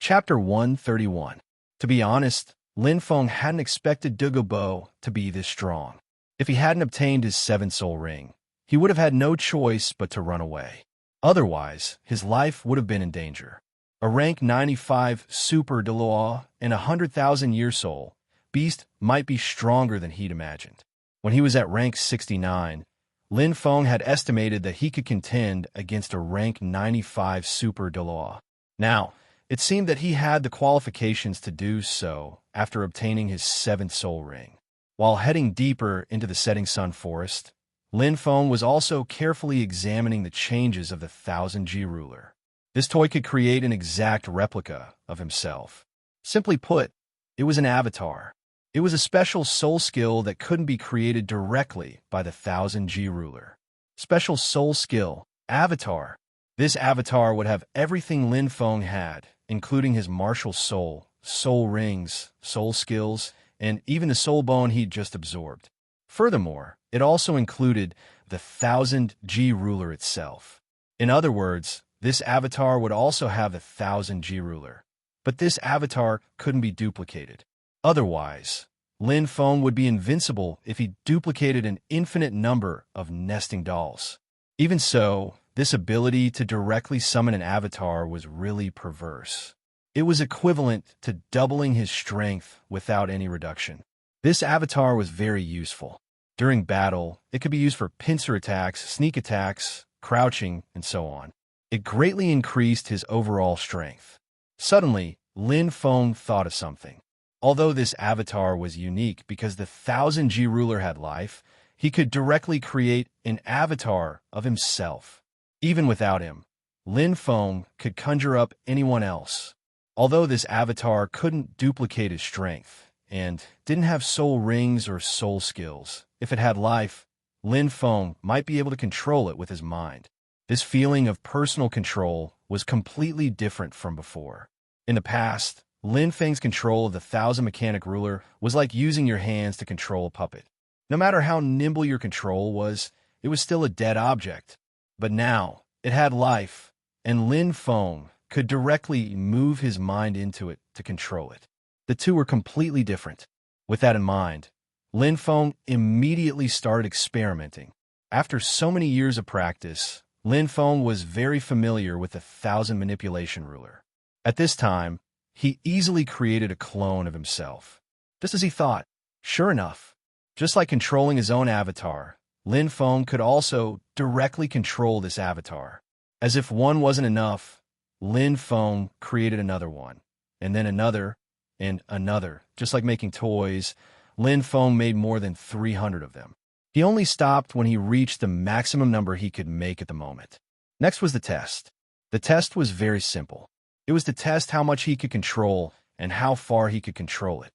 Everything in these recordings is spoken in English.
Chapter 131. To be honest, Lin Feng hadn't expected Douluo to be this strong. If he hadn't obtained his seventh soul ring, he would have had no choice but to run away. Otherwise, his life would have been in danger. A rank 95 super Douluo and 100,000-year soul beast might be stronger than he'd imagined. When he was at rank 69, Lin Feng had estimated that he could contend against a rank 95 super Douluo. Now, it seemed that he had the qualifications to do so after obtaining his seventh soul ring. While heading deeper into the setting sun forest, Lin Feng was also carefully examining the changes of the 1000G ruler. This toy could create an exact replica of himself. Simply put, it was an avatar. It was a special soul skill that couldn't be created directly by the 1000G ruler. Special soul skill, avatar. This avatar would have everything Lin Feng had, including his martial soul, soul rings, soul skills, and even the soul bone he'd just absorbed. Furthermore, it also included the 1000G ruler itself. In other words, this avatar would also have the 1000G ruler. But this avatar couldn't be duplicated. Otherwise, Lin Feng would be invincible if he duplicated an infinite number of nesting dolls. Even so, this ability to directly summon an avatar was really perverse. It was equivalent to doubling his strength without any reduction. This avatar was very useful. During battle, it could be used for pincer attacks, sneak attacks, crouching, and so on. It greatly increased his overall strength. Suddenly, Lin Feng thought of something. Although this avatar was unique because the 1000G ruler had life, he could directly create an avatar of himself. Even without him, Lin Feng could conjure up anyone else. Although this avatar couldn't duplicate his strength and didn't have soul rings or soul skills, if it had life, Lin Feng might be able to control it with his mind. This feeling of personal control was completely different from before. In the past, Lin Feng's control of the 1000 mechanic ruler was like using your hands to control a puppet. No matter how nimble your control was, it was still a dead object. But now, it had life, and Lin Feng could directly move his mind into it to control it. The two were completely different. With that in mind, Lin Feng immediately started experimenting. After so many years of practice, Lin Feng was very familiar with the 1000 manipulation ruler. At this time, he easily created a clone of himself. Just as he thought. Sure enough, just like controlling his own avatar, Lin Feng could also directly control this avatar. As if one wasn't enough, Lin Feng created another one, and then another, and another. Just like making toys, Lin Feng made more than 300 of them. He only stopped when he reached the maximum number he could make at the moment. Next was the test. The test was very simple. It was to test how much he could control and how far he could control it.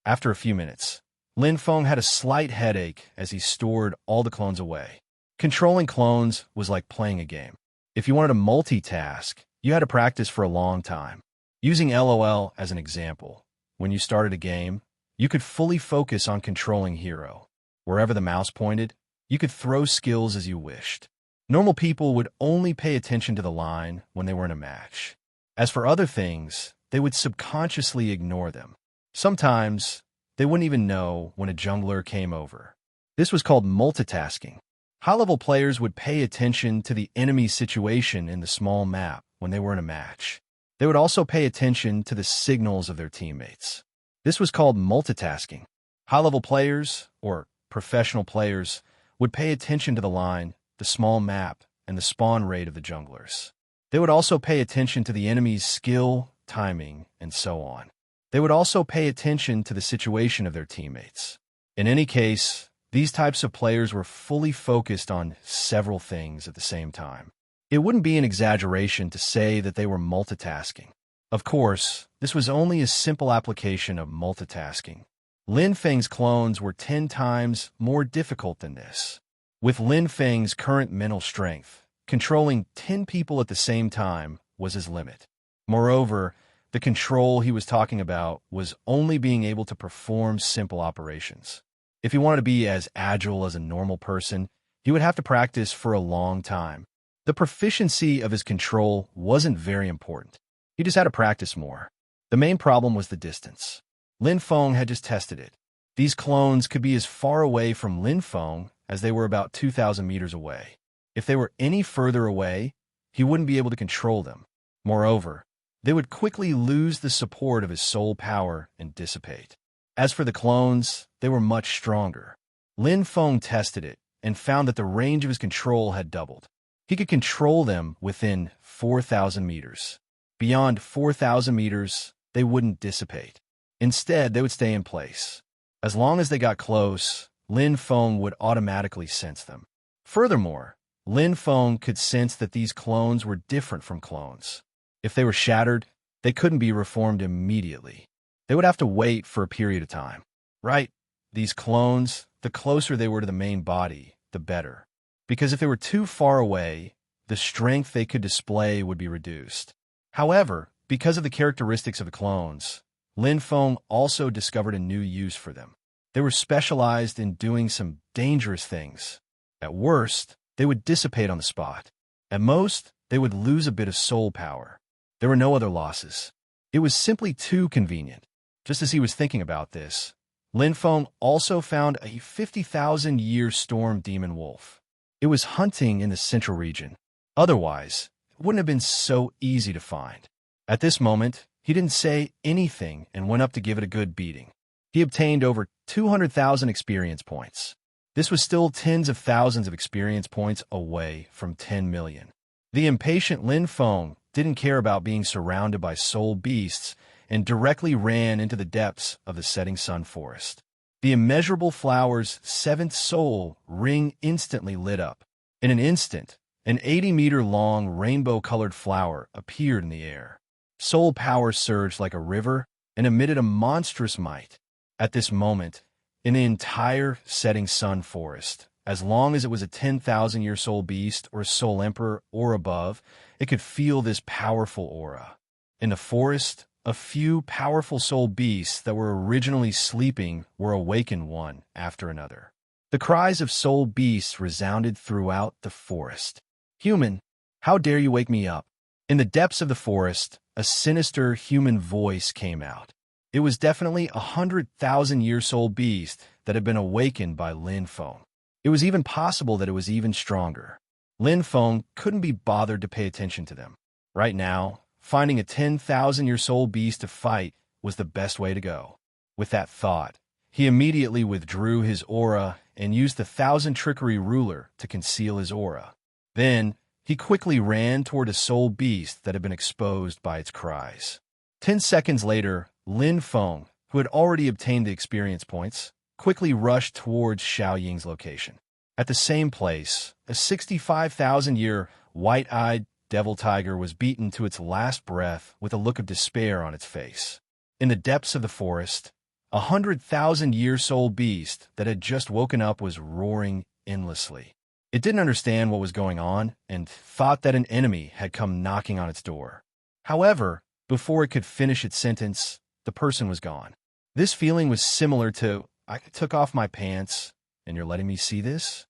After a few minutes, Lin Feng had a slight headache as he stored all the clones away. Controlling clones was like playing a game. If you wanted to multitask, you had to practice for a long time. Using LOL as an example, when you started a game, you could fully focus on controlling Hero. Wherever the mouse pointed, you could throw skills as you wished. Normal people would only pay attention to the line when they were in a match. As for other things, they would subconsciously ignore them. Sometimes, they wouldn't even know when a jungler came over. This was called multitasking. High-level players would pay attention to the enemy's situation in the small map when they were in a match. They would also pay attention to the signals of their teammates. This was called multitasking. High-level players, or professional players, would pay attention to the line, the small map, and the spawn rate of the junglers. They would also pay attention to the enemy's skill, timing, and so on. They would also pay attention to the situation of their teammates. In any case, these types of players were fully focused on several things at the same time. It wouldn't be an exaggeration to say that they were multitasking. Of course, this was only a simple application of multitasking. Lin Feng's clones were 10 times more difficult than this. With Lin Feng's current mental strength, controlling 10 people at the same time was his limit. Moreover, the control he was talking about was only being able to perform simple operations. If he wanted to be as agile as a normal person, he would have to practice for a long time. The proficiency of his control wasn't very important. He just had to practice more. The main problem was the distance. Lin Feng had just tested it. These clones could be as far away from Lin Feng as they were about 2,000 meters away. If they were any further away, he wouldn't be able to control them. Moreover, they would quickly lose the support of his soul power and dissipate. As for the clones, they were much stronger. Lin Feng tested it and found that the range of his control had doubled. He could control them within 4,000 meters. Beyond 4,000 meters, they wouldn't dissipate. Instead, they would stay in place. As long as they got close, Lin Feng would automatically sense them. Furthermore, Lin Feng could sense that these clones were different from clones. If they were shattered, they couldn't be reformed immediately. They would have to wait for a period of time. Right? These clones, the closer they were to the main body, the better. Because if they were too far away, the strength they could display would be reduced. However, because of the characteristics of the clones, Lin Feng also discovered a new use for them. They were specialized in doing some dangerous things. At worst, they would dissipate on the spot. At most, they would lose a bit of soul power. There were no other losses. It was simply too convenient. Just as he was thinking about this, Lin Feng also found a 50,000-year storm demon wolf. It was hunting in the central region. Otherwise, it wouldn't have been so easy to find. At this moment, he didn't say anything and went up to give it a good beating. He obtained over 200,000 experience points. This was still tens of thousands of experience points away from 10 million. The impatient Lin Feng didn't care about being surrounded by soul beasts and directly ran into the depths of the setting sun forest. The immeasurable flower's seventh soul ring instantly lit up. In an instant, an 80-meter-long rainbow-colored flower appeared in the air. Soul power surged like a river and emitted a monstrous might. At this moment, in the entire setting sun forest, as long as it was a 10,000-year soul beast or soul emperor or above, it could feel this powerful aura. In the forest, a few powerful soul beasts that were originally sleeping were awakened one after another. The cries of soul beasts resounded throughout the forest. "Human, how dare you wake me up?" In the depths of the forest, a sinister human voice came out. It was definitely a 100,000-year soul beast that had been awakened by Lin Feng. It was even possible that it was even stronger. Lin Feng couldn't be bothered to pay attention to them. Right now, finding a 10,000-year soul beast to fight was the best way to go. With that thought, he immediately withdrew his aura and used the 1,000 trickery ruler to conceal his aura. Then, he quickly ran toward a soul beast that had been exposed by its cries. 10 seconds later, Lin Feng, who had already obtained the experience points, quickly rushed towards Xiao Ying's location. At the same place, a 65,000-year white-eyed devil tiger was beaten to its last breath with a look of despair on its face. In the depths of the forest, a 100,000-year soul beast that had just woken up was roaring endlessly. It didn't understand what was going on and thought that an enemy had come knocking on its door. However, before it could finish its sentence, the person was gone. This feeling was similar to, "I took off my pants, and you're letting me see this?"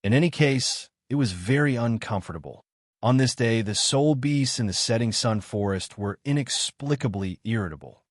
In any case, it was very uncomfortable. On this day, the soul beasts in the setting sun forest were inexplicably irritable.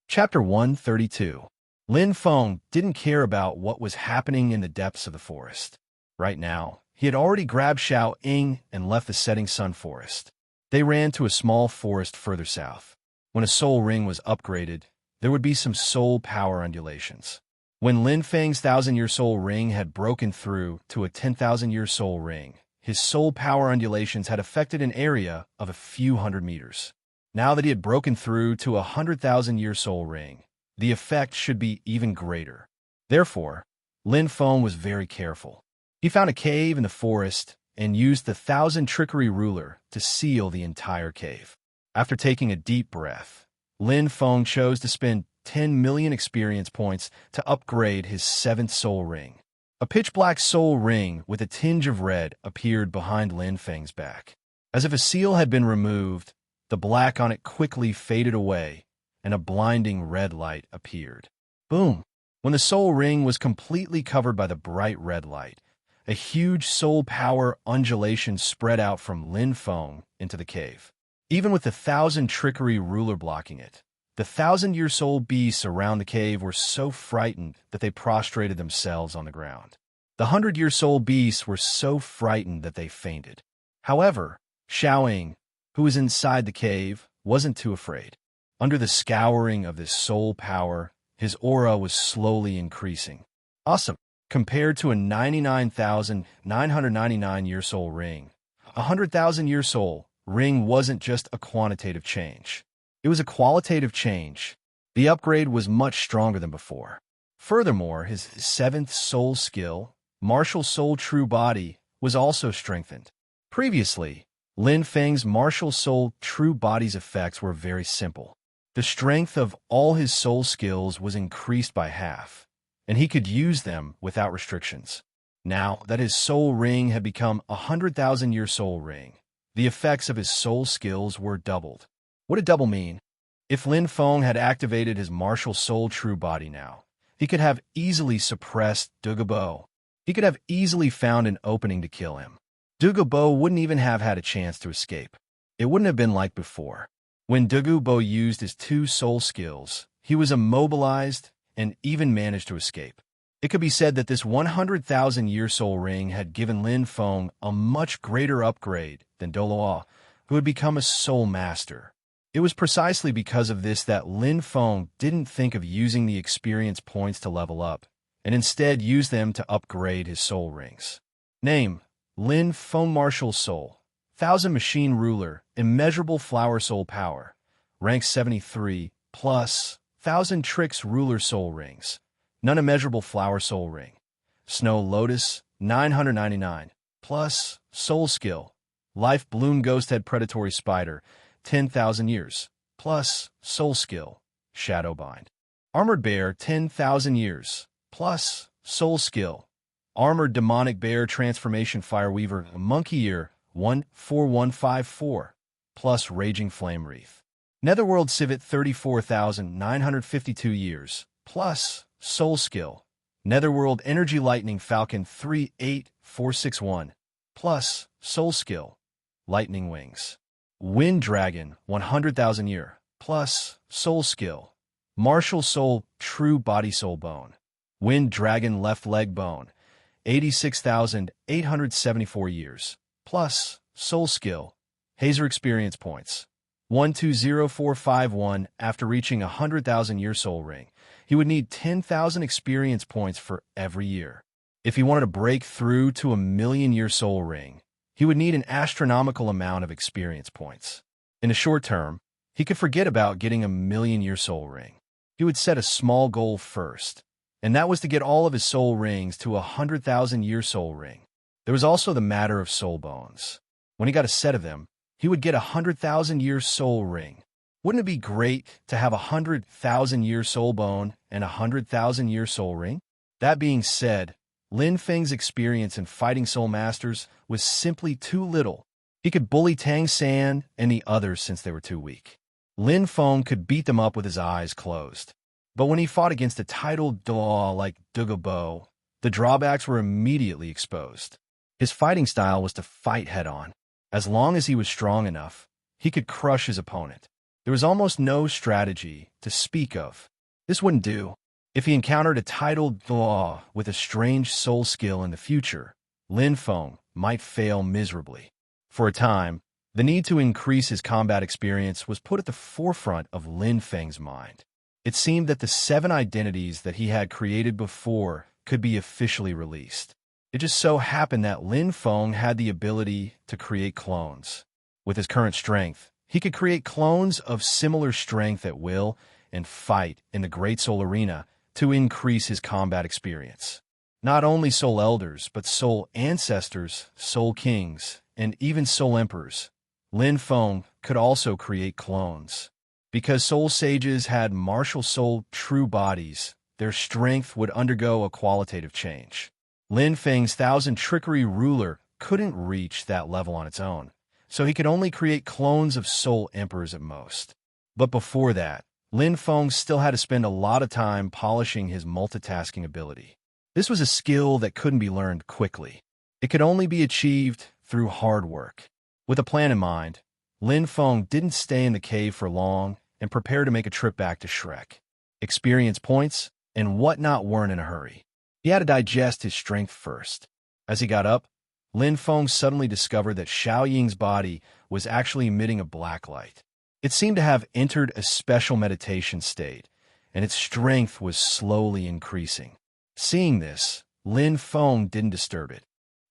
Chapter 132. Lin Feng didn't care about what was happening in the depths of the forest. Right now, he had already grabbed Xiao Ying and left the setting sun forest. They ran to a small forest further south. When a soul ring was upgraded, there would be some soul power undulations. When Lin Feng's 1,000-year soul ring had broken through to a 10,000-year soul ring, his soul power undulations had affected an area of a few hundred meters. Now that he had broken through to a 100,000-year soul ring, the effect should be even greater. Therefore, Lin Feng was very careful. He found a cave in the forest and used the 1,000 trickery ruler to seal the entire cave. After taking a deep breath, Lin Feng chose to spend 10 million experience points to upgrade his 7th soul ring. A pitch-black soul ring with a tinge of red appeared behind Lin Feng's back. As if a seal had been removed, the black on it quickly faded away, and a blinding red light appeared. Boom! When the soul ring was completely covered by the bright red light, a huge soul power undulation spread out from Lin Feng into the cave. Even with the 1,000 trickery ruler blocking it, The 1,000-year-soul beasts around the cave were so frightened that they prostrated themselves on the ground. The 100-year-soul beasts were so frightened that they fainted. However, Xiaoying, who was inside the cave, wasn't too afraid. Under the scouring of this soul power, his aura was slowly increasing. Awesome! Compared to a 99,999-year-soul ring, a 100,000-year-soul ring wasn't just a quantitative change. It was a qualitative change. The upgrade was much stronger than before. Furthermore, his seventh soul skill, martial soul true body, was also strengthened. Previously, Lin Feng's martial soul true body's effects were very simple. The strength of all his soul skills was increased by half, and he could use them without restrictions. Now that his soul ring had become a 100,000-year soul ring, the effects of his soul skills were doubled. What did double mean? If Lin Feng had activated his martial soul true body now, he could have easily suppressed Douluo. He could have easily found an opening to kill him. Douluo wouldn't even have had a chance to escape. It wouldn't have been like before. When Douluo used his two soul skills, he was immobilized and even managed to escape. It could be said that this 100,000-year soul ring had given Lin Feng a much greater upgrade than Douluo, who had become a soul master. It was precisely because of this that Lin Feng didn't think of using the experience points to level up, and instead used them to upgrade his soul rings. Name: Lin Feng Martial Soul. 1,000 Machine Ruler, Immeasurable Flower Soul Power. Rank 73, plus 1,000 Tricks Ruler Soul Rings. None Immeasurable Flower Soul Ring. Snow Lotus, 999, plus Soul Skill. Life Bloom Ghosthead Predatory Spider, 10,000 years, plus Soul Skill, Shadowbind. Armored Bear, 10,000 years, plus Soul Skill. Armored Demonic Bear Transformation Fireweaver, Monkey Ear, 14154, plus Raging Flame Wreath. Netherworld Civet, 34,952 years, plus Soul Skill. Netherworld Energy Lightning Falcon, 38461, plus Soul Skill, Lightning Wings. Wind Dragon, 100,000 year, plus Soul Skill. Martial Soul True Body Soul Bone. Wind Dragon Left Leg Bone, 86,874 years, plus Soul Skill. Hazer Experience Points, 120451. After reaching a 100,000-year soul ring, he would need 10,000 experience points for every year. If he wanted to break through to a 1,000,000-year soul ring, he would need an astronomical amount of experience points. In the short term, he could forget about getting a 1,000,000-year soul ring. He would set a small goal first, and that was to get all of his soul rings to a 100,000-year soul ring. There was also the matter of soul bones. When he got a set of them, he would get a 100,000-year soul ring. Wouldn't it be great to have a 100,000-year soul bone and a 100,000-year soul ring? That being said, Lin Feng's experience in fighting soul masters was simply too little. He could bully Tang San and the others since they were too weak. Lin Feng could beat them up with his eyes closed. But when he fought against a titled Douluo like Douluo, the drawbacks were immediately exposed. His fighting style was to fight head-on. As long as he was strong enough, he could crush his opponent. There was almost no strategy to speak of. This wouldn't do. If he encountered a titled Douluo with a strange soul skill in the future, Lin Feng might fail miserably. For a time, the need to increase his combat experience was put at the forefront of Lin Feng's mind. It seemed that the 7 identities that he had created before could be officially released. It just so happened that Lin Feng had the ability to create clones. With his current strength, he could create clones of similar strength at will and fight in the Great Soul Arena to increase his combat experience. Not only Soul Elders, but Soul Ancestors, Soul Kings, and even Soul Emperors. Lin Feng could also create clones. Because Soul Sages had martial soul true bodies, their strength would undergo a qualitative change. Lin Feng's 1,000 Trickery Ruler couldn't reach that level on its own, so he could only create clones of Soul Emperors at most. But before that, Lin Feng still had to spend a lot of time polishing his multitasking ability. This was a skill that couldn't be learned quickly. It could only be achieved through hard work. With a plan in mind, Lin Feng didn't stay in the cave for long and prepare to make a trip back to Shrek. Experience points and whatnot weren't in a hurry. He had to digest his strength first. As he got up, Lin Feng suddenly discovered that Xiao Ying's body was actually emitting a black light. It seemed to have entered a special meditation state, and its strength was slowly increasing. Seeing this, Lin Feng didn't disturb it.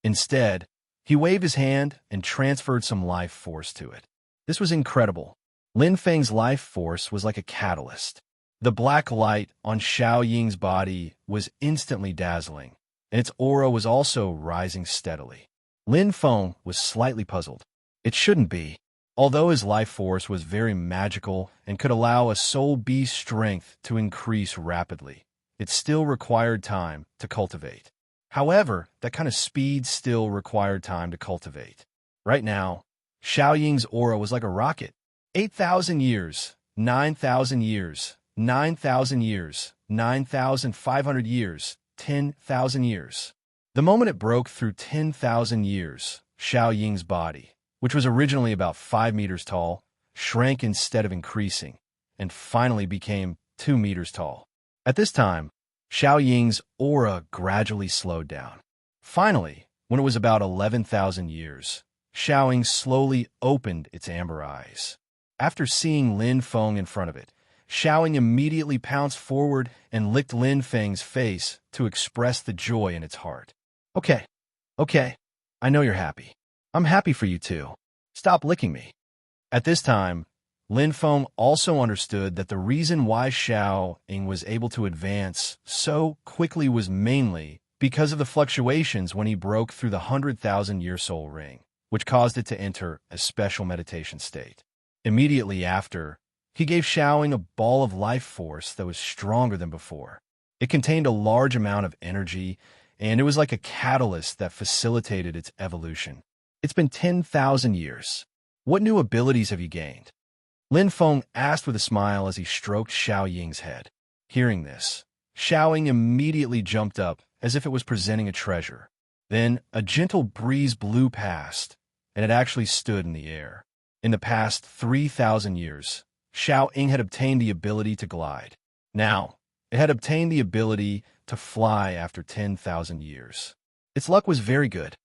Instead, he waved his hand and transferred some life force to it. This was incredible. Lin Feng's life force was like a catalyst. The black light on Xiao Ying's body was instantly dazzling, and its aura was also rising steadily. Lin Feng was slightly puzzled. It shouldn't be. Although his life force was very magical and could allow a soul beast's strength to increase rapidly, it still required time to cultivate. However, that kind of speed still required time to cultivate. Right now, Xiao Ying's aura was like a rocket. 8,000 years, 9,000 years, 9,000 years, 9,500 years, 10,000 years. The moment it broke through 10,000 years, Xiao Ying's body, which was originally about 5 meters tall, shrank instead of increasing, and finally became 2 meters tall. At this time, Xiao Ying's aura gradually slowed down. Finally, when it was about 11,000 years, Xiao Ying slowly opened its amber eyes. After seeing Lin Feng in front of it, Xiao Ying immediately pounced forward and licked Lin Feng's face to express the joy in its heart. Okay, I know you're happy. I'm happy for you too. Stop licking me. At this time, Lin Feng also understood that the reason why Xiao Ying was able to advance so quickly was mainly because of the fluctuations when he broke through the 100,000-year soul ring, which caused it to enter a special meditation state. Immediately after, he gave Xiao Ying a ball of life force that was stronger than before. It contained a large amount of energy, and it was like a catalyst that facilitated its evolution. It's been 10,000 years. What new abilities have you gained? Lin Feng asked with a smile as he stroked Xiao Ying's head. Hearing this, Xiao Ying immediately jumped up as if it was presenting a treasure. Then a gentle breeze blew past, and it actually stood in the air. In the past 3,000 years, Xiao Ying had obtained the ability to glide. Now, it had obtained the ability to fly after 10,000 years. Its luck was very good.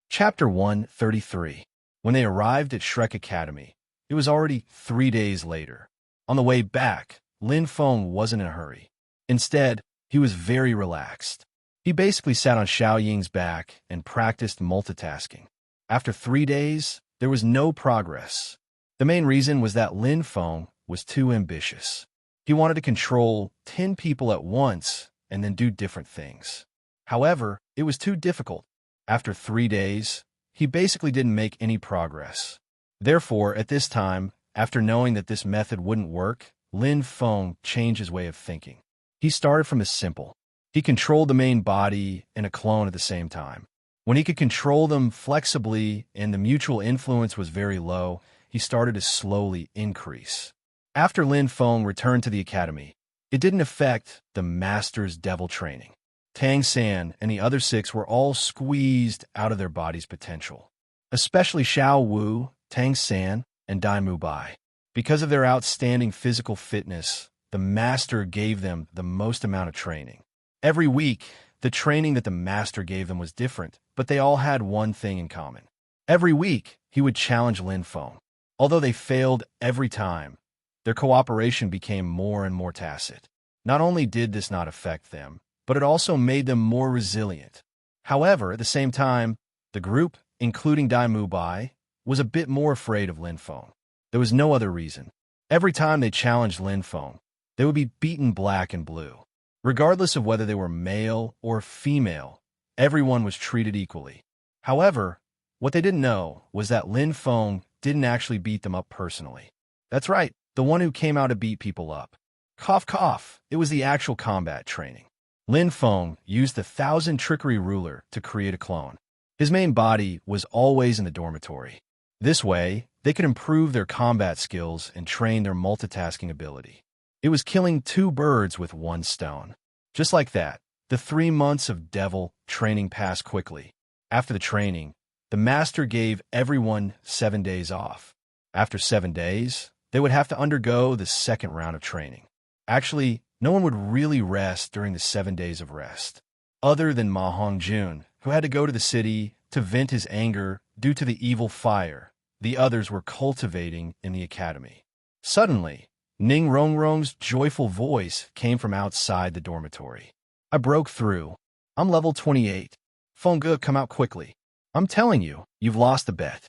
Chapter 133. When they arrived at Shrek Academy, it was already 3 days later. On the way back, Lin Feng wasn't in a hurry. Instead, he was very relaxed. He basically sat on Xiao Ying's back and practiced multitasking. After 3 days, there was no progress. The main reason was that Lin Feng was too ambitious. He wanted to control 10 people at once and then do different things. However, it was too difficult. After 3 days, he basically didn't make any progress. Therefore, at this time, after knowing that this method wouldn't work, Lin Feng changed his way of thinking. He started from the simple. He controlled the main body and a clone at the same time. When he could control them flexibly and the mutual influence was very low, he started to slowly increase. After Lin Feng returned to the academy, it didn't affect the master's devil training. Tang San and the other 6 were all squeezed out of their body's potential, especially Xiao Wu, Tang San, and Dai Mu Bai. Because of their outstanding physical fitness, the master gave them the most amount of training. Every week, the training that the master gave them was different, but they all had one thing in common. Every week, he would challenge Lin Feng. Although they failed every time, their cooperation became more and more tacit. Not only did this not affect them, but it also made them more resilient. However, at the same time, the group, including Dai Mu Bai, was a bit more afraid of Lin Feng. There was no other reason. Every time they challenged Lin Feng, they would be beaten black and blue. Regardless of whether they were male or female, everyone was treated equally. However, what they didn't know was that Lin Feng didn't actually beat them up personally. That's right, the one who came out to beat people up. Cough, cough, it was the actual combat training. Lin Feng used the 1,000 trickery ruler to create a clone. His main body was always in the dormitory. This way, they could improve their combat skills and train their multitasking ability. It was killing 2 birds with 1 stone. Just like that, the 3 months of devil training passed quickly. After the training, the master gave everyone 7 days off. After 7 days, they would have to undergo the second round of training. Actually, no one would really rest during the 7 days of rest. Other than Ma Hongjun, who had to go to the city to vent his anger due to the evil fire the others were cultivating in the academy. Suddenly, Ning Rongrong's joyful voice came from outside the dormitory. I broke through. I'm level 28. Fengge, come out quickly. I'm telling you, you've lost the bet.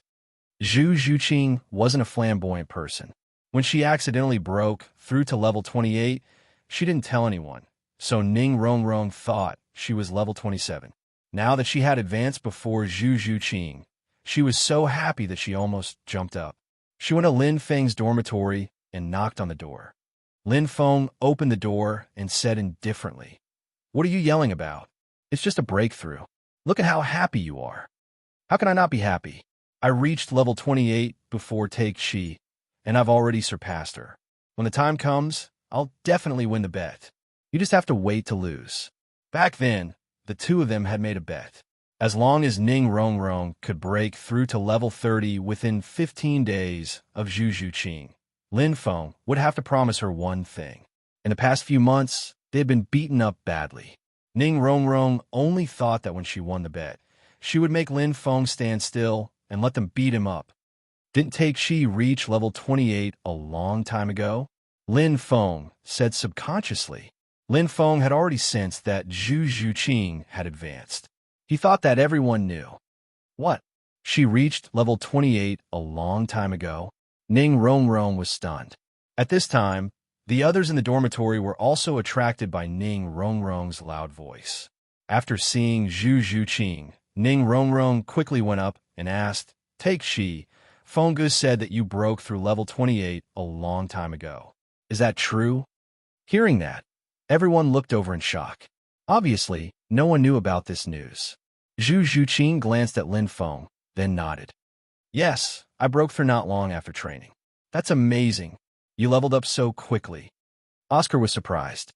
Zhu Zhuqing wasn't a flamboyant person. When she accidentally broke through to level 28, she didn't tell anyone, so Ning Rongrong thought she was level 27. Now that she had advanced before Zhu Zhuqing, she was so happy that she almost jumped up. She went to Lin Feng's dormitory and knocked on the door. Lin Feng opened the door and said indifferently, "What are you yelling about? It's just a breakthrough. Look at how happy you are." "How can I not be happy? I reached level 28 before Take Shi, and I've already surpassed her. When the time comes, I'll definitely win the bet. You just have to wait to lose." Back then, the two of them had made a bet. As long as Ning Rongrong could break through to level 30 within 15 days of Zhu Zhuqing, Lin Feng would have to promise her one thing. In the past few months, they had been beaten up badly. Ning Rongrong only thought that when she won the bet, she would make Lin Feng stand still and let them beat him up. Didn't Take Shi reach level 28 a long time ago? Lin Feng said subconsciously. Lin Feng had already sensed that Zhu Zhuqing had advanced. He thought that everyone knew. What? She reached level 28 a long time ago? Ning Rongrong was stunned. At this time, the others in the dormitory were also attracted by Ning Rongrong's loud voice. After seeing Zhu Zhuqing, Ning Rongrong quickly went up and asked, "Take Shi, Fengge said that you broke through level 28 a long time ago. Is that true?" Hearing that, everyone looked over in shock. Obviously, no one knew about this news. Zhu Zhuqing glanced at Lin Feng, then nodded. "Yes, I broke through not long after training." "That's amazing. You leveled up so quickly." Oscar was surprised.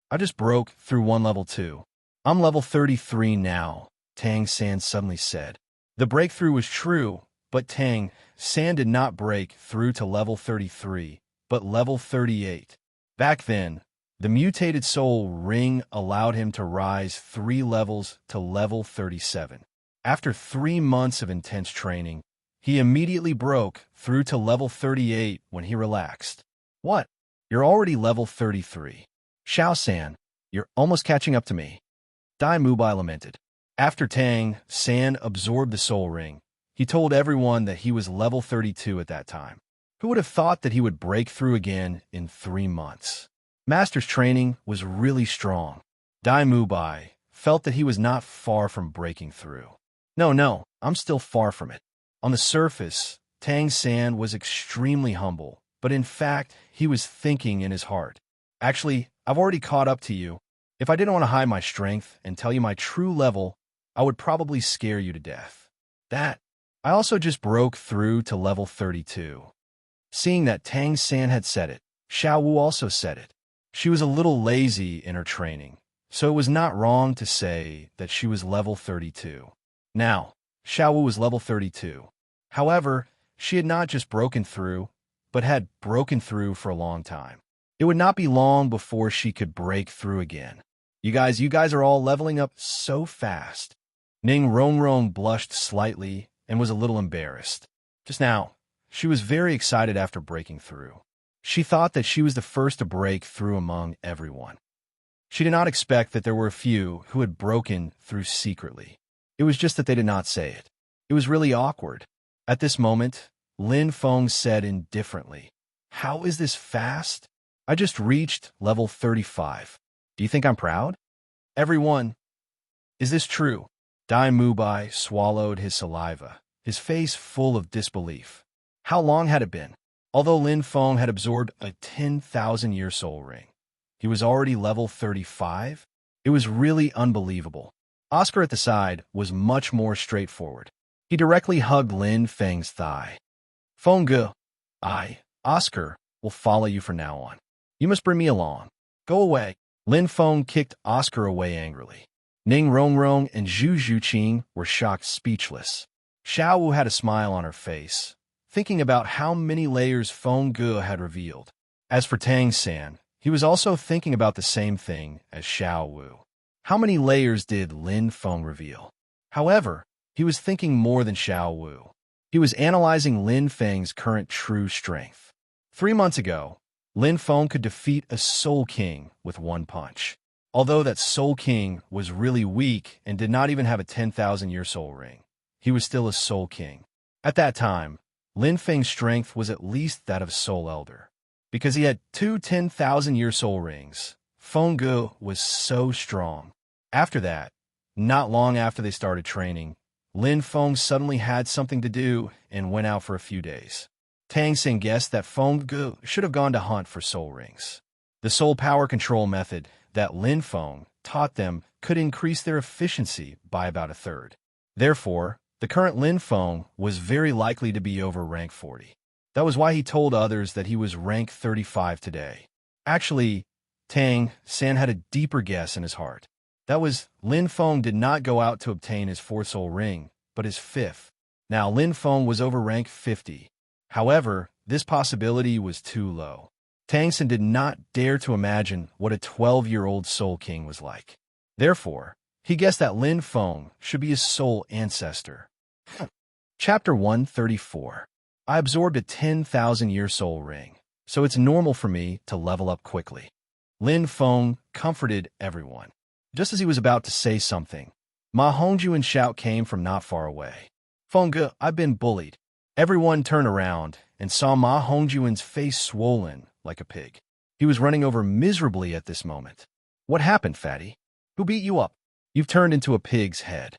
"I just broke through one level too. I'm level 33 now," Tang San suddenly said. The breakthrough was true, but Tang San did not break through to level 33, but level 38. Back then, the mutated soul ring allowed him to rise 3 levels to level 37. After 3 months of intense training, he immediately broke through to level 38 when he relaxed. "What? You're already level 33. Xiao-san, you're almost catching up to me." Dai Mubai lamented. After Tang San absorbed the soul ring, he told everyone that he was level 32 at that time. Who would have thought that he would break through again in 3 months? Master's training was really strong. Dai Mubai felt that he was not far from breaking through. No, I'm still far from it." On the surface, Tang San was extremely humble, but in fact, he was thinking in his heart, "Actually, I've already caught up to you. If I didn't want to hide my strength and tell you my true level, I would probably scare you to death. I also just broke through to level 32. Seeing that Tang San had said it, Xiao Wu also said it. She was a little lazy in her training, so it was not wrong to say that she was level 32. Now, Xiao Wu was level 32. However, she had not just broken through, but had broken through for a long time. It would not be long before she could break through again. You guys are all leveling up so fast." Ning Rongrong blushed slightly and was a little embarrassed. Just now, she was very excited after breaking through. She thought that she was the first to break through among everyone. She did not expect that there were a few who had broken through secretly. It was just that they did not say it. It was really awkward. At this moment, Lin Feng said indifferently, "How is this fast? I just reached level 35. Do you think I'm proud?" Everyone, "Is this true?" Dai Mubai swallowed his saliva, his face full of disbelief. How long had it been? Although Lin Feng had absorbed a 10,000-year soul ring, he was already level 35? It was really unbelievable. Oscar at the side was much more straightforward. He directly hugged Lin Feng's thigh. "Fengge, Oscar, will follow you from now on. You must bring me along. Go away." Lin Feng kicked Oscar away angrily. Ning Rongrong and Zhu Zhuqing were shocked speechless. Xiao Wu had a smile on her face, thinking about how many layers Feng Ge had revealed. As for Tang San, he was also thinking about the same thing as Xiao Wu. How many layers did Lin Feng reveal? However, he was thinking more than Xiao Wu. He was analyzing Lin Feng's current true strength. 3 months ago, Lin Feng could defeat a Soul King with one punch. Although that Soul King was really weak and did not even have a 10,000-year soul ring, he was still a Soul King. At that time, Lin Feng's strength was at least that of Soul Elder. Because he had 2 10,000-year soul rings, Feng Ge was so strong. After that, not long after they started training, Lin Feng suddenly had something to do and went out for a few days. Tang Xin guessed that Feng Ge should have gone to hunt for soul rings. The soul power control method that Lin Feng taught them could increase their efficiency by about a third. Therefore, the current Lin Feng was very likely to be over rank 40. That was why he told others that he was rank 35 today. Actually, Tang San had a deeper guess in his heart. That was, Lin Feng did not go out to obtain his 4th soul ring, but his 5th. Now Lin Feng was over rank 50. However, this possibility was too low. Tang San did not dare to imagine what a 12-year-old Soul King was like. Therefore, he guessed that Lin Feng should be his soul ancestor. Chapter 134. I absorbed a 10,000-year soul ring, so it's normal for me to level up quickly. Lin Feng comforted everyone. Just as he was about to say something, Ma Hongjuan's shout came from not far away. Feng Ge, I've been bullied. Everyone turned around and saw Ma Hongjuan's face swollen like a pig. He was running over miserably at this moment. What happened, fatty? Who beat you up? You've turned into a pig's head.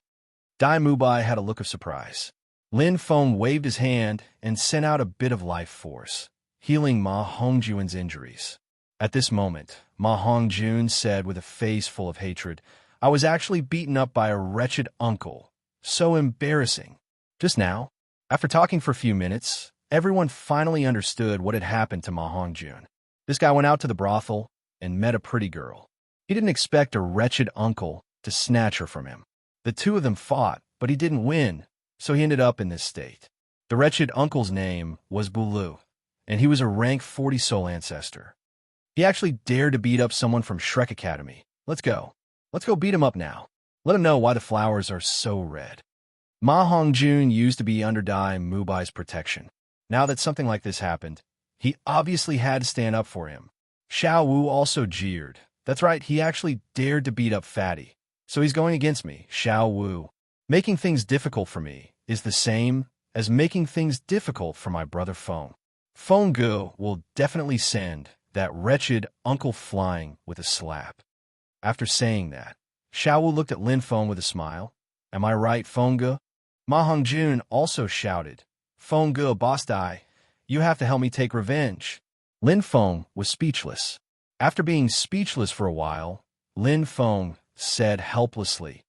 Dai Mubai had a look of surprise. Lin Feng waved his hand and sent out a bit of life force, healing Ma Hongjuan's injuries. At this moment, Ma Hongjun said with a face full of hatred, I was actually beaten up by a wretched uncle. So embarrassing. Just now, after talking for a few minutes, everyone finally understood what had happened to Ma Hongjun. This guy went out to the brothel and met a pretty girl. He didn't expect a wretched uncle to snatch her from him. The two of them fought, but he didn't win, so he ended up in this state. The wretched uncle's name was Douluo, and he was a rank 40 soul ancestor. He actually dared to beat up someone from Shrek Academy. Let's go. Let's go beat him up now. Let him know why the flowers are so red. Ma Hongjun used to be under Dai Mubai's protection. Now that something like this happened, he obviously had to stand up for him. Xiao Wu also jeered. That's right, he actually dared to beat up Fatty. So he's going against me, Xiao Wu. Making things difficult for me is the same as making things difficult for my brother Feng. Feng Ge will definitely send that wretched uncle flying with a slap. After saying that, Xiao Wu looked at Lin Feng with a smile. Am I right, Feng Ge? Ma Hongjun also shouted, Feng Ge, boss Dai, you have to help me take revenge. Lin Feng was speechless. After being speechless for a while, Lin Feng said helplessly,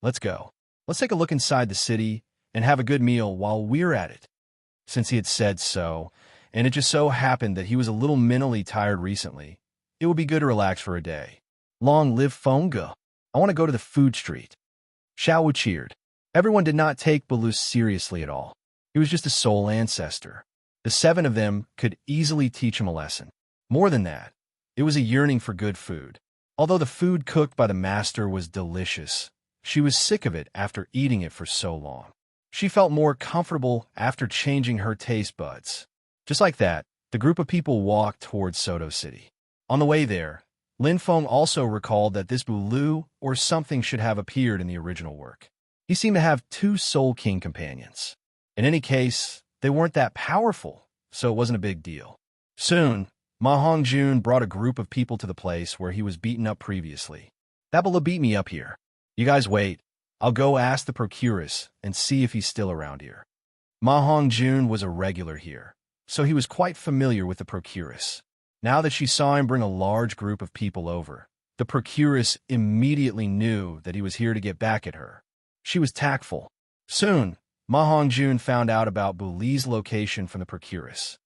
Let's go. Let's take a look inside the city and have a good meal while we're at it. Since he had said so, and it just so happened that he was a little mentally tired recently, it would be good to relax for a day. Long live Feng Ge. I want to go to the food street. Xiao Wu cheered. Everyone did not take Douluo seriously at all. He was just a soul ancestor. The 7 of them could easily teach him a lesson. More than that, it was a yearning for good food. Although the food cooked by the master was delicious, she was sick of it after eating it for so long. She felt more comfortable after changing her taste buds. Just like that, the group of people walked towards Soto City. On the way there, Lin Feng also recalled that this Douluo or something should have appeared in the original work. He seemed to have 2 Soul King companions. In any case, they weren't that powerful, so it wasn't a big deal. Soon, Ma Hongjun brought a group of people to the place where he was beaten up previously. That will beat me up here. You guys wait. I'll go ask the procuress and see if he's still around here. Ma Hongjun was a regular here, so he was quite familiar with the procuress. Now that she saw him bring a large group of people over, the procuress immediately knew that he was here to get back at her. She was tactful. Soon, Ma Hongjun found out about Buli's location from the procuress.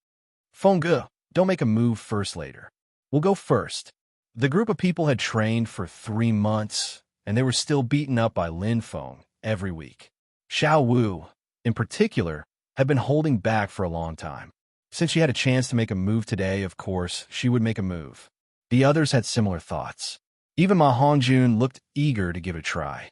Feng Ge, don't make a move first later. We'll go first. The group of people had trained for 3 months, and they were still beaten up by Lin Feng every week. Xiao Wu, in particular, had been holding back for a long time. Since she had a chance to make a move today, of course, she would make a move. The others had similar thoughts. Even Ma Hongjun looked eager to give it a try.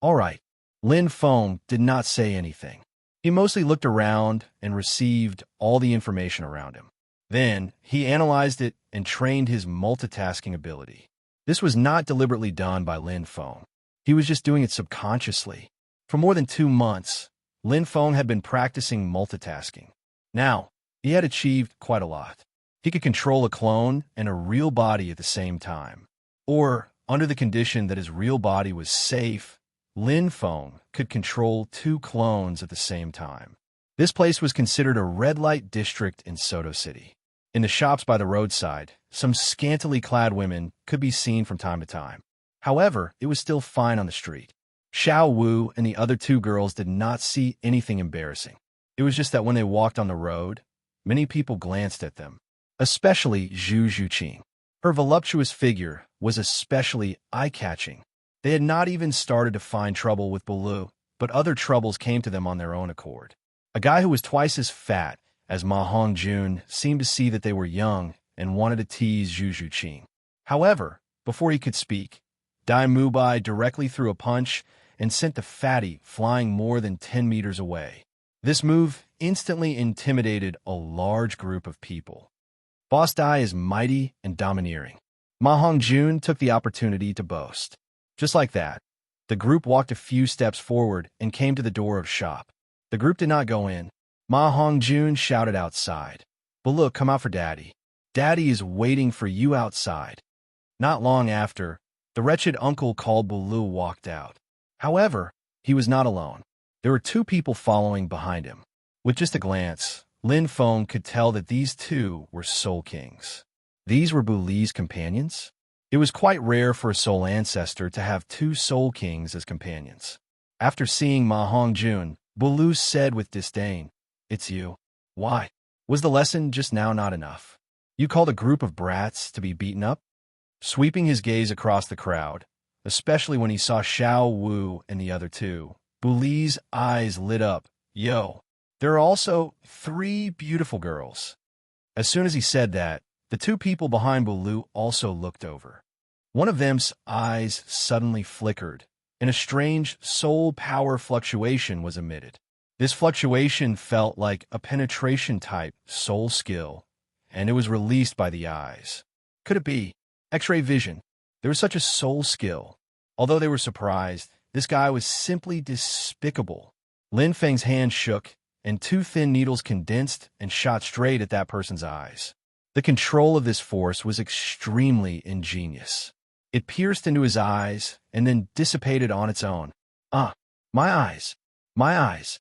All right. Lin Feng did not say anything. He mostly looked around and received all the information around him. Then, he analyzed it and trained his multitasking ability. This was not deliberately done by Lin Feng. He was just doing it subconsciously. For more than 2 months, Lin Feng had been practicing multitasking. Now, he had achieved quite a lot. He could control a clone and a real body at the same time. Or, under the condition that his real body was safe, Lin Feng could control 2 clones at the same time. This place was considered a red light district in Soto City. In the shops by the roadside, some scantily clad women could be seen from time to time. However, it was still fine on the street. Xiao Wu and the other 2 girls did not see anything embarrassing. It was just that when they walked on the road, many people glanced at them, especially Zhu Zhuqing. Her voluptuous figure was especially eye-catching. They had not even started to find trouble with Douluo, but other troubles came to them on their own accord. A guy who was twice as fat as Ma Hongjun seemed to see that they were young and wanted to tease Zhu Zhuqing. However, before he could speak, Dai Mubai directly threw a punch and sent the fatty flying more than 10 meters away. This move instantly intimidated a large group of people. Boss Dai is mighty and domineering. Ma Hongjun took the opportunity to boast. Just like that, the group walked a few steps forward and came to the door of shop. The group did not go in. Ma Hongjun shouted outside, "But look, come out for Daddy. Daddy is waiting for you outside." Not long after, the wretched uncle called Douluo walked out. However, he was not alone. There were 2 people following behind him. With just a glance, Lin Feng could tell that these 2 were Soul Kings. These were Douluo's companions? It was quite rare for a soul ancestor to have 2 Soul Kings as companions. After seeing Ma Hongjun, Douluo said with disdain, "It's you. Why? Was the lesson just now not enough? You called a group of brats to be beaten up?" Sweeping his gaze across the crowd, especially when he saw Xiao Wu and the other 2, Douluo's eyes lit up. "Yo, there are also 3 beautiful girls." As soon as he said that, the 2 people behind Douluo also looked over. One of them's eyes suddenly flickered, and a strange soul power fluctuation was emitted. This fluctuation felt like a penetration-type soul skill, and it was released by the eyes. Could it be X-ray vision? There was such a soul skill. Although they were surprised, this guy was simply despicable. Lin Feng's hand shook, and 2 thin needles condensed and shot straight at that person's eyes. The control of this force was extremely ingenious. It pierced into his eyes and then dissipated on its own. "Ah, my eyes! My eyes!"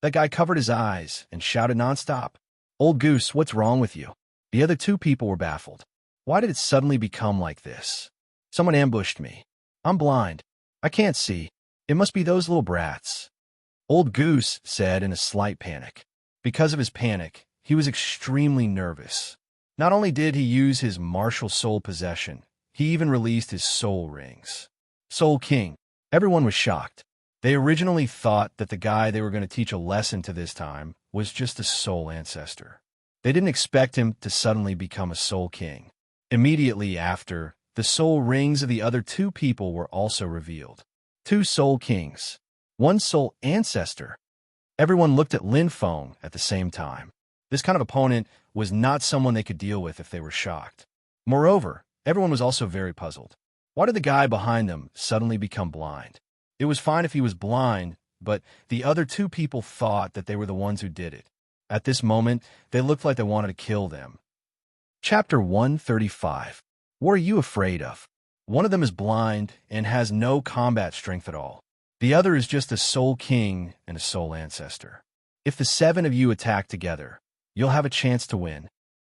That guy covered his eyes and shouted nonstop. "Old goose, what's wrong with you?" The other 2 people were baffled. Why did it suddenly become like this? "Someone ambushed me. I'm blind. I can't see. It must be those little brats." Old Goose said in a slight panic. Because of his panic, he was extremely nervous. Not only did he use his martial soul possession, he even released his soul rings. Soul King. Everyone was shocked. They originally thought that the guy they were going to teach a lesson to this time was just a soul ancestor. They didn't expect him to suddenly become a Soul King. Immediately after, the soul rings of the other 2 people were also revealed. 2 Soul Kings. 1 soul ancestor. Everyone looked at Lin Feng at the same time. This kind of opponent was not someone they could deal with if they were shocked. Moreover, everyone was also very puzzled. Why did the guy behind them suddenly become blind? It was fine if he was blind, but the other 2 people thought that they were the ones who did it. At this moment, they looked like they wanted to kill them. Chapter 135. What are you afraid of? One of them is blind and has no combat strength at all. The other is just a Soul King and a Soul Ancestor. If the 7 of you attack together, you'll have a chance to win.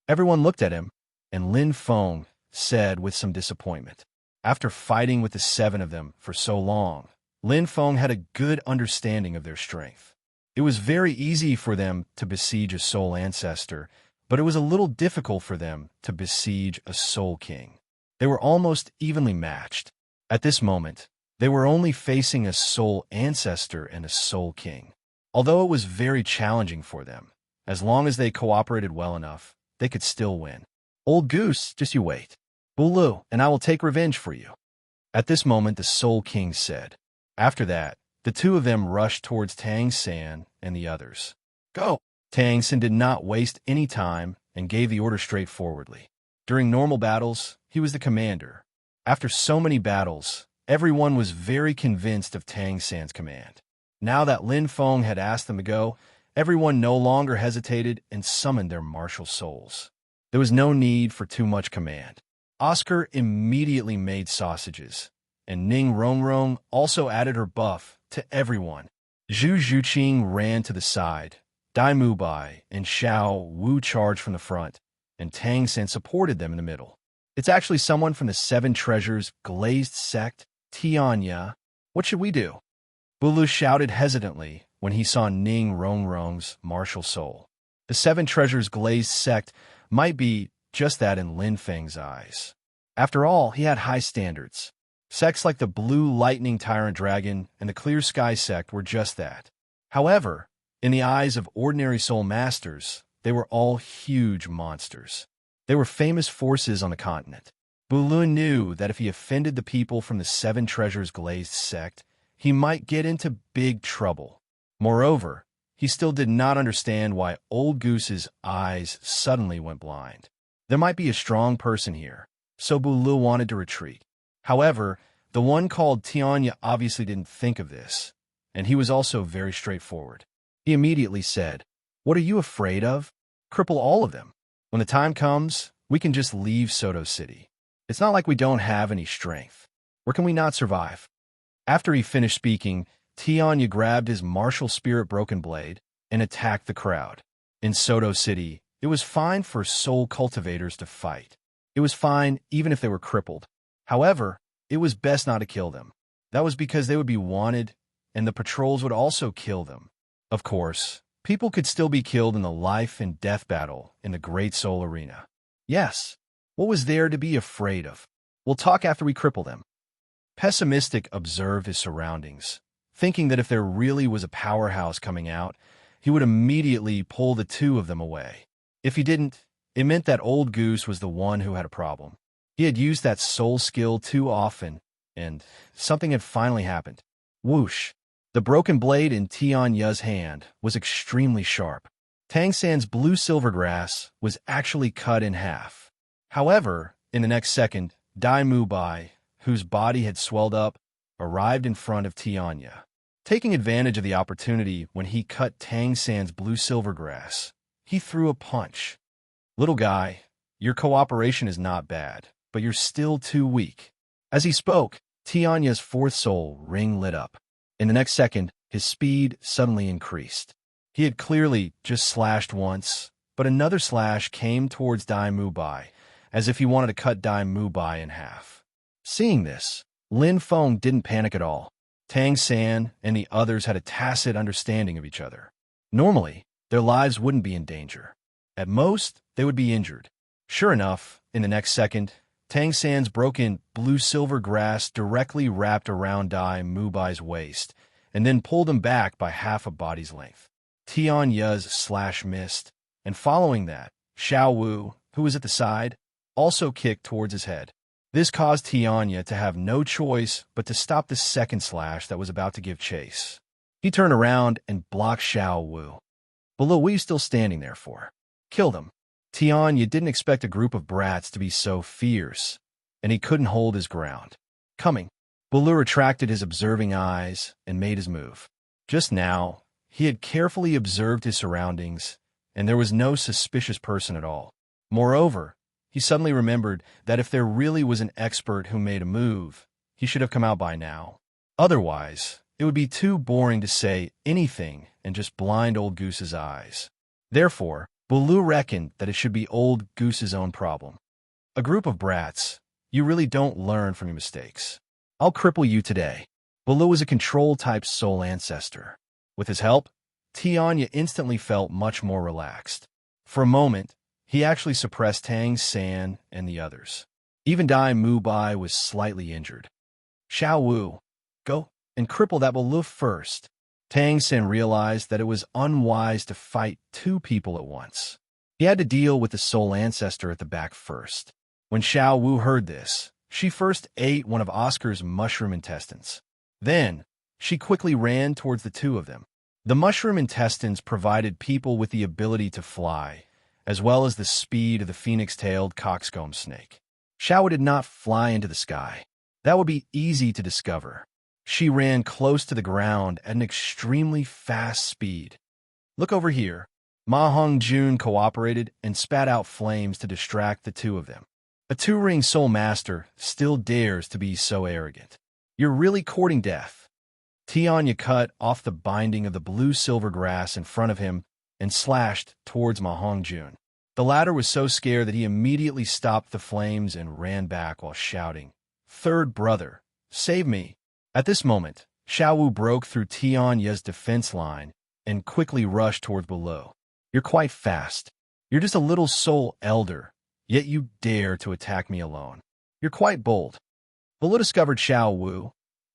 Everyone looked at him, and Lin Feng said with some disappointment. After fighting with the 7 of them for so long, Lin Feng had a good understanding of their strength. It was very easy for them to besiege a Soul Ancestor, but it was a little difficult for them to besiege a Soul King. They were almost evenly matched. At this moment, they were only facing a Soul Ancestor and a Soul King. Although it was very challenging for them, as long as they cooperated well enough, they could still win. Old Goose, just you wait. Douluo, and I will take revenge for you. At this moment, the Soul King said. After that, the two of them rushed towards Tang San and the others. Go! Tang San did not waste any time and gave the order straightforwardly. During normal battles, he was the commander. After so many battles, everyone was very convinced of Tang San's command. Now that Lin Feng had asked them to go, everyone no longer hesitated and summoned their martial souls. There was no need for too much command. Oscar immediately made sausages, and Ning Rongrong also added her buff to everyone. Zhu Zhuqing ran to the side, Dai Mubai and Xiao Wu charged from the front, and Tang San supported them in the middle. It's actually someone from the Seven Treasures Glazed Sect, Tianya. What should we do? Bulu shouted hesitantly when he saw Ning Rongrong's martial soul. The Seven Treasures Glazed Sect might be just that in Lin Feng's eyes. After all, he had high standards. Sects like the Blue Lightning Tyrant Dragon and the Clear Sky Sect were just that. However, in the eyes of ordinary soul masters, they were all huge monsters. They were famous forces on the continent. Bulu knew that if he offended the people from the Seven Treasures Glazed Sect, he might get into big trouble. Moreover, he still did not understand why Old Goose's eyes suddenly went blind. There might be a strong person here, so Bulu wanted to retreat. However, the one called Tianya obviously didn't think of this, and he was also very straightforward. He immediately said, "What are you afraid of? Cripple all of them. When the time comes, we can just leave Soto City. It's not like we don't have any strength. Where can we not survive?" After he finished speaking, Tianya grabbed his martial spirit broken blade and attacked the crowd. In Soto City, it was fine for soul cultivators to fight. It was fine even if they were crippled. However, it was best not to kill them. That was because they would be wanted, and the patrols would also kill them. Of course, people could still be killed in the life and death battle in the Great Soul Arena. Yes, what was there to be afraid of? We'll talk after we cripple them. Pessimistic observed his surroundings, thinking that if there really was a powerhouse coming out, he would immediately pull the two of them away. If he didn't, it meant that Old Goose was the one who had a problem. He had used that soul skill too often, and something had finally happened. Whoosh! The broken blade in Tianya's hand was extremely sharp. Tang San's blue silver grass was actually cut in half. However, in the next second, Dai Mubai, whose body had swelled up, arrived in front of Tianya. Taking advantage of the opportunity when he cut Tang San's blue silver grass, he threw a punch. "Little guy, your cooperation is not bad, but you're still too weak." As he spoke, Tianya's fourth soul ring lit up. In the next second, his speed suddenly increased. He had clearly just slashed once, but another slash came towards Dai Mubai, as if he wanted to cut Dai Mubai in half. Seeing this, Lin Feng didn't panic at all. Tang San and the others had a tacit understanding of each other. Normally, their lives wouldn't be in danger. At most, they would be injured. Sure enough, in the next second, Tang San's broken blue-silver grass directly wrapped around Dai Mubai's waist, and then pulled him back by half a body's length. Tianya's slash missed, and following that, Xiao Wu, who was at the side, also kicked towards his head. This caused Tianya to have no choice but to stop the second slash that was about to give chase. He turned around and blocked Xiao Wu. "Below, what are you still standing there for? Kill them." Tianya didn't expect a group of brats to be so fierce, and he couldn't hold his ground. Coming, Bulu retracted his observing eyes and made his move. Just now, he had carefully observed his surroundings, and there was no suspicious person at all. Moreover, he suddenly remembered that if there really was an expert who made a move, he should have come out by now. Otherwise, it would be too boring to say anything and just blind Old Goose's eyes. Therefore, Bulu reckoned that it should be Old Goose's own problem. "A group of brats, you really don't learn from your mistakes. I'll cripple you today." Bulu was a control-type soul ancestor. With his help, Tianya instantly felt much more relaxed. For a moment, he actually suppressed Tang San and the others. Even Dai Mubai was slightly injured. "Xiao Wu, go and cripple that Bulu first." Tang Xin realized that it was unwise to fight two people at once. He had to deal with the soul ancestor at the back first. When Xiao Wu heard this, she first ate one of Oscar's mushroom intestines. Then, she quickly ran towards the two of them. The mushroom intestines provided people with the ability to fly, as well as the speed of the phoenix-tailed coxcomb snake. Xiao Wu did not fly into the sky. That would be easy to discover. She ran close to the ground at an extremely fast speed. Look over here. Ma Hongjun cooperated and spat out flames to distract the two of them. A two-ring soul master still dares to be so arrogant. You're really courting death. Tianya cut off the binding of the blue-silver grass in front of him and slashed towards Ma Hongjun. The latter was so scared that he immediately stopped the flames and ran back while shouting, "Third brother, save me!" At this moment, Xiao Wu broke through Tianya's defense line and quickly rushed towards Douluo. You're quite fast. You're just a little soul elder, yet you dare to attack me alone. You're quite bold. Douluo discovered Xiao Wu,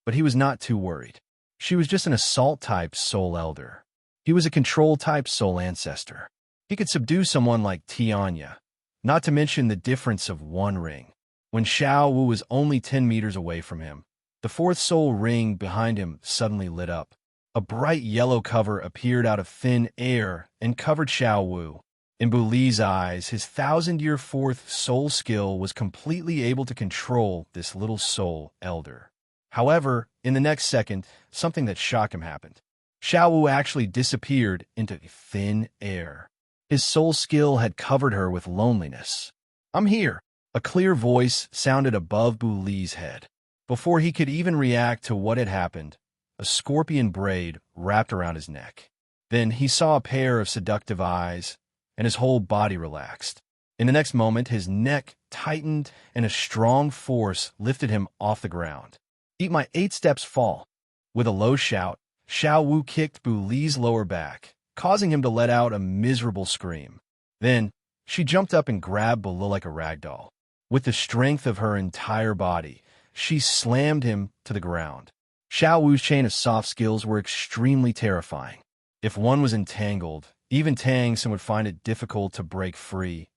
but he was not too worried. She was just an assault-type soul elder. He was a control-type soul ancestor. He could subdue someone like Tianya, not to mention the difference of one ring. When Xiao Wu was only 10 meters away from him, the fourth soul ring behind him suddenly lit up. A bright yellow cover appeared out of thin air and covered Xiao Wu. In Bu Li's eyes, his 1,000-year fourth soul skill was completely able to control this little soul elder. However, in the next second, something that shocked him happened. Xiao Wu actually disappeared into thin air. His soul skill had covered her with loneliness. "I'm here." A clear voice sounded above Bu Li's head. Before he could even react to what had happened, a scorpion braid wrapped around his neck. Then he saw a pair of seductive eyes, and his whole body relaxed. In the next moment, his neck tightened, and a strong force lifted him off the ground. "Eat my 8 steps fall." With a low shout, Xiao Wu kicked Bu Li's lower back, causing him to let out a miserable scream. Then, she jumped up and grabbed Bu Li like a rag doll. With the strength of her entire body, she slammed him to the ground. Xiao Wu's chain of soft skills were extremely terrifying. If one was entangled, even Tang Xin would find it difficult to break free.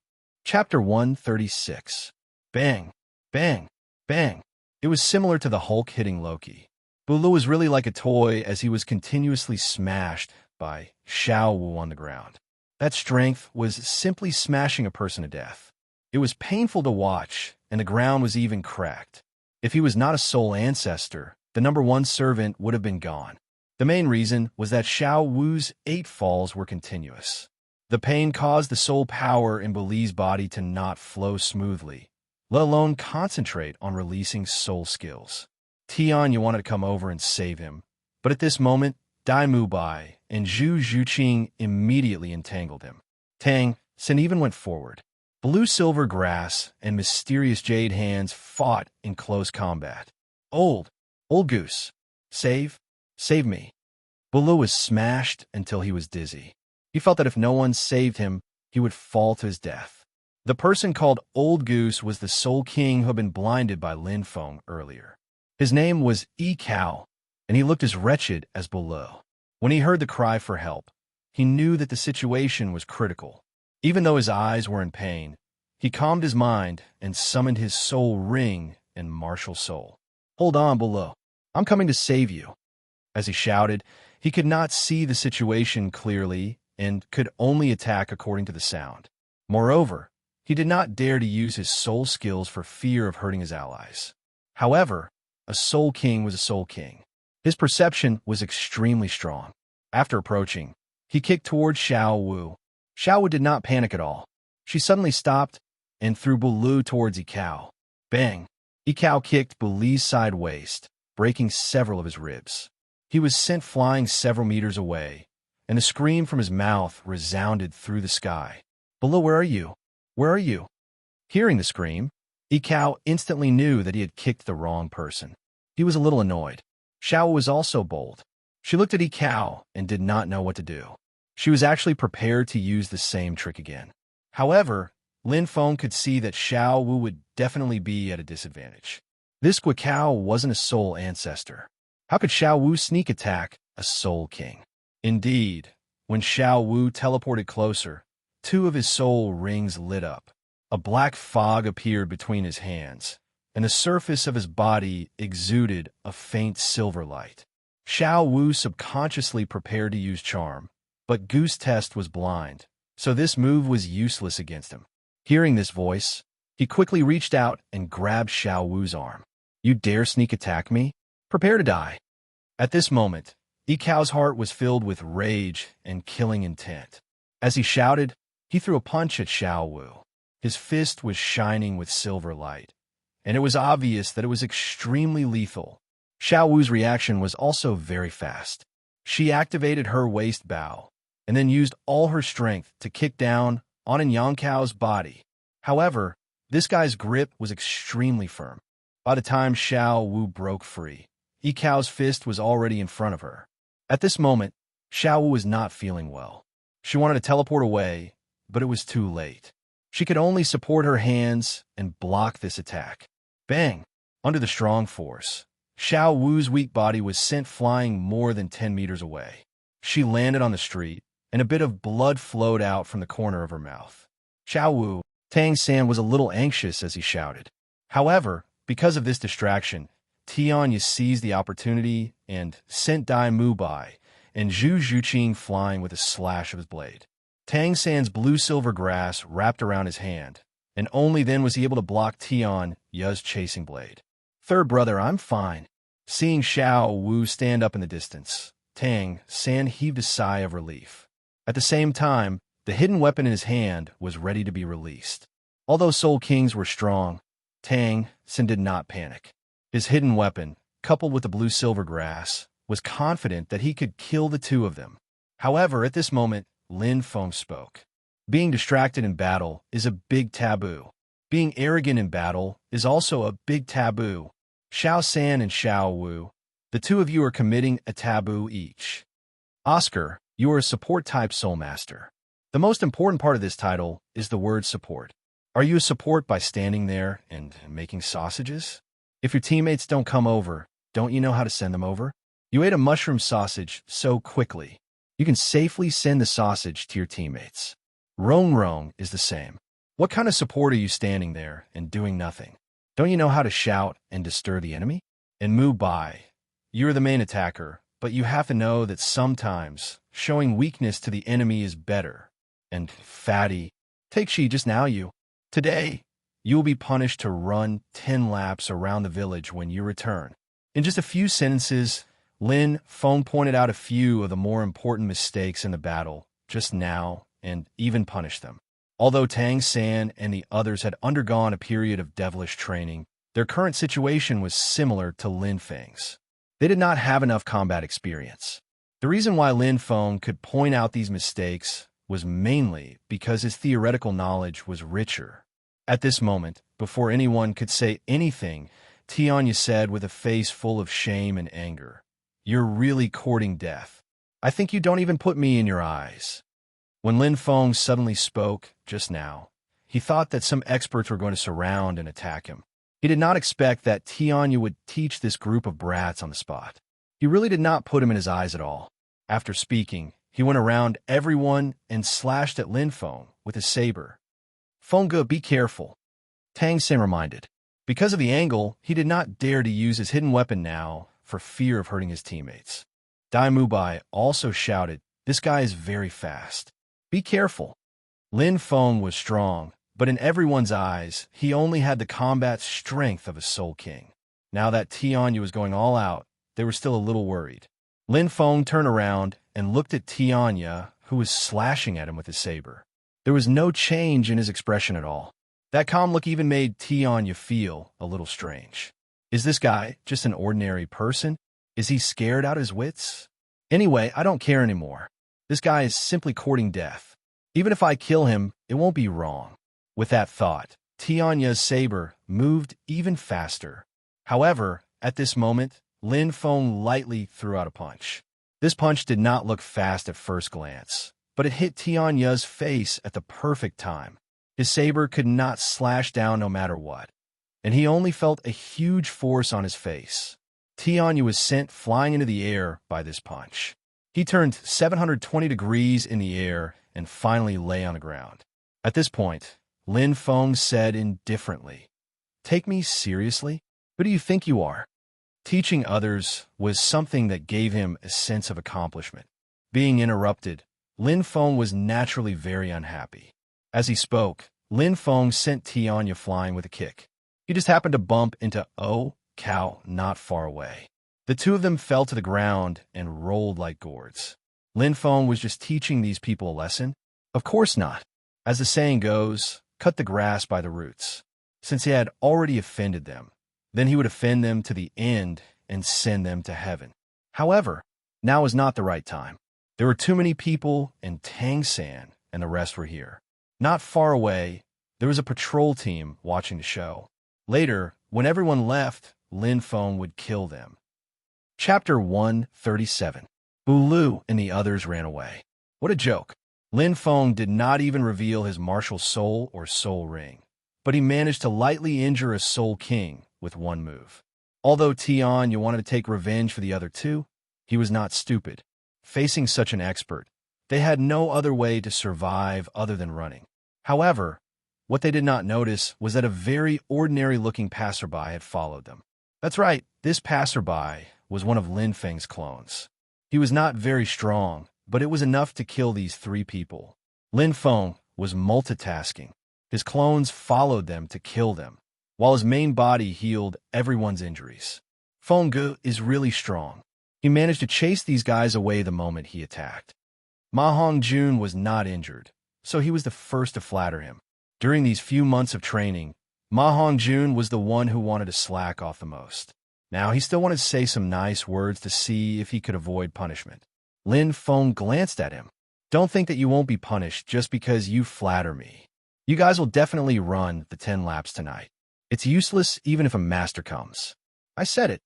Chapter 136. Bang, bang, bang. It was similar to the Hulk hitting Loki. Bu Li was really like a toy as he was continuously smashed by Xiao Wu on the ground. That strength was simply smashing a person to death. It was painful to watch, and the ground was even cracked. If he was not a soul ancestor, the number 1 servant would have been gone. The main reason was that Xiao Wu's 8 falls were continuous. The pain caused the soul power in Bu Li's body to not flow smoothly, let alone concentrate on releasing soul skills. Tianya wanted to come over and save him, but at this moment, Dai Mu Bai and Zhu Zhuqing immediately entangled him. Tang Xin even went forward. Blue-silver grass and mysterious jade hands fought in close combat. Old goose, save me." Bu Li was smashed until he was dizzy. He felt that if no one saved him, he would fall to his death. The person called Old Goose was the Soul King who had been blinded by Lin Feng earlier. His name was Yi Cao, and he looked as wretched as Bu Li. When he heard the cry for help, he knew that the situation was critical. Even though his eyes were in pain, he calmed his mind and summoned his soul ring and martial soul. "Hold on, Bu Li. I'm coming to save you." As he shouted, he could not see the situation clearly and could only attack according to the sound. Moreover, he did not dare to use his soul skills for fear of hurting his allies. However, a soul king was a soul king. His perception was extremely strong. After approaching, he kicked towards Xiao Wu. Xiao Wu did not panic at all. She suddenly stopped and threw Bu Li towards Yi Cao. Bang! Yi Cao kicked Bu Li's side waist, breaking several of his ribs. He was sent flying several meters away, and a scream from his mouth resounded through the sky. "Bu Li, where are you? Where are you?" Hearing the scream, Yi Cao instantly knew that he had kicked the wrong person. He was a little annoyed. Xiao Wu was also bold. She looked at Yi Cao and did not know what to do. She was actually prepared to use the same trick again. However, Lin Feng could see that Xiao Wu would definitely be at a disadvantage. This Guikao wasn't a soul ancestor. How could Xiao Wu sneak attack a Soul King. Indeed, when Xiao Wu teleported closer, two of his soul rings lit up. A black fog appeared between his hands, and the surface of his body exuded a faint silver light. Xiao Wu subconsciously prepared to use charm, but Goose Test was blind, so this move was useless against him. Hearing this voice, he quickly reached out and grabbed Xiao Wu's arm. "You dare sneak attack me? Prepare to die." At this moment, Ikao's heart was filled with rage and killing intent. As he shouted, he threw a punch at Xiao Wu. His fist was shining with silver light, and it was obvious that it was extremely lethal. Xiao Wu's reaction was also very fast. She activated her waist bow, and then used all her strength to kick down on Yankao's body. However, this guy's grip was extremely firm. By the time Xiao Wu broke free, Ikao's fist was already in front of her. At this moment, Xiao Wu was not feeling well. She wanted to teleport away, but it was too late. She could only support her hands and block this attack. Bang! Under the strong force, Xiao Wu's weak body was sent flying more than 10 meters away. She landed on the street, and a bit of blood flowed out from the corner of her mouth. Xiao Wu, Tang San was a little anxious as he shouted. However, because of this distraction, Tianya seized the opportunity and sent Dai Mu by, and Zhu Zhuqing flying with a slash of his blade. Tang San's blue-silver grass wrapped around his hand, and only then was he able to block Tian Ya's chasing blade. "Third brother, I'm fine." Seeing Xiao Wu stand up in the distance, Tang San heaved a sigh of relief. At the same time, the hidden weapon in his hand was ready to be released. Although Soul Kings were strong, Tang San did not panic. His hidden weapon, coupled with the blue-silver grass, was confident that he could kill the two of them. However, at this moment, Lin Feng spoke. "Being distracted in battle is a big taboo. Being arrogant in battle is also a big taboo. Xiao San and Xiao Wu, the two of you are committing a taboo each. Oscar, you are a support-type soul master. The most important part of this title is the word support. Are you a support by standing there and making sausages? If your teammates don't come over, don't you know how to send them over? You ate a mushroom sausage so quickly. You can safely send the sausage to your teammates. Rong Rong is the same. What kind of support are you standing there and doing nothing? Don't you know how to shout and to stir the enemy? And Mu Bai, you're the main attacker, but you have to know that sometimes showing weakness to the enemy is better. And Fatty, take Shi just now you. Today, you will be punished to run 10 laps around the village when you return." In just a few sentences, Lin Feng pointed out a few of the more important mistakes in the battle just now and even punished them. Although Tang San and the others had undergone a period of devilish training, their current situation was similar to Lin Feng's. They did not have enough combat experience. The reason why Lin Feng could point out these mistakes was mainly because his theoretical knowledge was richer. At this moment, before anyone could say anything, Tianya said with a face full of shame and anger, "You're really courting death. I think you don't even put me in your eyes." When Lin Feng suddenly spoke, just now, he thought that some experts were going to surround and attack him. He did not expect that Tianya would teach this group of brats on the spot. He really did not put him in his eyes at all. After speaking, he went around everyone and slashed at Lin Feng with his saber. "Fengge, be careful," Tang San reminded. Because of the angle, he did not dare to use his hidden weapon now for fear of hurting his teammates. Dai Mubai also shouted, "This guy is very fast. Be careful." Lin Feng was strong, but in everyone's eyes, he only had the combat strength of a Soul King. Now that Tianya was going all out, they were still a little worried. Lin Feng turned around and looked at Tianya, who was slashing at him with his saber. There was no change in his expression at all. That calm look even made Tianya feel a little strange. Is this guy just an ordinary person? Is he scared out of his wits? Anyway, I don't care anymore. This guy is simply courting death. Even if I kill him, it won't be wrong. With that thought, Tianya's saber moved even faster. However, at this moment, Lin Feng lightly threw out a punch. This punch did not look fast at first glance, but it hit Tianya's face at the perfect time. His saber could not slash down no matter what, and he only felt a huge force on his face. Tianya was sent flying into the air by this punch. He turned 720 degrees in the air and finally lay on the ground. At this point, Lin Feng said indifferently, "Take me seriously? Who do you think you are?" Teaching others was something that gave him a sense of accomplishment. Being interrupted, Lin Feng was naturally very unhappy. As he spoke, Lin Feng sent Tianya flying with a kick. He just happened to bump into Cow not far away. The two of them fell to the ground and rolled like gourds. Lin Feng was just teaching these people a lesson? Of course not. As the saying goes, cut the grass by the roots. Since he had already offended them, then he would offend them to the end and send them to heaven. However, now is not the right time. There were too many people in Tang San, and the rest were here. Not far away, there was a patrol team watching the show. Later, when everyone left, Lin Feng would kill them. Chapter 137. Douluo and the others ran away. What a joke. Lin Feng did not even reveal his martial soul or soul ring, but he managed to lightly injure a soul king with one move. Although Tianya wanted to take revenge for the other two, he was not stupid. Facing such an expert, they had no other way to survive other than running. However, what they did not notice was that a very ordinary-looking passerby had followed them. That's right, this passerby was one of Lin Feng's clones. He was not very strong, but it was enough to kill these three people. Lin Feng was multitasking. His clones followed them to kill them, while his main body healed everyone's injuries. Feng Gu is really strong. He managed to chase these guys away the moment he attacked. Ma Hongjun was not injured, so he was the first to flatter him. During these few months of training, Ma Hongjun was the one who wanted to slack off the most. Now he still wanted to say some nice words to see if he could avoid punishment. Lin Feng glanced at him. "Don't think that you won't be punished just because you flatter me. You guys will definitely run the 10 laps tonight. It's useless even if a master comes." I said it.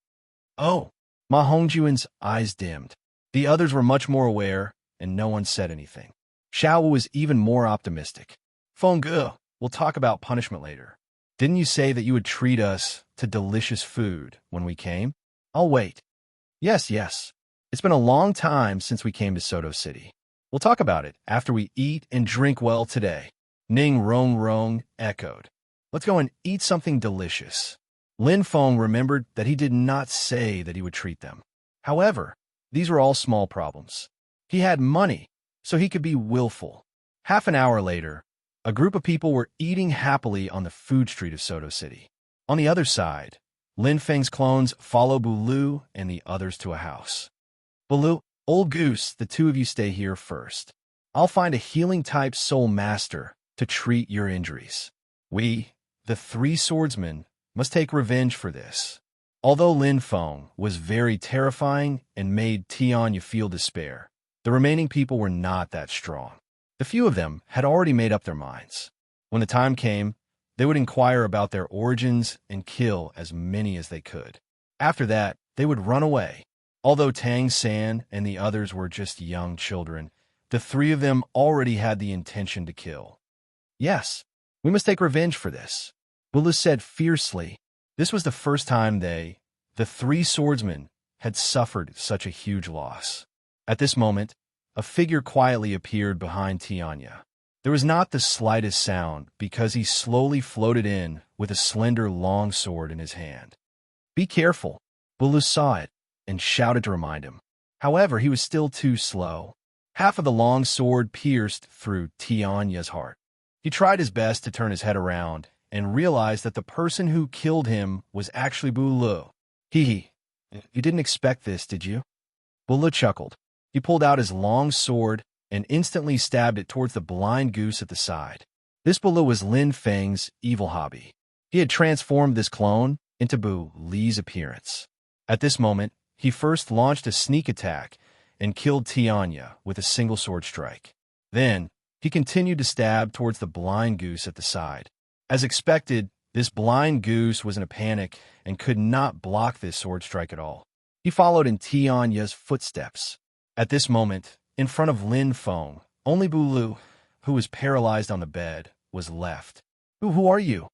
Oh. Ma Hongjun's eyes dimmed. The others were much more aware, and no one said anything. Xiao was even more optimistic. "Feng Gu, we'll talk about punishment later. Didn't you say that you would treat us to delicious food when we came?" "I'll wait." Yes. It's been a long time since we came to Soto City. We'll talk about it after we eat and drink well today." Ning Rong Rong echoed. "Let's go and eat something delicious." Lin Feng remembered that he did not say that he would treat them. However, these were all small problems. He had money, so he could be willful. Half an hour later, a group of people were eating happily on the food street of Soto City. On the other side, Lin Feng's clones follow Douluo and the others to a house. "Douluo, Old Goose, the two of you stay here first. I'll find a healing-type soul master to treat your injuries. We, the three swordsmen, must take revenge for this." Although Lin Feng was very terrifying and made Tianya feel despair, the remaining people were not that strong. The few of them had already made up their minds. When the time came, they would inquire about their origins and kill as many as they could. After that, they would run away. Although Tang San and the others were just young children, the three of them already had the intention to kill. "Yes, we must take revenge for this," Douluo said fiercely. This was the first time they, the three swordsmen, had suffered such a huge loss. At this moment, a figure quietly appeared behind Tianya. There was not the slightest sound because he slowly floated in with a slender long sword in his hand. "Be careful." Douluo saw it and shouted to remind him. However, he was still too slow. Half of the long sword pierced through Tianya's heart. He tried his best to turn his head around and realized that the person who killed him was actually Douluo. "You didn't expect this, did you?" Douluo chuckled. He pulled out his long sword and instantly stabbed it towards the blind goose at the side. This Douluo was Lin Feng's evil hobby. He had transformed this clone into Li's appearance. At this moment, he first launched a sneak attack and killed Tianya with a single sword strike. Then, he continued to stab towards the blind goose at the side. As expected, this blind goose was in a panic and could not block this sword strike at all. He followed in Tianya's footsteps. At this moment, in front of Lin Feng, only Douluo, who was paralyzed on the bed, was left. Who are you?"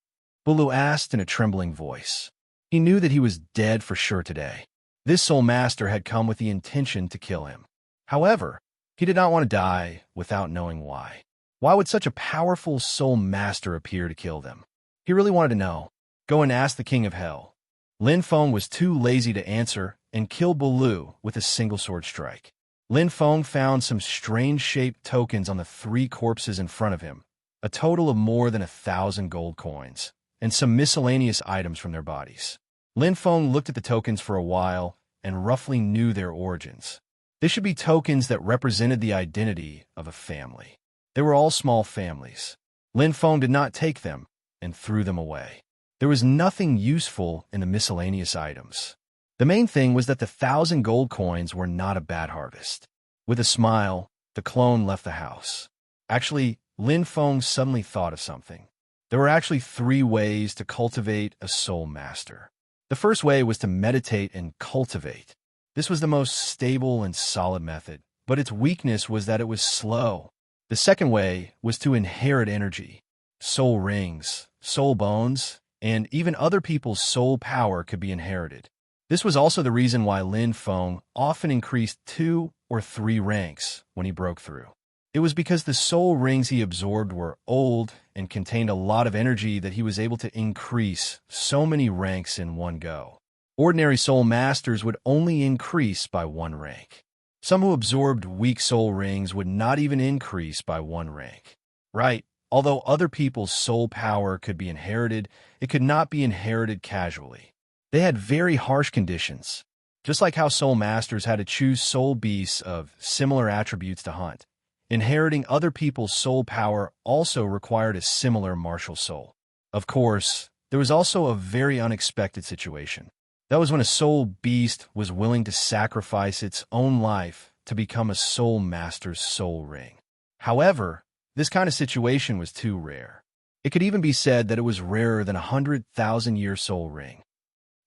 Douluo asked in a trembling voice. He knew that he was dead for sure today. This soul master had come with the intention to kill him. However, he did not want to die without knowing why. Why would such a powerful soul master appear to kill them? He really wanted to know. Go and ask the king of hell. Lin Feng was too lazy to answer and killed Douluo with a single sword strike. Lin Feng found some strange-shaped tokens on the 3 corpses in front of him, a total of more than 1,000 gold coins, and some miscellaneous items from their bodies. Lin Feng looked at the tokens for a while and roughly knew their origins. They should be tokens that represented the identity of a family. They were all small families. Lin Feng did not take them and threw them away. There was nothing useful in the miscellaneous items. The main thing was that the 1,000 gold coins were not a bad harvest. With a smile, the clone left the house. Actually, Lin Feng suddenly thought of something. There were actually 3 ways to cultivate a soul master. The first way was to meditate and cultivate. This was the most stable and solid method, but its weakness was that it was slow. The second way was to inherit energy. Soul rings, soul bones, and even other people's soul power could be inherited. This was also the reason why Lin Feng often increased 2 or 3 ranks when he broke through. It was because the soul rings he absorbed were old and contained a lot of energy that he was able to increase so many ranks in one go. Ordinary soul masters would only increase by 1 rank. Some who absorbed weak soul rings would not even increase by 1 rank. Right, although other people's soul power could be inherited, it could not be inherited casually. They had very harsh conditions. Just like how soul masters had to choose soul beasts of similar attributes to hunt, inheriting other people's soul power also required a similar martial soul. Of course, there was also a very unexpected situation. That was when a soul beast was willing to sacrifice its own life to become a soul master's soul ring. However, this kind of situation was too rare. It could even be said that it was rarer than 100,000-year soul ring.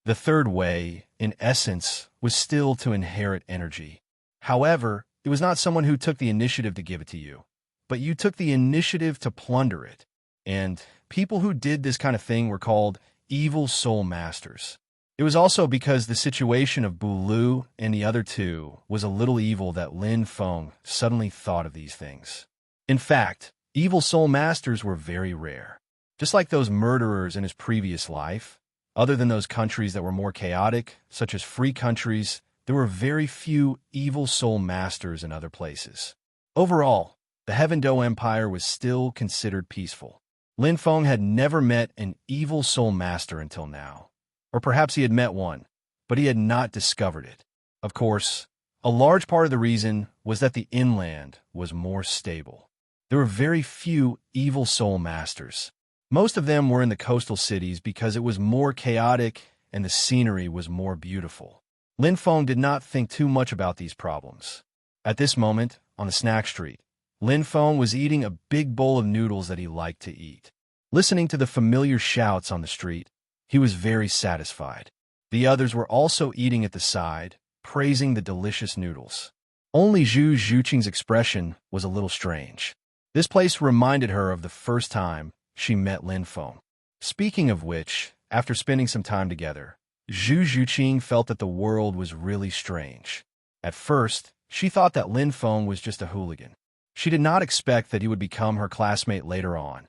The third way, in essence, was still to inherit energy. However, it was not someone who took the initiative to give it to you, but you took the initiative to plunder it. And people who did this kind of thing were called evil soul masters. It was also because the situation of Douluo and the other 2 was a little evil that Lin Feng suddenly thought of these things. In fact, evil soul masters were very rare. Just like those murderers in his previous life, other than those countries that were more chaotic, such as free countries, there were very few evil soul masters in other places. Overall, the Heaven Do Empire was still considered peaceful. Lin Feng had never met an evil soul master until now. Or perhaps he had met one, but he had not discovered it. Of course, a large part of the reason was that the inland was more stable. There were very few evil soul masters. Most of them were in the coastal cities because it was more chaotic and the scenery was more beautiful. Lin Feng did not think too much about these problems. At this moment, on the snack street, Lin Feng was eating a big bowl of noodles that he liked to eat. Listening to the familiar shouts on the street, he was very satisfied. The others were also eating at the side, praising the delicious noodles. Only Zhu Zhuqing's expression was a little strange. This place reminded her of the first time she met Lin Feng. Speaking of which, after spending some time together, Zhu Zhuqing felt that the world was really strange. At first, she thought that Lin Feng was just a hooligan. She did not expect that he would become her classmate later on,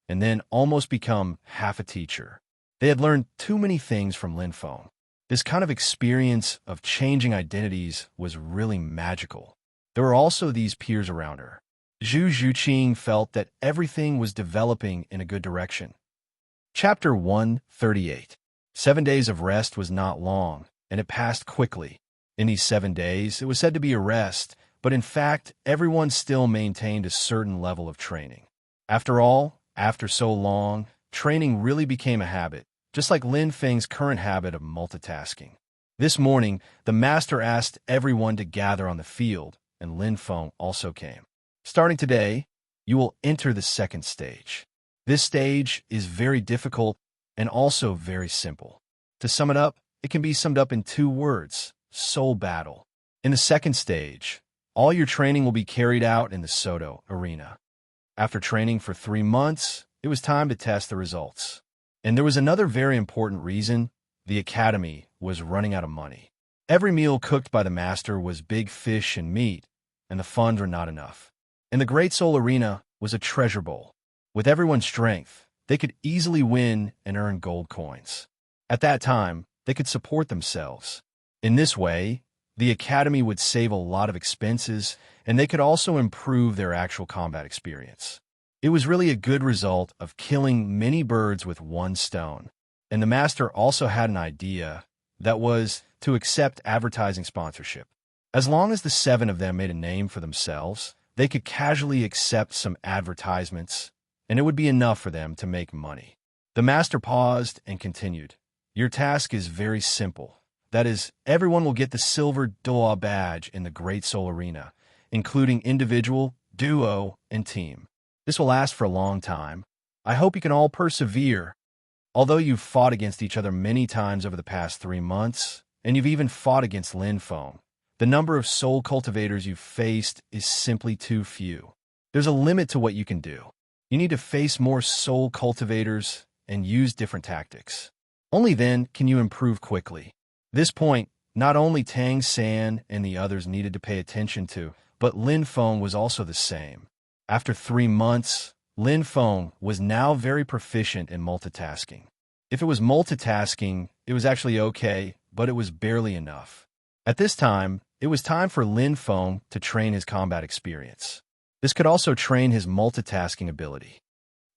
and then almost become half a teacher. They had learned too many things from Lin Feng. This kind of experience of changing identities was really magical. There were also these peers around her. Zhu Zhuqing felt that everything was developing in a good direction. Chapter 138. 7 days of rest was not long, and it passed quickly. In these 7 days, it was said to be a rest, but in fact, everyone still maintained a certain level of training. After all, after so long, training really became a habit, just like Lin Feng's current habit of multitasking. This morning, the master asked everyone to gather on the field, and Lin Feng also came. Starting today, you will enter the second stage. This stage is very difficult and also very simple. To sum it up, it can be summed up in 2 words: soul battle. In the second stage, all your training will be carried out in the Soto arena. After training for 3 months, it was time to test the results. And there was another very important reason: the academy was running out of money. Every meal cooked by the master was big fish and meat, and the funds were not enough. And the Great Soul Arena was a treasure bowl. With everyone's strength, they could easily win and earn gold coins. At that time, they could support themselves. In this way, the academy would save a lot of expenses, and they could also improve their actual combat experience. It was really a good result of killing many birds with one stone. And the master also had an idea that was to accept advertising sponsorship. As long as the 7 of them made a name for themselves, they could casually accept some advertisements, and it would be enough for them to make money. The master paused and continued. Your task is very simple. That is, everyone will get the silver Douluo badge in the Great Soul Arena, including individual, duo, and team. This will last for a long time. I hope you can all persevere. Although you've fought against each other many times over the past 3 months, and you've even fought against Lin Feng, the number of soul cultivators you've faced is simply too few. There's a limit to what you can do. You need to face more soul cultivators and use different tactics. Only then can you improve quickly. This point, not only Tang San and the others needed to pay attention to, but Lin Feng was also the same. After 3 months, Lin Feng was now very proficient in multitasking. If it was multitasking, it was actually okay, but it was barely enough. At this time, it was time for Lin Feng to train his combat experience. This could also train his multitasking ability.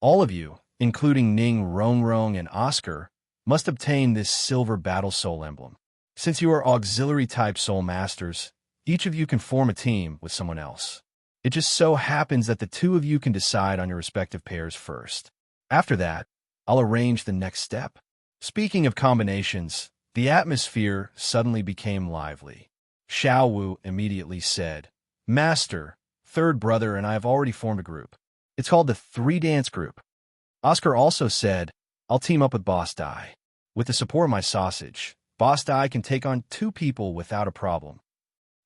All of you, including Ning Rongrong and Oscar, must obtain this silver battle soul emblem. Since you are auxiliary-type soul masters, each of you can form a team with someone else. It just so happens that the 2 of you can decide on your respective pairs first. After that, I'll arrange the next step. Speaking of combinations, the atmosphere suddenly became lively. Xiao Wu immediately said, Master, 3rd brother and I have already formed a group. It's called the 3-Dance Group. Oscar also said, I'll team up with Boss Dai. With the support of my sausage, Boss Dai can take on 2 people without a problem.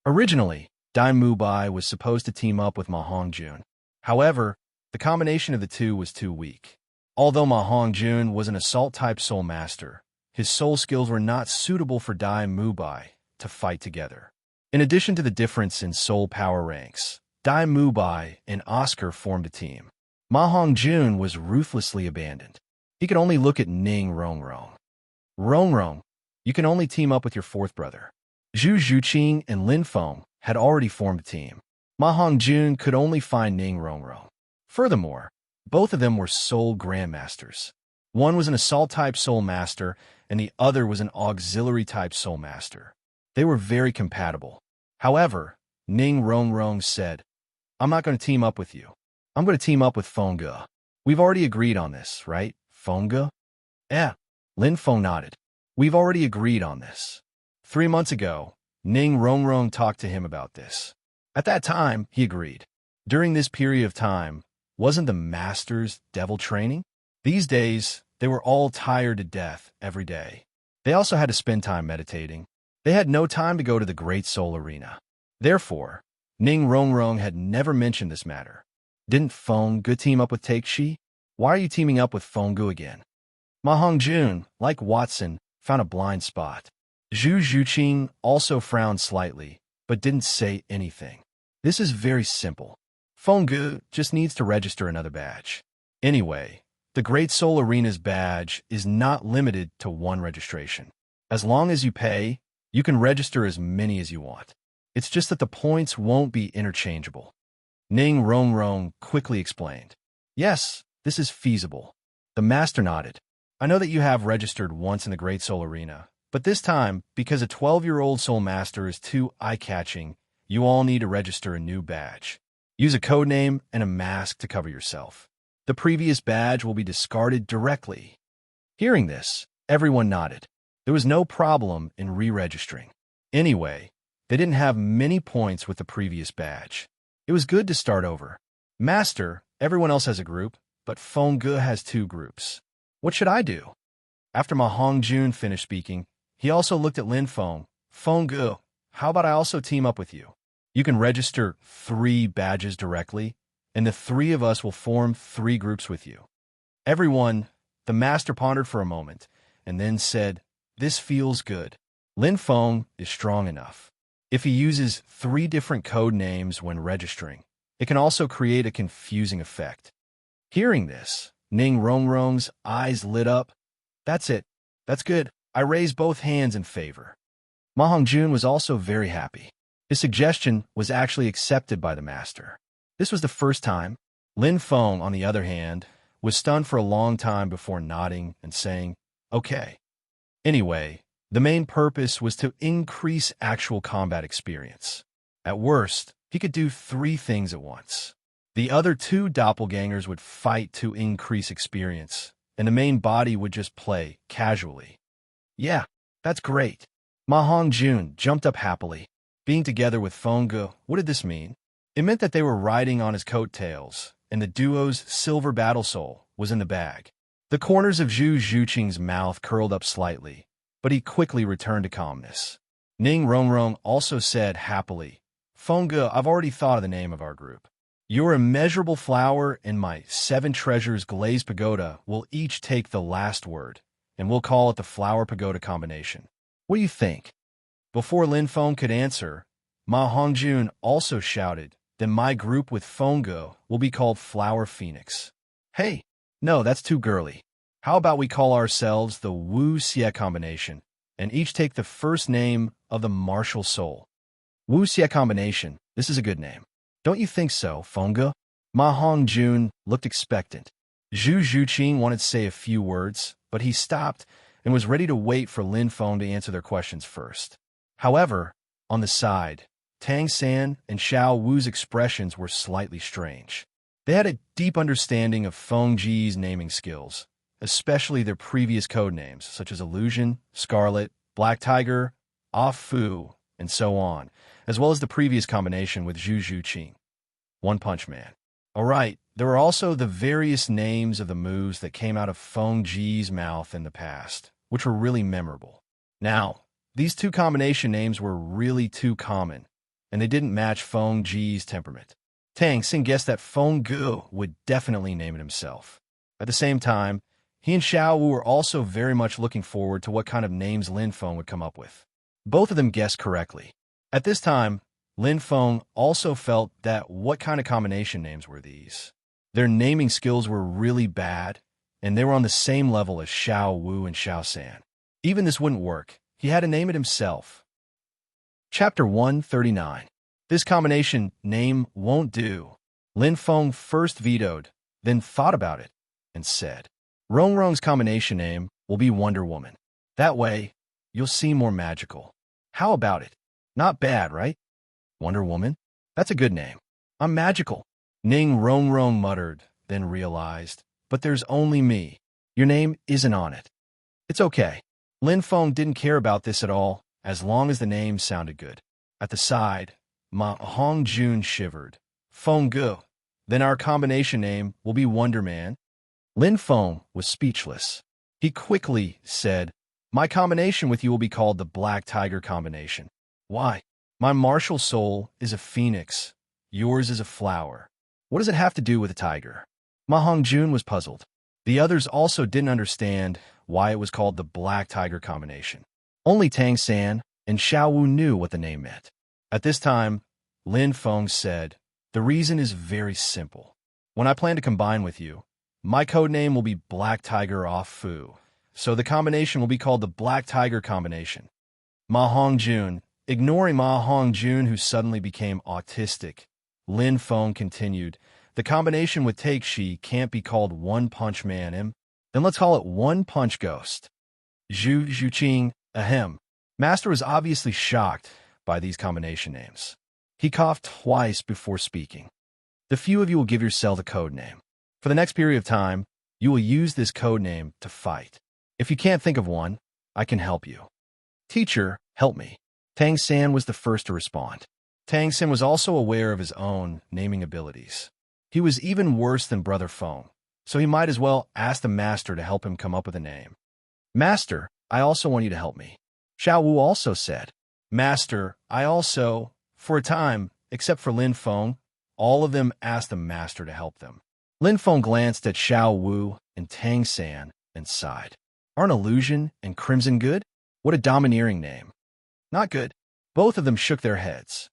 Originally, Dai Mubai was supposed to team up with Ma Hongjun. However, the combination of the 2 was too weak. Although Ma Hongjun was an assault-type soul master, his soul skills were not suitable for Dai Mubai to fight together. In addition to the difference in soul power ranks, Dai Mubai and Oscar formed a team. Ma Hongjun was ruthlessly abandoned. He could only look at Ning Rongrong. Rongrong, you can only team up with your 4th brother. Zhu Zhuqing and Lin Feng had already formed a team. Ma Hongjun could only find Ning Rongrong. Furthermore, both of them were soul grandmasters. One was an assault-type soul master, and the other was an auxiliary-type soul master. They were very compatible. However, Ning Rongrong said, I'm not going to team up with you. I'm going to team up with Fengge. We've already agreed on this, right, Fengge? Yeah. Lin Feng nodded. We've already agreed on this. 3 months ago, Ning Rongrong talked to him about this. At that time, he agreed. During this period of time, wasn't the master's devil training? These days, they were all tired to death every day. They also had to spend time meditating. They had no time to go to the Great Soul Arena. Therefore, Ning Rongrong had never mentioned this matter. Didn't Fengge team up with Takexi? Why are you teaming up with Fengge again? Ma Hongjun, like Watson, found a blind spot. Zhu Zhuqing also frowned slightly, but didn't say anything. This is very simple. Fengge just needs to register another badge. Anyway, the Great Soul Arena's badge is not limited to 1 registration. As long as you pay, you can register as many as you want. It's just that the points won't be interchangeable. Ning Rongrong quickly explained. Yes, this is feasible. The master nodded. I know that you have registered once in the Great Soul Arena, but this time, because a 12-year-old soul master is too eye-catching, you all need to register a new badge. Use a code name and a mask to cover yourself. The previous badge will be discarded directly. Hearing this, everyone nodded. There was no problem in re-registering. Anyway, they didn't have many points with the previous badge. It was good to start over. Master, everyone else has a group, but Fengge has 2 groups. What should I do? After Ma Hongjun finished speaking, he also looked at Lin Feng. Fengge, how about I also team up with you? You can register 3 badges directly, and the 3 of us will form 3 groups with you. Everyone, the master pondered for a moment, and then said, This feels good. Lin Feng is strong enough. If he uses 3 different code names when registering, it can also create a confusing effect. Hearing this, Ning Rongrong's eyes lit up. That's it. That's good. I raised both hands in favor. Ma Hongjun was also very happy. His suggestion was actually accepted by the master. This was the first time. Lin Feng, on the other hand, was stunned for a long time before nodding and saying, okay. Anyway, the main purpose was to increase actual combat experience. At worst, he could do 3 things at once. The other 2 doppelgangers would fight to increase experience, and the main body would just play casually. Yeah, that's great. Ma Hongjun jumped up happily. Being together with Fengge, what did this mean? It meant that they were riding on his coattails, and the duo's silver battle soul was in the bag. The corners of Zhu Zhuqing's mouth curled up slightly, but he quickly returned to calmness. Ning Rongrong also said happily, Fengge, I've already thought of the name of our group. Your immeasurable flower and my 7 treasures glazed pagoda will each take the last word, and we'll call it the Flower Pagoda combination. What do you think? Before Lin Feng could answer, Ma Hongjun also shouted, then my group with Fengge will be called Flower Phoenix. Hey, no, that's too girly. How about we call ourselves the Wu Xie combination, and each take the first name of the martial soul? Wu Xie combination, this is a good name. Don't you think so, Fengge? Ma Hongjun looked expectant. Zhu Zhuqing wanted to say a few words, but he stopped and was ready to wait for Lin Feng to answer their questions first. However, on the side, Tang San and Xiao Wu's expressions were slightly strange. They had a deep understanding of Feng Ji's naming skills, especially their previous code names, such as Illusion, Scarlet, Black Tiger, Ah Fu, and so on, as well as the previous combination with Zhu Zhuqing, One Punch Man. Alright, there were also the various names of the moves that came out of Feng Ji's mouth in the past, which were really memorable. Now, these 2 combination names were really too common, and they didn't match Feng Ji's temperament. Tang Xin guessed that Fengge would definitely name it himself. At the same time, he and Xiao Wu were also very much looking forward to what kind of names Lin Feng would come up with. Both of them guessed correctly. At this time, Lin Feng also felt that what kind of combination names were these? Their naming skills were really bad, and they were on the same level as Xiao Wu and Xiao San. Even this wouldn't work. He had to name it himself. Chapter 139. This combination name won't do. Lin Feng first vetoed, then thought about it, and said, Rongrong's combination name will be Wonder Woman. That way, you'll seem more magical. How about it? Not bad, right? Wonder Woman? That's a good name. I'm magical. Ning Rongrong muttered, then realized, but there's only me. Your name isn't on it. It's okay. Lin Feng didn't care about this at all, as long as the name sounded good. At the side, Ma Hongjun shivered. Fengge. Then our combination name will be Wonder Man. Lin Feng was speechless. He quickly said, my combination with you will be called the Black Tiger combination. Why? My martial soul is a phoenix. Yours is a flower. What does it have to do with a tiger? Ma Hongjun was puzzled. The others also didn't understand why it was called the Black Tiger combination. Only Tang San and Xiao Wu knew what the name meant. At this time, Lin Feng said, the reason is very simple. When I plan to combine with you, my code name will be Black Tiger Ah Fu, so the combination will be called the Black Tiger combination. Ma Hongjun, ignoring Ma Hongjun, who suddenly became autistic, Lin Feng continued, the combination with Take Shi can't be called One Punch Man Im. Then let's call it One Punch Ghost. Zhu Zhuqing, ahem. Master was obviously shocked by these combination names. He coughed twice before speaking. The few of you will give yourself a code name. For the next period of time, you will use this code name to fight. If you can't think of one, I can help you. Teacher, help me. Tang San was the first to respond. Tang San was also aware of his own naming abilities. He was even worse than Brother Feng, so he might as well ask the master to help him come up with a name. Master, I also want you to help me. Xiao Wu also said, Master, I also, for a time, except for Lin Feng, all of them asked the master to help them. Lin Feng glanced at Xiao Wu and Tang San and sighed. Aren't Illusion and Crimson good? What a domineering name. Not good. Both of them shook their heads.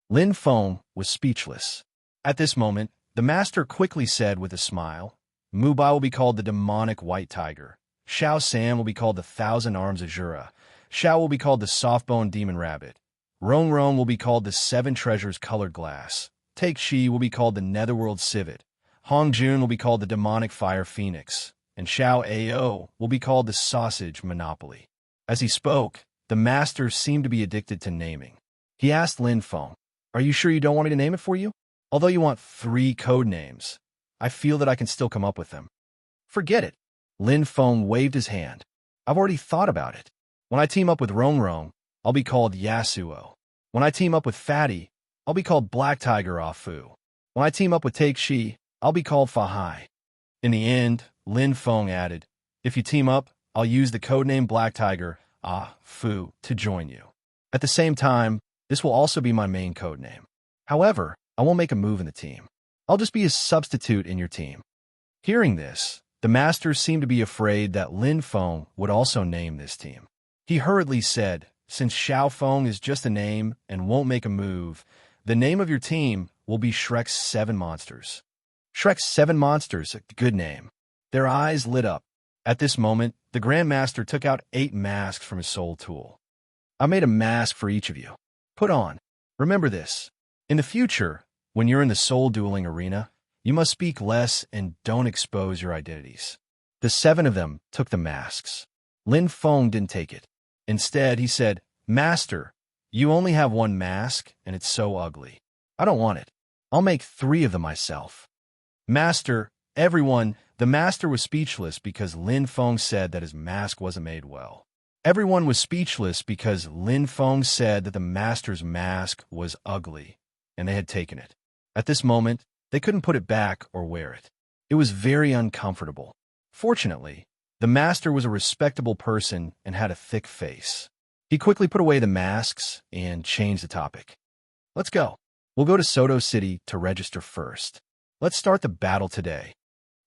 Lin Feng was speechless. At this moment, the master quickly said with a smile, Mubai will be called the demonic white tiger. Xiao San will be called the thousand arms Azura. Xiao will be called the soft-boned demon rabbit. Rong Rong will be called the seven treasures colored glass. Take Shi will be called the netherworld civet. Hong Jun will be called the demonic fire phoenix. And Xiao Ao will be called the sausage monopoly. As he spoke, the master seemed to be addicted to naming. He asked Lin Feng, Are you sure you don't want me to name it for you? Although you want 3 code names, I feel that I can still come up with them. Forget it. Lin Feng waved his hand. I've already thought about it. When I team up with Rong Rong, I'll be called Yasuo. When I team up with Fatty, I'll be called Black Tiger Afu. When I team up with Take Shi, I'll be called Fahai. In the end, Lin Feng added, If you team up, I'll use the codename Black Tiger Afu to join you. At the same time, this will also be my main codename. However, I won't make a move in the team. I'll just be a substitute in your team. Hearing this, the master seemed to be afraid that Lin Feng would also name this team. He hurriedly said, Since Xiao Feng is just a name and won't make a move, the name of your team will be Shrek's 7 Monsters. Shrek's 7 Monsters, a good name. Their eyes lit up. At this moment, the Grand Master took out 8 masks from his soul tool. I made a mask for each of you. Put on. Remember this. In the future, when you're in the soul dueling arena, you must speak less and don't expose your identities. The 7 of them took the masks. Lin Feng didn't take it. Instead, he said, Master, you only have 1 mask, and it's so ugly. I don't want it. I'll make 3 of them myself. Master, everyone, the master was speechless because Lin Feng said that his mask wasn't made well. Everyone was speechless because Lin Feng said that the master's mask was ugly, and they had taken it. At this moment, they couldn't put it back or wear it. It was very uncomfortable. Fortunately, the master was a respectable person and had a thick face. He quickly put away the masks and changed the topic. Let's go. We'll go to Soto City to register first. Let's start the battle today.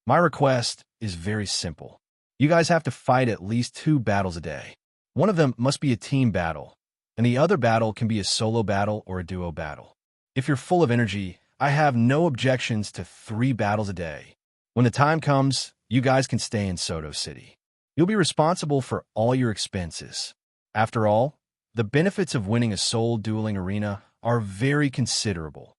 My request is very simple. You guys have to fight at least 2 battles a day. One of them must be a team battle, and the other battle can be a solo battle or a duo battle. If you're full of energy, I have no objections to 3 battles a day. When the time comes, you guys can stay in Soto City. You'll be responsible for all your expenses. After all, the benefits of winning a soul dueling arena are very considerable.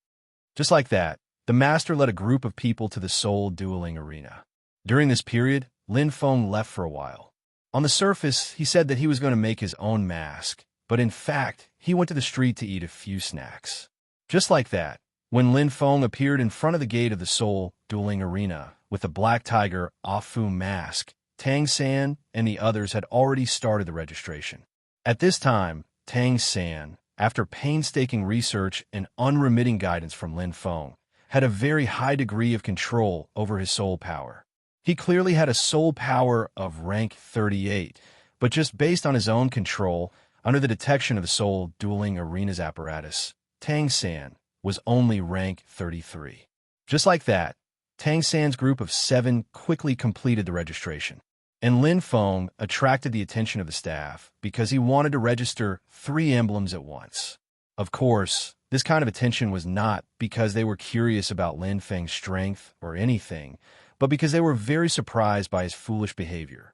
Just like that, the master led a group of people to the soul dueling arena. During this period, Lin Feng left for a while. On the surface, he said that he was going to make his own mask, but in fact, he went to the street to eat a few snacks. Just like that, when Lin Feng appeared in front of the gate of the soul dueling arena with the Black Tiger Afu mask, Tang San and the others had already started the registration. At this time, Tang San, after painstaking research and unremitting guidance from Lin Feng, had a very high degree of control over his soul power. He clearly had a soul power of rank 38, but just based on his own control, under the detection of the soul dueling arena's apparatus, Tang San was only rank 33. Just like that, Tang San's group of 7 quickly completed the registration. And Lin Feng attracted the attention of the staff because he wanted to register 3 emblems at once. Of course, this kind of attention was not because they were curious about Lin Feng's strength or anything, but because they were very surprised by his foolish behavior.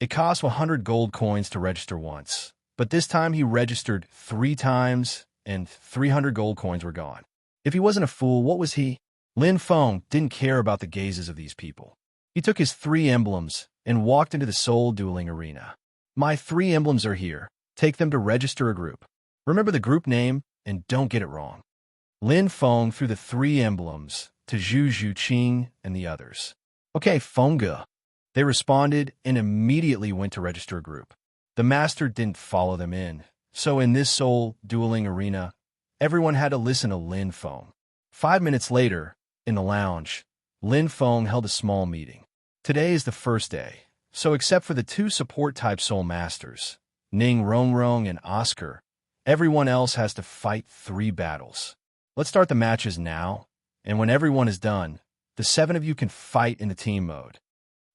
It cost 100 gold coins to register once, but this time he registered 3 times and 300 gold coins were gone. If he wasn't a fool, what was he? Lin Feng didn't care about the gazes of these people. He took his 3 emblems and walked into the soul dueling arena. My 3 emblems are here. Take them to register a group. Remember the group name and don't get it wrong. Lin Feng threw the 3 emblems to Zhu Zhuqing and the others. Okay, Fengge. They responded and immediately went to register a group. The master didn't follow them in, so in this soul dueling arena, everyone had to listen to Lin Feng. 5 minutes later, in the lounge, Lin Feng held a small meeting. Today is the first day, so except for the 2 support-type soul masters, Ning Rongrong and Oscar, everyone else has to fight 3 battles. Let's start the matches now, and when everyone is done, the 7 of you can fight in the team mode.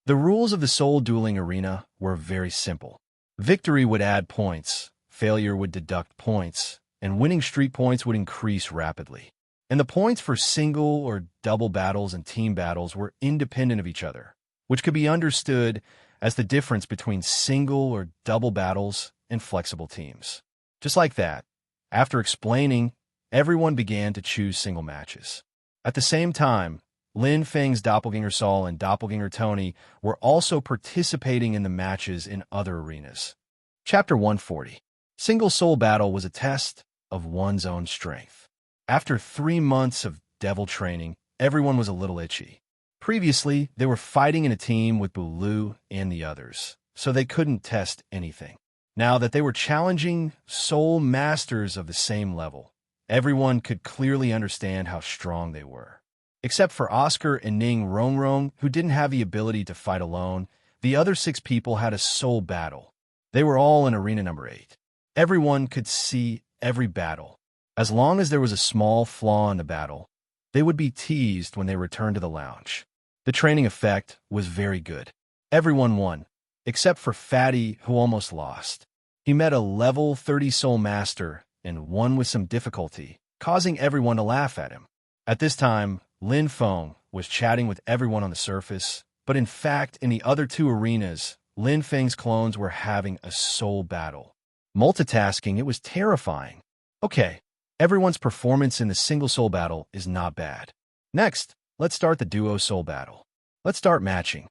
The rules of the soul dueling arena were very simple. Victory would add points, failure would deduct points, and winning streak points would increase rapidly. And the points for single or double battles and team battles were independent of each other, which could be understood as the difference between single or double battles and flexible teams. Just like that, after explaining, everyone began to choose single matches. At the same time, Lin Feng's doppelganger Saul and doppelganger Tony were also participating in the matches in other arenas. Chapter 140. Single soul battle was a test of one's own strength. After 3 months of devil training, everyone was a little itchy. Previously, they were fighting in a team with Douluo and the others, so they couldn't test anything. Now that they were challenging soul masters of the same level, everyone could clearly understand how strong they were. Except for Oscar and Ning Rongrong, who didn't have the ability to fight alone, the other 6 people had a soul battle. They were all in arena number 8. Everyone could see every battle. As long as there was a small flaw in the battle, they would be teased when they returned to the lounge. The training effect was very good. Everyone won, except for Fatty, who almost lost. He met a level 30 soul master and won with some difficulty, causing everyone to laugh at him. At this time, Lin Feng was chatting with everyone on the surface, but in fact, in the other 2 arenas, Lin Feng's clones were having a soul battle. Multitasking, it was terrifying. Okay, everyone's performance in the single soul battle is not bad. Next, let's start the duo soul battle. Let's start matching.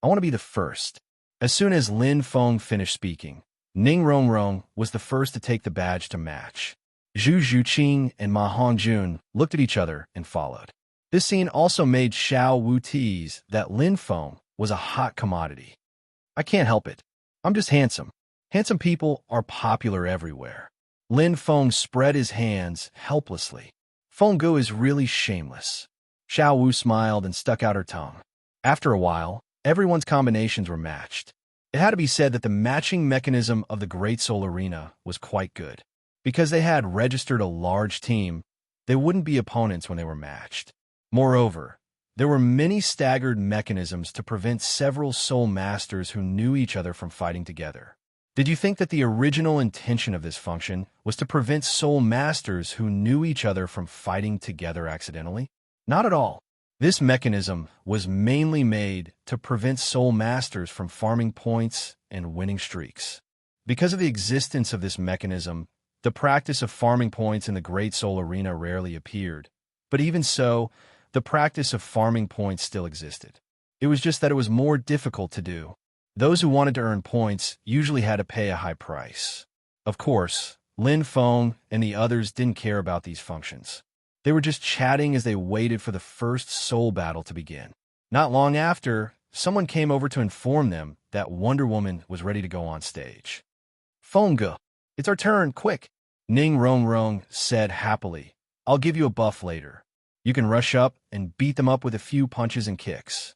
I want to be the first. As soon as Lin Feng finished speaking, Ning Rongrong was the first to take the badge to match. Zhu Zhuqing and Ma Hongjun looked at each other and followed. This scene also made Xiao Wu tease that Lin Feng was a hot commodity. I can't help it. I'm just handsome. Handsome people are popular everywhere. Lin Feng spread his hands helplessly. Feng Gu is really shameless. Xiao Wu smiled and stuck out her tongue. After a while, everyone's combinations were matched. It had to be said that the matching mechanism of the Great Soul Arena was quite good. Because they had registered a large team, they wouldn't be opponents when they were matched. Moreover, there were many staggered mechanisms to prevent several soul masters who knew each other from fighting together. Did you think that the original intention of this function was to prevent soul masters who knew each other from fighting together accidentally? Not at all. This mechanism was mainly made to prevent soul masters from farming points and winning streaks. Because of the existence of this mechanism, the practice of farming points in the Great Soul Arena rarely appeared. But even so, the practice of farming points still existed. It was just that it was more difficult to do. Those who wanted to earn points usually had to pay a high price. Of course, Lin Feng and the others didn't care about these functions. They were just chatting as they waited for the first soul battle to begin. Not long after, someone came over to inform them that Wonder Woman was ready to go on stage. Feng Gu, it's our turn, quick, Ning Rongrong said happily. I'll give you a buff later. You can rush up and beat them up with a few punches and kicks.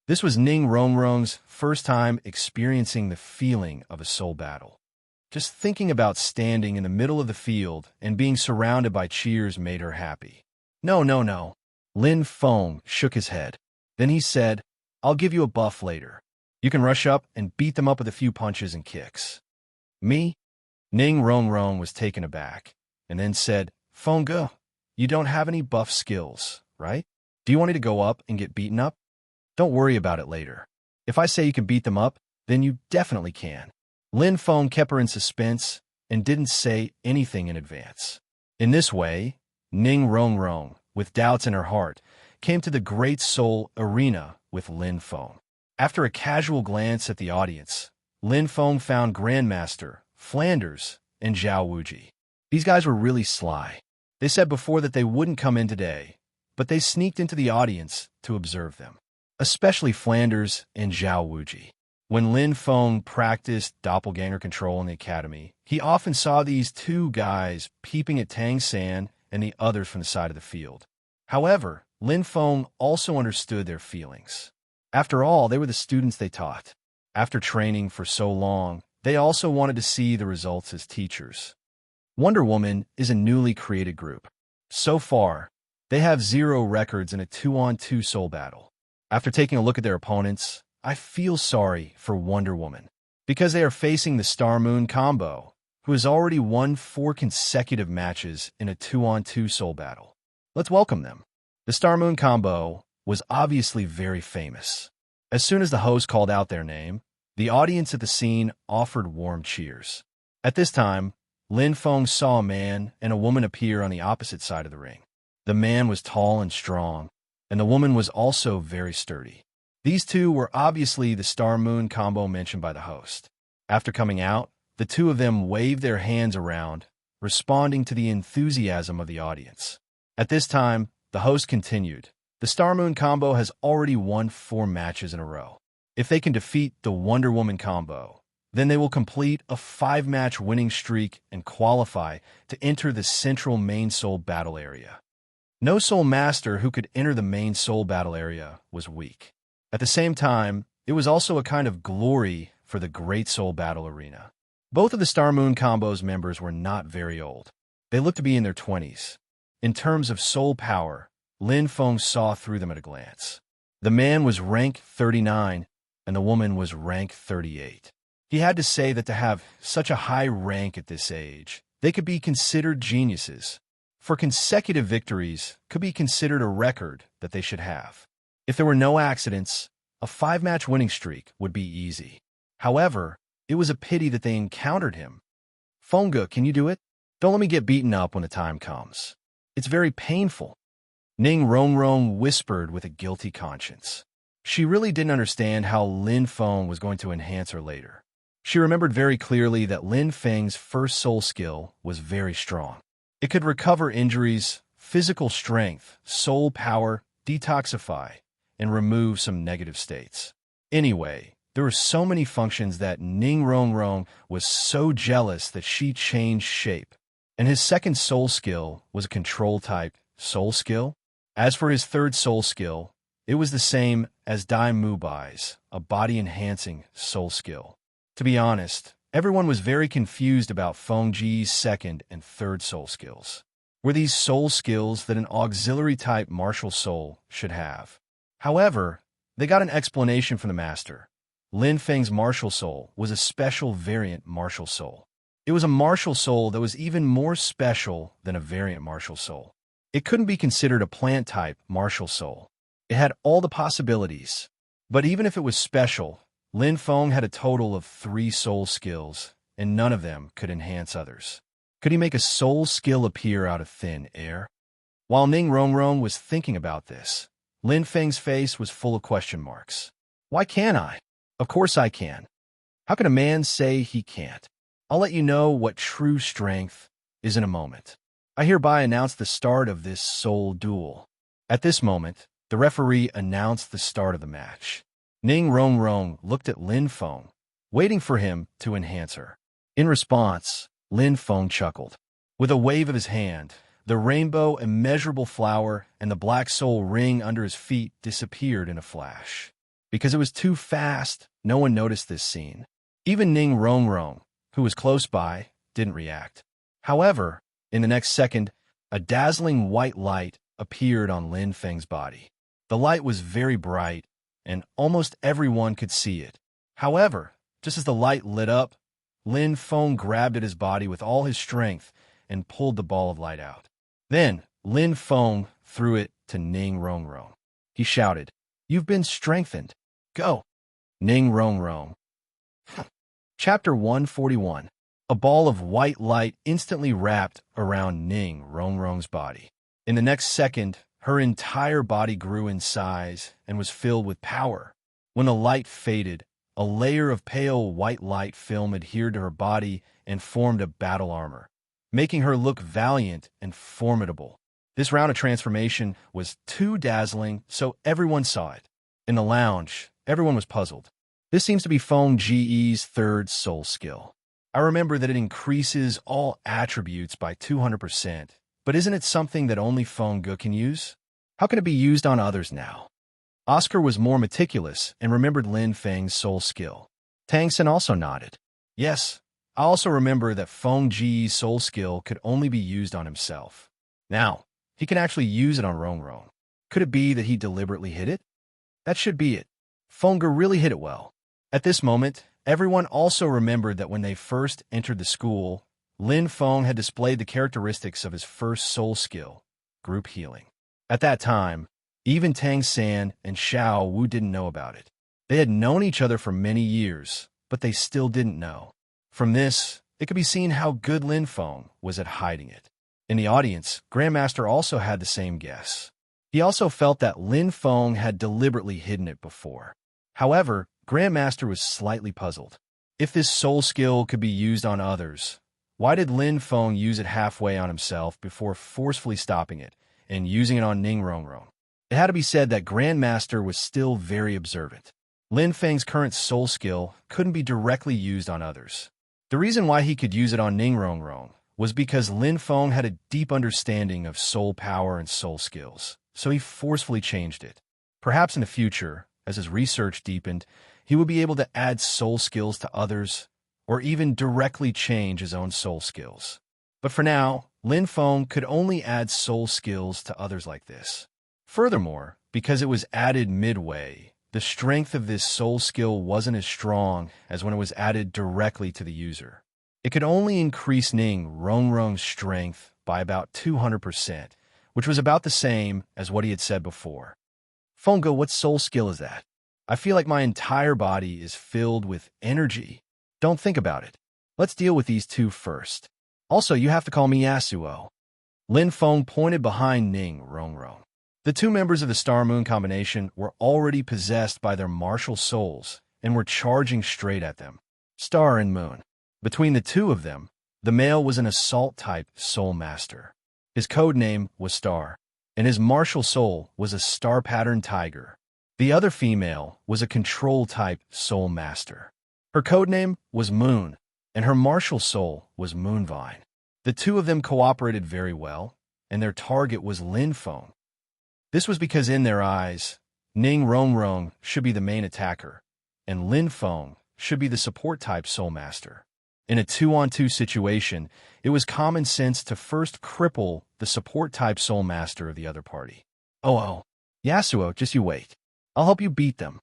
This was Ning Rongrong's first time experiencing the feeling of a soul battle. Just thinking about standing in the middle of the field and being surrounded by cheers made her happy. No, no, no. Lin Feng shook his head. Then he said, I'll give you a buff later. You can rush up and beat them up with a few punches and kicks. Me? Ning Rongrong was taken aback, and then said, Feng Gu, you don't have any buff skills, right? Do you want me to go up and get beaten up? Don't worry about it later. If I say you can beat them up, then you definitely can. Lin Feng kept her in suspense and didn't say anything in advance. In this way, Ning Rongrong, with doubts in her heart, came to the Great Soul Arena with Lin Feng. After a casual glance at the audience, Lin Feng found Grandmaster, Flanders, and Zhao Wuji. These guys were really sly. They said before that they wouldn't come in today, but they sneaked into the audience to observe them. Especially Flanders and Zhao Wuji. When Lin Feng practiced doppelganger control in the academy, he often saw these 2 guys peeping at Tang San and the others from the side of the field. However, Lin Feng also understood their feelings. After all, they were the students they taught. After training for so long, they also wanted to see the results as teachers. Wonder Woman is a newly created group. So far, they have 0 records in a 2-on-2 soul battle. After taking a look at their opponents, I feel sorry for Wonder Woman. Because they are facing the Star Moon combo, who has already won 4 consecutive matches in a 2-on-2 soul battle. Let's welcome them. The Star Moon combo was obviously very famous. As soon as the host called out their name, the audience at the scene offered warm cheers. At this time, Lin Feng saw a man and a woman appear on the opposite side of the ring. The man was tall and strong, and the woman was also very sturdy. These two were obviously the Star Moon combo mentioned by the host. After coming out, the two of them waved their hands around, responding to the enthusiasm of the audience. At this time, the host continued, "The Star Moon combo has already won 4 matches in a row. If they can defeat the Wonder Woman combo, then they will complete a 5-match winning streak and qualify to enter the central main soul battle area." No soul master who could enter the main soul battle area was weak. At the same time, it was also a kind of glory for the Great Soul Battle Arena. Both of the Star Moon combo's members were not very old. They looked to be in their 20s. In terms of soul power, Lin Feng saw through them at a glance. The man was rank 39, and the woman was rank 38. He had to say that to have such a high rank at this age, they could be considered geniuses. For consecutive victories could be considered a record that they should have. If there were no accidents, a 5-match winning streak would be easy. However, it was a pity that they encountered him. "Fengge, can you do it? Don't let me get beaten up when the time comes. It's very painful," Ning Rongrong whispered with a guilty conscience. She really didn't understand how Lin Feng was going to enhance her later. She remembered very clearly that Lin Feng's first soul skill was very strong. It could recover injuries, physical strength, soul power, detoxify, and remove some negative states. Anyway, there were so many functions that Ning Rongrong was so jealous that she changed shape. And his second soul skill was a control-type soul skill. As for his third soul skill, it was the same as Dai Mu Bai's, a body-enhancing soul skill. To be honest, everyone was very confused about Feng Ji's second and third soul skills. Were these soul skills that an auxiliary-type martial soul should have? However, they got an explanation from the master. Lin Feng's martial soul was a special variant martial soul. It was a martial soul that was even more special than a variant martial soul. It couldn't be considered a plant-type martial soul. It had all the possibilities. But even if it was special, Lin Feng had a total of 3 soul skills, and none of them could enhance others. Could he make a soul skill appear out of thin air? While Ning Rongrong was thinking about this, Lin Feng's face was full of question marks. "Why can't I? Of course I can. How can a man say he can't? I'll let you know what true strength is in a moment. I hereby announce the start of this soul duel." At this moment, the referee announced the start of the match. Ning Rongrong looked at Lin Feng, waiting for him to enhance her. In response, Lin Feng chuckled. With a wave of his hand, the rainbow immeasurable flower and the black soul ring under his feet disappeared in a flash. Because it was too fast, no one noticed this scene. Even Ning Rongrong, who was close by, didn't react. However, in the next second, a dazzling white light appeared on Lin Feng's body. The light was very bright, and almost everyone could see it. However, just as the light lit up, Lin Feng grabbed at his body with all his strength and pulled the ball of light out. Then, Lin Feng threw it to Ning Rongrong. He shouted, "You've been strengthened. Go!" Ning Rongrong. Chapter 141. A ball of white light instantly wrapped around Ning Rongrong's body. In the next second, her entire body grew in size and was filled with power. When the light faded, a layer of pale white light film adhered to her body and formed a battle armor, making her look valiant and formidable. This round of transformation was too dazzling, so everyone saw it. In the lounge, everyone was puzzled. This seems to be Feng Ji's third soul skill. I remember that it increases all attributes by 200%, but isn't it something that only Fengge can use? How can it be used on others now? Oscar was more meticulous and remembered Lin Feng's soul skill. Tang Sen also nodded. Yes, I also remember that Feng Ji's soul skill could only be used on himself. Now, he can actually use it on Rongrong. Could it be that he deliberately hid it? That should be it. Fengge really hid it well. At this moment, everyone also remembered that when they first entered the school, Lin Feng had displayed the characteristics of his first soul skill, group healing. At that time, even Tang San and Xiao Wu didn't know about it. They had known each other for many years, but they still didn't know. From this, it could be seen how good Lin Feng was at hiding it. In the audience, Grandmaster also had the same guess. He also felt that Lin Feng had deliberately hidden it before. However, Grandmaster was slightly puzzled. If this soul skill could be used on others, why did Lin Feng use it halfway on himself before forcefully stopping it and using it on Ning Rongrong? It had to be said that Grandmaster was still very observant. Lin Feng's current soul skill couldn't be directly used on others. The reason why he could use it on Ning Rongrong was because Lin Feng had a deep understanding of soul power and soul skills, so he forcefully changed it. Perhaps in the future, as his research deepened, he would be able to add soul skills to others, or even directly change his own soul skills. But for now, Lin Feng could only add soul skills to others like this. Furthermore, because it was added midway, the strength of this soul skill wasn't as strong as when it was added directly to the user. It could only increase Ning Rongrong's strength by about 200%, which was about the same as what he had said before. Fengge, what soul skill is that? I feel like my entire body is filled with energy. Don't think about it. Let's deal with these two first. Also, you have to call me Yasuo. Lin Feng pointed behind Ning Rongrong. The two members of the Star-Moon combination were already possessed by their martial souls and were charging straight at them. Star and Moon. Between the two of them, the male was an assault-type soul master. His code name was Star, and his martial soul was a star-patterned tiger. The other female was a control-type soul master. Her code name was Moon, and her martial soul was Moonvine. The two of them cooperated very well, and their target was Lin Feng. This was because in their eyes, Ning Rongrong should be the main attacker, and Lin Feng should be the support-type soul master. In a 2-on-2 situation, it was common sense to first cripple the support-type soul master of the other party. Oh, Yasuo, just you wait. I'll help you beat them.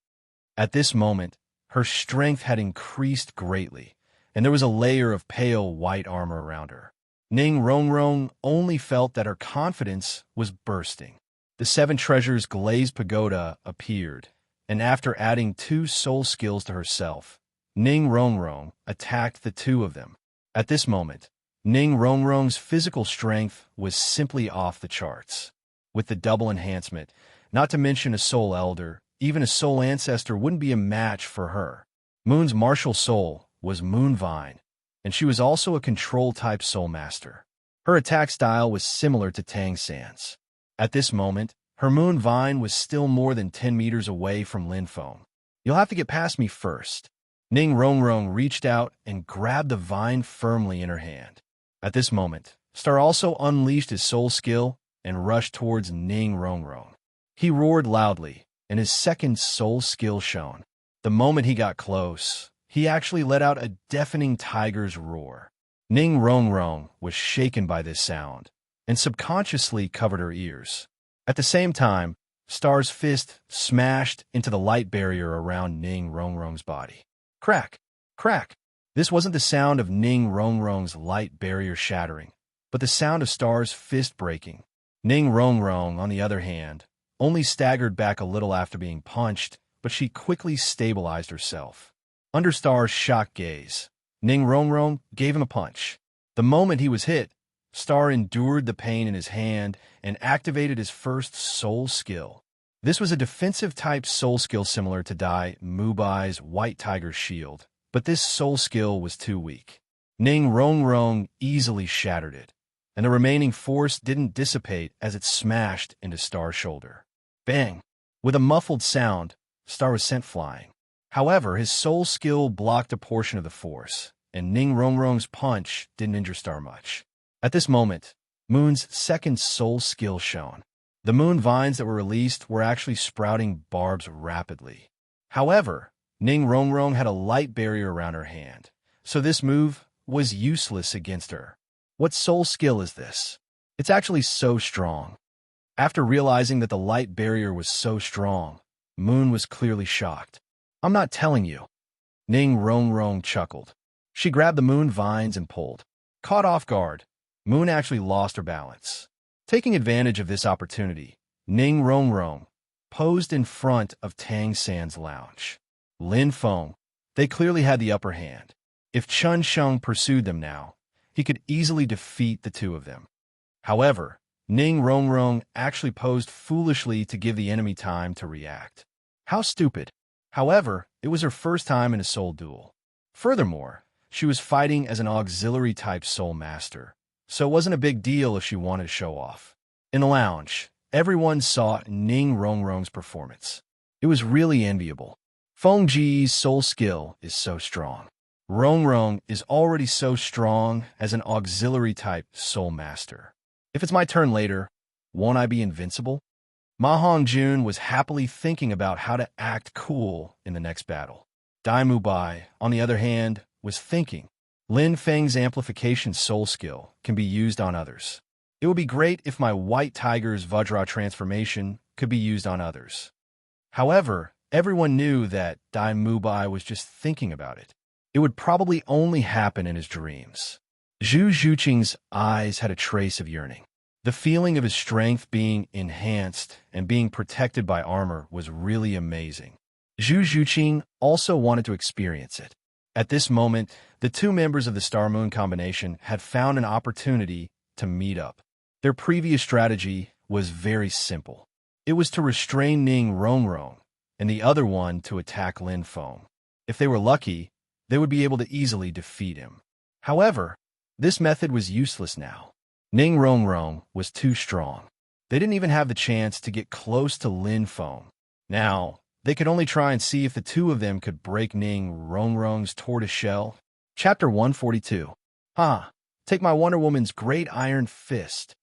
At this moment, her strength had increased greatly, and there was a layer of pale white armor around her. Ning Rongrong only felt that her confidence was bursting. The 7 Treasures Glazed Pagoda appeared, and after adding 2 soul skills to herself, Ning Rongrong attacked the two of them. At this moment, Ning Rongrong's physical strength was simply off the charts. With the double enhancement, not to mention a soul elder, even a soul ancestor wouldn't be a match for her. Moon's martial soul was Moonvine, and she was also a control-type soul master. Her attack style was similar to Tang San's. At this moment, her Moonvine was still more than 10 meters away from Lin Feng. You'll have to get past me first. Ning Rongrong reached out and grabbed the vine firmly in her hand. At this moment, Star also unleashed his soul skill and rushed towards Ning Rongrong. He roared loudly, and his second soul skill shone. The moment he got close, he actually let out a deafening tiger's roar. Ning Rongrong was shaken by this sound, and subconsciously covered her ears. At the same time, Star's fist smashed into the light barrier around Ning Rongrong's body. Crack! Crack! This wasn't the sound of Ning Rongrong's light barrier shattering, but the sound of Star's fist breaking. Ning Rongrong, on the other hand, only staggered back a little after being punched, but she quickly stabilized herself. Under Star's shocked gaze, Ning Rongrong gave him a punch. The moment he was hit, Star endured the pain in his hand and activated his first soul skill. This was a defensive-type soul skill similar to Dai Mubai's White Tiger's Shield, but this soul skill was too weak. Ning Rongrong easily shattered it, and the remaining force didn't dissipate as it smashed into Star's shoulder. Bang! With a muffled sound, Star was sent flying. However, his soul skill blocked a portion of the force, and Ning Rongrong's punch didn't injure Star much. At this moment, Moon's second soul skill shone. The moon vines that were released were actually sprouting barbs rapidly. However, Ning Rongrong had a light barrier around her hand, so this move was useless against her. What soul skill is this? It's actually so strong. After realizing that the light barrier was so strong, Moon was clearly shocked. I'm not telling you. Ning Rongrong chuckled. She grabbed the moon vines and pulled. Caught off guard, Moon actually lost her balance. Taking advantage of this opportunity, Ning Rongrong posed in front of Tang San's lounge. Lin Feng, they clearly had the upper hand. If Chun Sheng pursued them now, he could easily defeat the two of them. However, Ning Rongrong actually posed foolishly to give the enemy time to react. How stupid. However, it was her first time in a soul duel. Furthermore, she was fighting as an auxiliary-type soul master, so it wasn't a big deal if she wanted to show off. In the lounge, everyone saw Ning Rongrong's performance. It was really enviable. Feng Ji's soul skill is so strong. Rongrong is already so strong as an auxiliary-type soul master. If it's my turn later, won't I be invincible? Ma Hongjun was happily thinking about how to act cool in the next battle. Dai Mubai, on the other hand, was thinking, Lin Feng's amplification soul skill can be used on others. It would be great if my White Tiger's Vajra transformation could be used on others. However, everyone knew that Dai Mubai was just thinking about it. It would probably only happen in his dreams. Zhu Zhuqing's eyes had a trace of yearning. The feeling of his strength being enhanced and being protected by armor was really amazing. Zhu Zhuqing also wanted to experience it. At this moment, the two members of the Star-Moon combination had found an opportunity to meet up. Their previous strategy was very simple. It was to restrain Ning Rongrong, and the other one to attack Lin Feng. If they were lucky, they would be able to easily defeat him. However, this method was useless now. Ning Rongrong was too strong. They didn't even have the chance to get close to Lin Feng. Now, they could only try and see if the two of them could break Ning Rongrong's tortoise shell. Chapter 142. Take my Wonder Woman's great iron fist.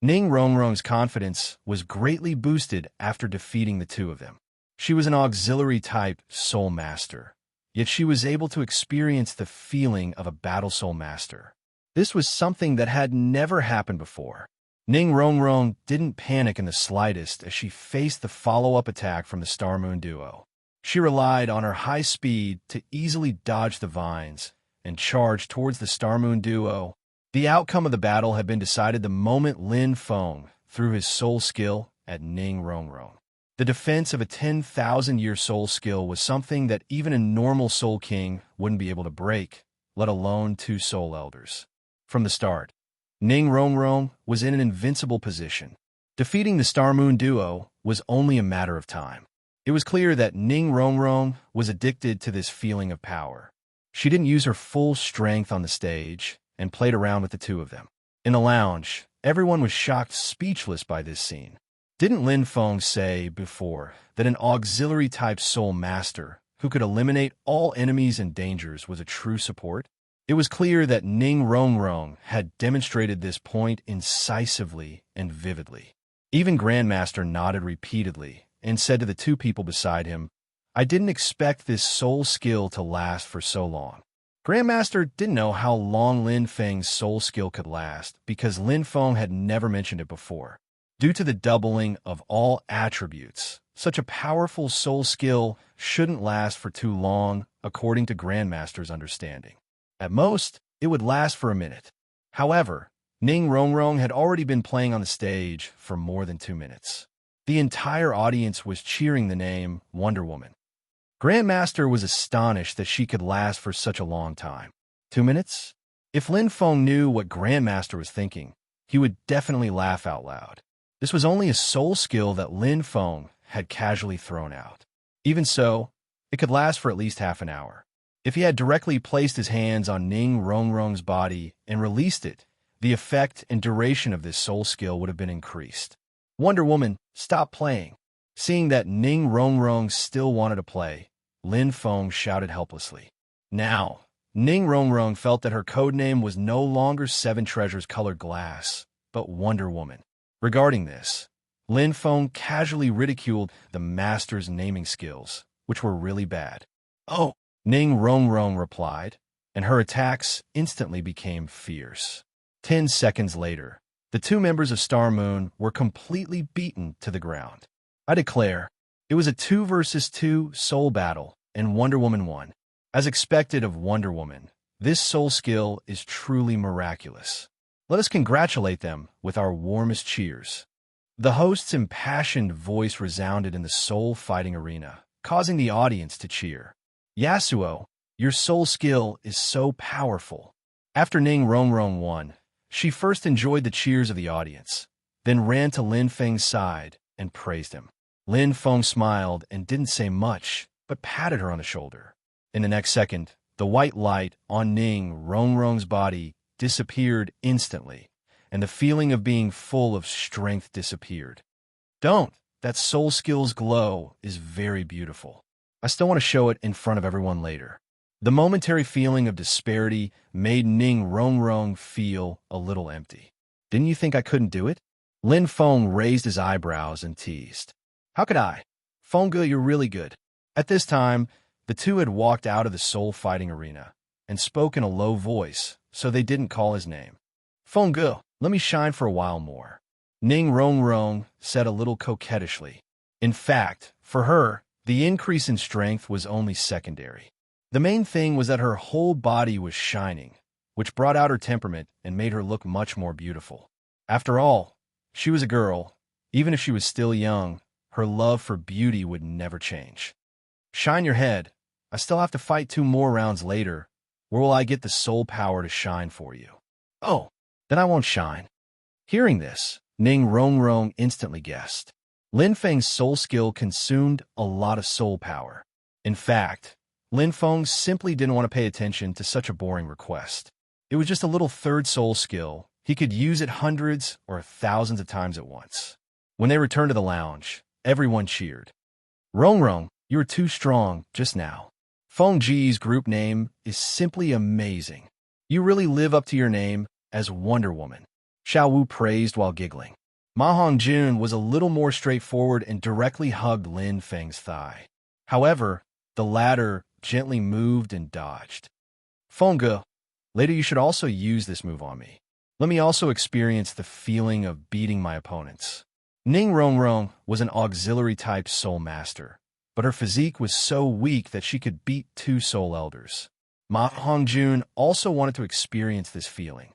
Ning Rongrong's confidence was greatly boosted after defeating the two of them. She was an auxiliary-type soul master, yet she was able to experience the feeling of a battle soul master. This was something that had never happened before. Ning Rongrong didn't panic in the slightest as she faced the follow-up attack from the Star-Moon duo. She relied on her high speed to easily dodge the vines and charge towards the Star-Moon duo. The outcome of the battle had been decided the moment Lin Feng threw his soul skill at Ning Rongrong. The defense of a 10,000-year soul skill was something that even a normal Soul King wouldn't be able to break, let alone two Soul Elders. From the start, Ning Rongrong was in an invincible position. Defeating the Star-Moon duo was only a matter of time. It was clear that Ning Rongrong was addicted to this feeling of power. She didn't use her full strength on the stage and played around with the two of them. In the lounge, everyone was shocked speechless by this scene. Didn't Lin Feng say before that an auxiliary-type soul master who could eliminate all enemies and dangers was a true support? It was clear that Ning Rongrong had demonstrated this point incisively and vividly. Even Grandmaster nodded repeatedly and said to the two people beside him, I didn't expect this soul skill to last for so long. Grandmaster didn't know how long Lin Feng's soul skill could last because Lin Feng had never mentioned it before. Due to the doubling of all attributes, such a powerful soul skill shouldn't last for too long, according to Grandmaster's understanding. At most, it would last for a minute. However, Ning Rongrong had already been playing on the stage for more than 2 minutes. The entire audience was cheering the name Wonder Woman. Grandmaster was astonished that she could last for such a long time. 2 minutes? If Lin Feng knew what Grandmaster was thinking, he would definitely laugh out loud. This was only a soul skill that Lin Feng had casually thrown out. Even so, it could last for at least half an hour. If he had directly placed his hands on Ning Rongrong's body and released it, the effect and duration of this soul skill would have been increased. Wonder Woman, stop playing. Seeing that Ning Rongrong still wanted to play, Lin Feng shouted helplessly. Now, Ning Rongrong felt that her codename was no longer Seven Treasures Colored Glass, but Wonder Woman. Regarding this, Lin Feng casually ridiculed the master's naming skills, which were really bad. Oh, Ning Rongrong replied, and her attacks instantly became fierce. 10 seconds later, the two members of Star Moon were completely beaten to the ground. I declare, it was a 2 versus 2 soul battle, and Wonder Woman won. As expected of Wonder Woman, This soul skill is truly miraculous. Let us congratulate them with our warmest cheers. The host's impassioned voice resounded in the soul fighting arena, causing the audience to cheer. Yasuo, your soul skill is so powerful. After Ning Rongrong won, she first enjoyed the cheers of the audience, then ran to Lin Feng's side and praised him. Lin Feng smiled and didn't say much, but patted her on the shoulder. In the next second, the white light on Ning Rongrong's body disappeared instantly, and the feeling of being full of strength disappeared. Don't! That soul skill's glow is very beautiful. I still want to show it in front of everyone later. The momentary feeling of disparity made Ning Rongrong feel a little empty. Didn't you think I couldn't do it? Lin Feng raised his eyebrows and teased. How could I? Fengge, you're really good. At this time, the two had walked out of the soul fighting arena and spoke in a low voice, so they didn't call his name. Fengge, let me shine for a while more. Ning Rongrong said a little coquettishly. In fact, for her, the increase in strength was only secondary. The main thing was that her whole body was shining, which brought out her temperament and made her look much more beautiful. After all, she was a girl. Even if she was still young, her love for beauty would never change. Shine your head. I still have to fight 2 more rounds later. Where will I get the soul power to shine for you? Oh, then I won't shine. Hearing this, Ning Rongrong instantly guessed. Lin Feng's soul skill consumed a lot of soul power. In fact, Lin Feng simply didn't want to pay attention to such a boring request. It was just a little third soul skill. He could use it hundreds or thousands of times at once. When they returned to the lounge, everyone cheered. Rongrong, you were too strong just now. Feng Ji's group name is simply amazing. You really live up to your name as Wonder Woman. Xiao Wu praised while giggling. Ma Hongjun was a little more straightforward and directly hugged Lin Feng's thigh. However, the latter gently moved and dodged. Fengge, later you should also use this move on me. Let me also experience the feeling of beating my opponents. Ning Rongrong was an auxiliary-type soul master, but her physique was so weak that she could beat 2 soul elders. Ma Hongjun also wanted to experience this feeling.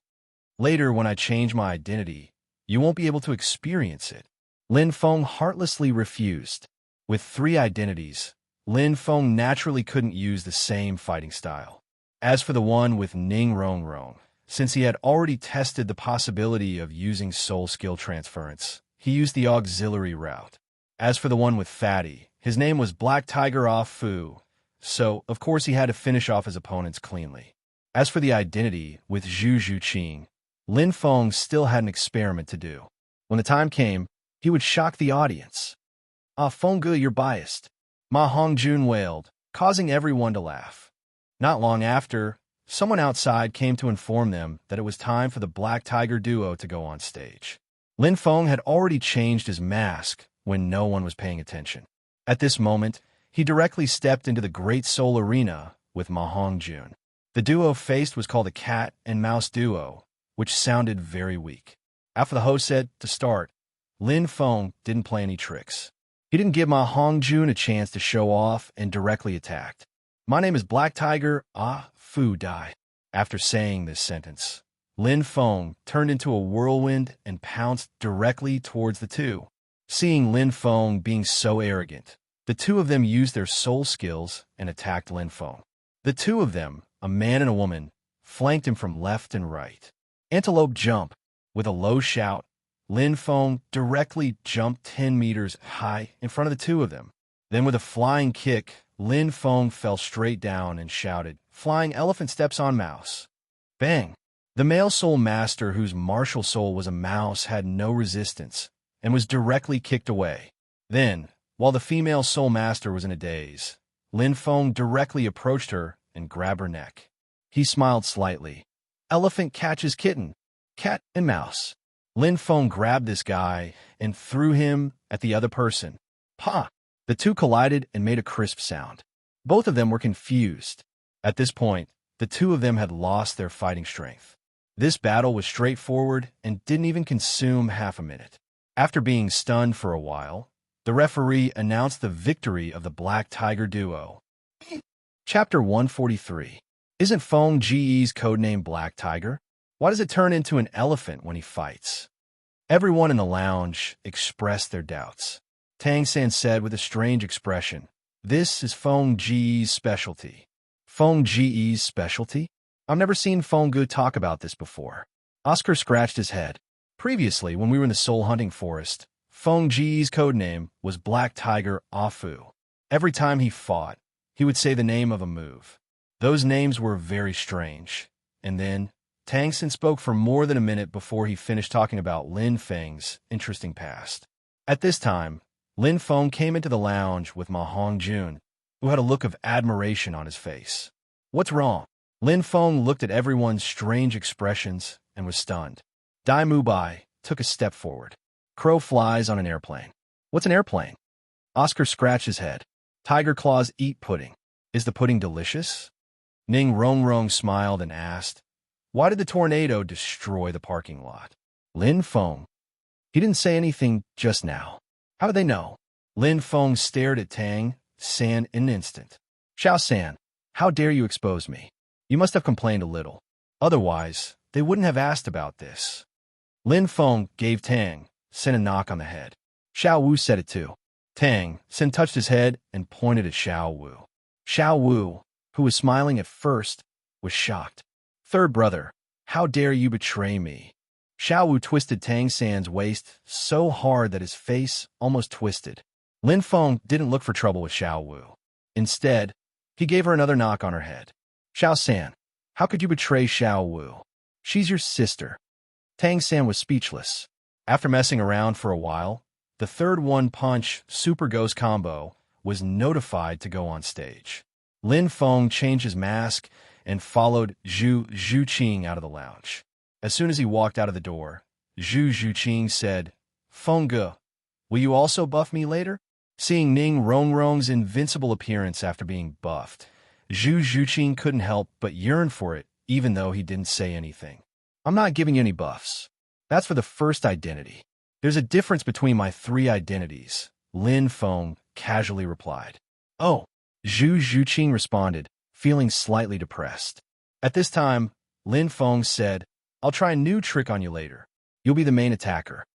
Later, when I change my identity, you won't be able to experience it. Lin Feng heartlessly refused. With 3 identities, Lin Feng naturally couldn't use the same fighting style. As for the one with Ning Rongrong, since he had already tested the possibility of using soul skill transference, he used the auxiliary route. As for the one with Fatty, his name was Black Tiger Ah Fu, so of course he had to finish off his opponents cleanly. As for the identity with Zhu Zhuqing, Lin Feng still had an experiment to do. When the time came, he would shock the audience. Ah, Fengge, you're biased. Ma Hongjun wailed, causing everyone to laugh. Not long after, someone outside came to inform them that it was time for the Black Tiger duo to go on stage. Lin Feng had already changed his mask when no one was paying attention. At this moment, he directly stepped into the Great Soul Arena with Ma Hongjun. The duo faced was called the Cat and Mouse Duo, which sounded very weak. After the host said to start, Lin Feng didn't play any tricks. He didn't give Ma Hongjun a chance to show off and directly attacked. My name is Black Tiger Ah Fu Dai. After saying this sentence, Lin Feng turned into a whirlwind and pounced directly towards the two. Seeing Lin Feng being so arrogant, the two of them used their soul skills and attacked Lin Feng. The two of them, a man and a woman, flanked him from left and right. Antelope jump. With a low shout, Lin Feng directly jumped 10 meters high in front of the two of them. Then with a flying kick, Lin Feng fell straight down and shouted, Flying elephant steps on mouse. Bang! The male soul master, whose martial soul was a mouse, had no resistance and was directly kicked away. Then, while the female soul master was in a daze, Lin Feng directly approached her and grabbed her neck. He smiled slightly. Elephant catches kitten, cat and mouse. Lin Feng grabbed this guy and threw him at the other person. Pa! The two collided and made a crisp sound. Both of them were confused. At this point, the two of them had lost their fighting strength. This battle was straightforward and didn't even consume half a minute. After being stunned for a while, the referee announced the victory of the Black Tiger duo. Chapter 143. Isn't Feng Ge's codename Black Tiger? Why does it turn into an elephant when he fights? Everyone in the lounge expressed their doubts. Tang San said with a strange expression, "This is Feng Ge's specialty." Feng Ge's specialty? I've never seen Feng Ge talk about this before. Oscar scratched his head. Previously, when we were in the soul hunting forest, Feng Ge's codename was Black Tiger Afu. Every time he fought, he would say the name of a move. Those names were very strange. And then, Tang Sin spoke for more than a minute before he finished talking about Lin Feng's interesting past. At this time, Lin Feng came into the lounge with Ma Hongjun, who had a look of admiration on his face. "What's wrong?" Lin Feng looked at everyone's strange expressions and was stunned. Dai Mubai took a step forward. "Crow flies on an airplane." "What's an airplane?" Oscar scratched his head. "Tiger claws eat pudding." "Is the pudding delicious?" Ning Rongrong smiled and asked, "Why did the tornado destroy the parking lot?" Lin Feng. "He didn't say anything just now." "How do they know?" Lin Feng stared at Tang San in an instant. "Xiao San, how dare you expose me? You must have complained a little. Otherwise, they wouldn't have asked about this." Lin Feng gave Tang San a knock on the head. Xiao Wu said it too. Tang San touched his head and pointed at Xiao Wu. Xiao Wu, who was smiling at first, was shocked. "Third brother, how dare you betray me?" Xiao Wu twisted Tang San's waist so hard that his face almost twisted. Lin Feng didn't look for trouble with Xiao Wu. Instead, he gave her another knock on her head. "Xiao San, how could you betray Xiao Wu? She's your sister." Tang San was speechless. After messing around for a while, the third one-punch Super Ghost combo was notified to go on stage. Lin Feng changed his mask and followed Zhu Zhuqing out of the lounge. As soon as he walked out of the door, Zhu Zhuqing said, "Feng Ge, will you also buff me later?" Seeing Ning Rongrong's invincible appearance after being buffed, Zhu Zhuqing couldn't help but yearn for it, even though he didn't say anything. "I'm not giving you any buffs. That's for the first identity. There's a difference between my 3 identities," Lin Feng casually replied. "Oh," Zhu Zhuqing responded, feeling slightly depressed. At this time, Lin Feng said, "I'll try a new trick on you later. You'll be the main attacker."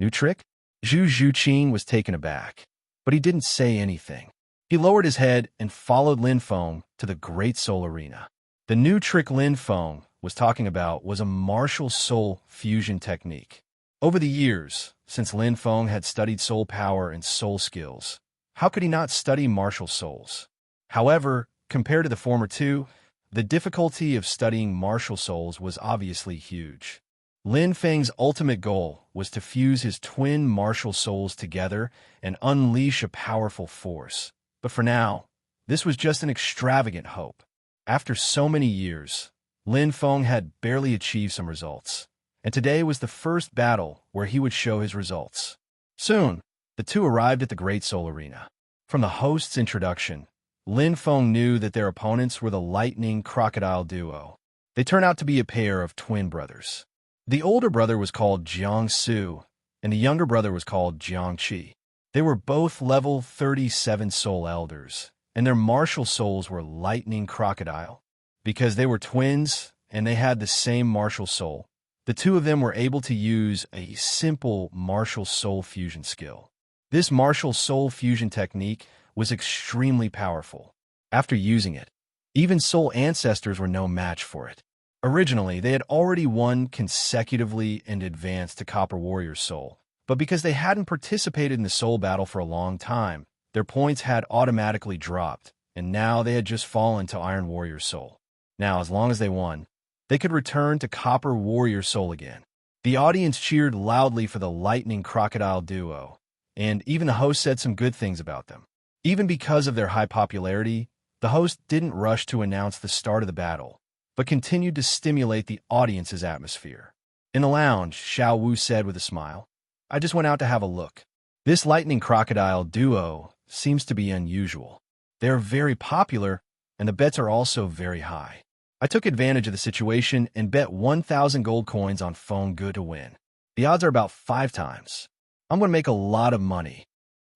"New trick?" Zhu Zhuqing was taken aback, but he didn't say anything. He lowered his head and followed Lin Feng to the Great Soul Arena. The new trick Lin Feng was talking about was a martial soul fusion technique. Over the years, since Lin Feng had studied soul power and soul skills, how could he not study martial souls? However, compared to the former two, the difficulty of studying martial souls was obviously huge. Lin Feng's ultimate goal was to fuse his twin martial souls together and unleash a powerful force. But for now, this was just an extravagant hope. After so many years, Lin Feng had barely achieved some results, and today was the first battle where he would show his results. Soon, the two arrived at the Great Soul Arena. From the host's introduction, Lin Feng knew that their opponents were the Lightning Crocodile duo. They turned out to be a pair of twin brothers. The older brother was called Jiang Su, and the younger brother was called Jiang Qi. They were both level 37 soul elders, and their martial souls were Lightning Crocodile. Because they were twins and they had the same martial soul, the two of them were able to use a simple martial soul fusion skill. This martial soul fusion technique was extremely powerful. After using it, even soul ancestors were no match for it. Originally, they had already won consecutively and advanced to Copper Warrior Soul, but because they hadn't participated in the soul battle for a long time, their points had automatically dropped, and now they had just fallen to Iron Warrior Soul. Now, as long as they won, they could return to Copper Warrior Soul again. The audience cheered loudly for the Lightning Crocodile duo, and even the host said some good things about them. Even because of their high popularity, the host didn't rush to announce the start of the battle, but continued to stimulate the audience's atmosphere. In the lounge, Xiao Wu said with a smile, "I just went out to have a look. This Lightning Crocodile duo seems to be unusual. They are very popular, and the bets are also very high. I took advantage of the situation and bet 1,000 gold coins on Feng Ge to win. The odds are about 5 times. I'm going to make a lot of money.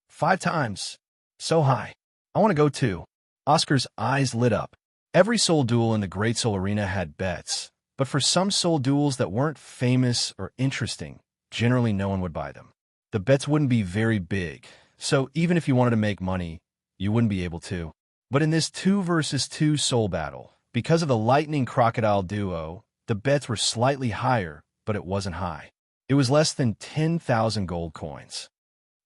5 times? So high. I want to go too." Oscar's eyes lit up. Every soul duel in the Great Soul Arena had bets, but for some soul duels that weren't famous or interesting, generally no one would buy them. The bets wouldn't be very big, so even if you wanted to make money, you wouldn't be able to. But in this 2 versus 2 soul battle, because of the lightning crocodile duo, the bets were slightly higher, but it wasn't high. It was less than 10,000 gold coins.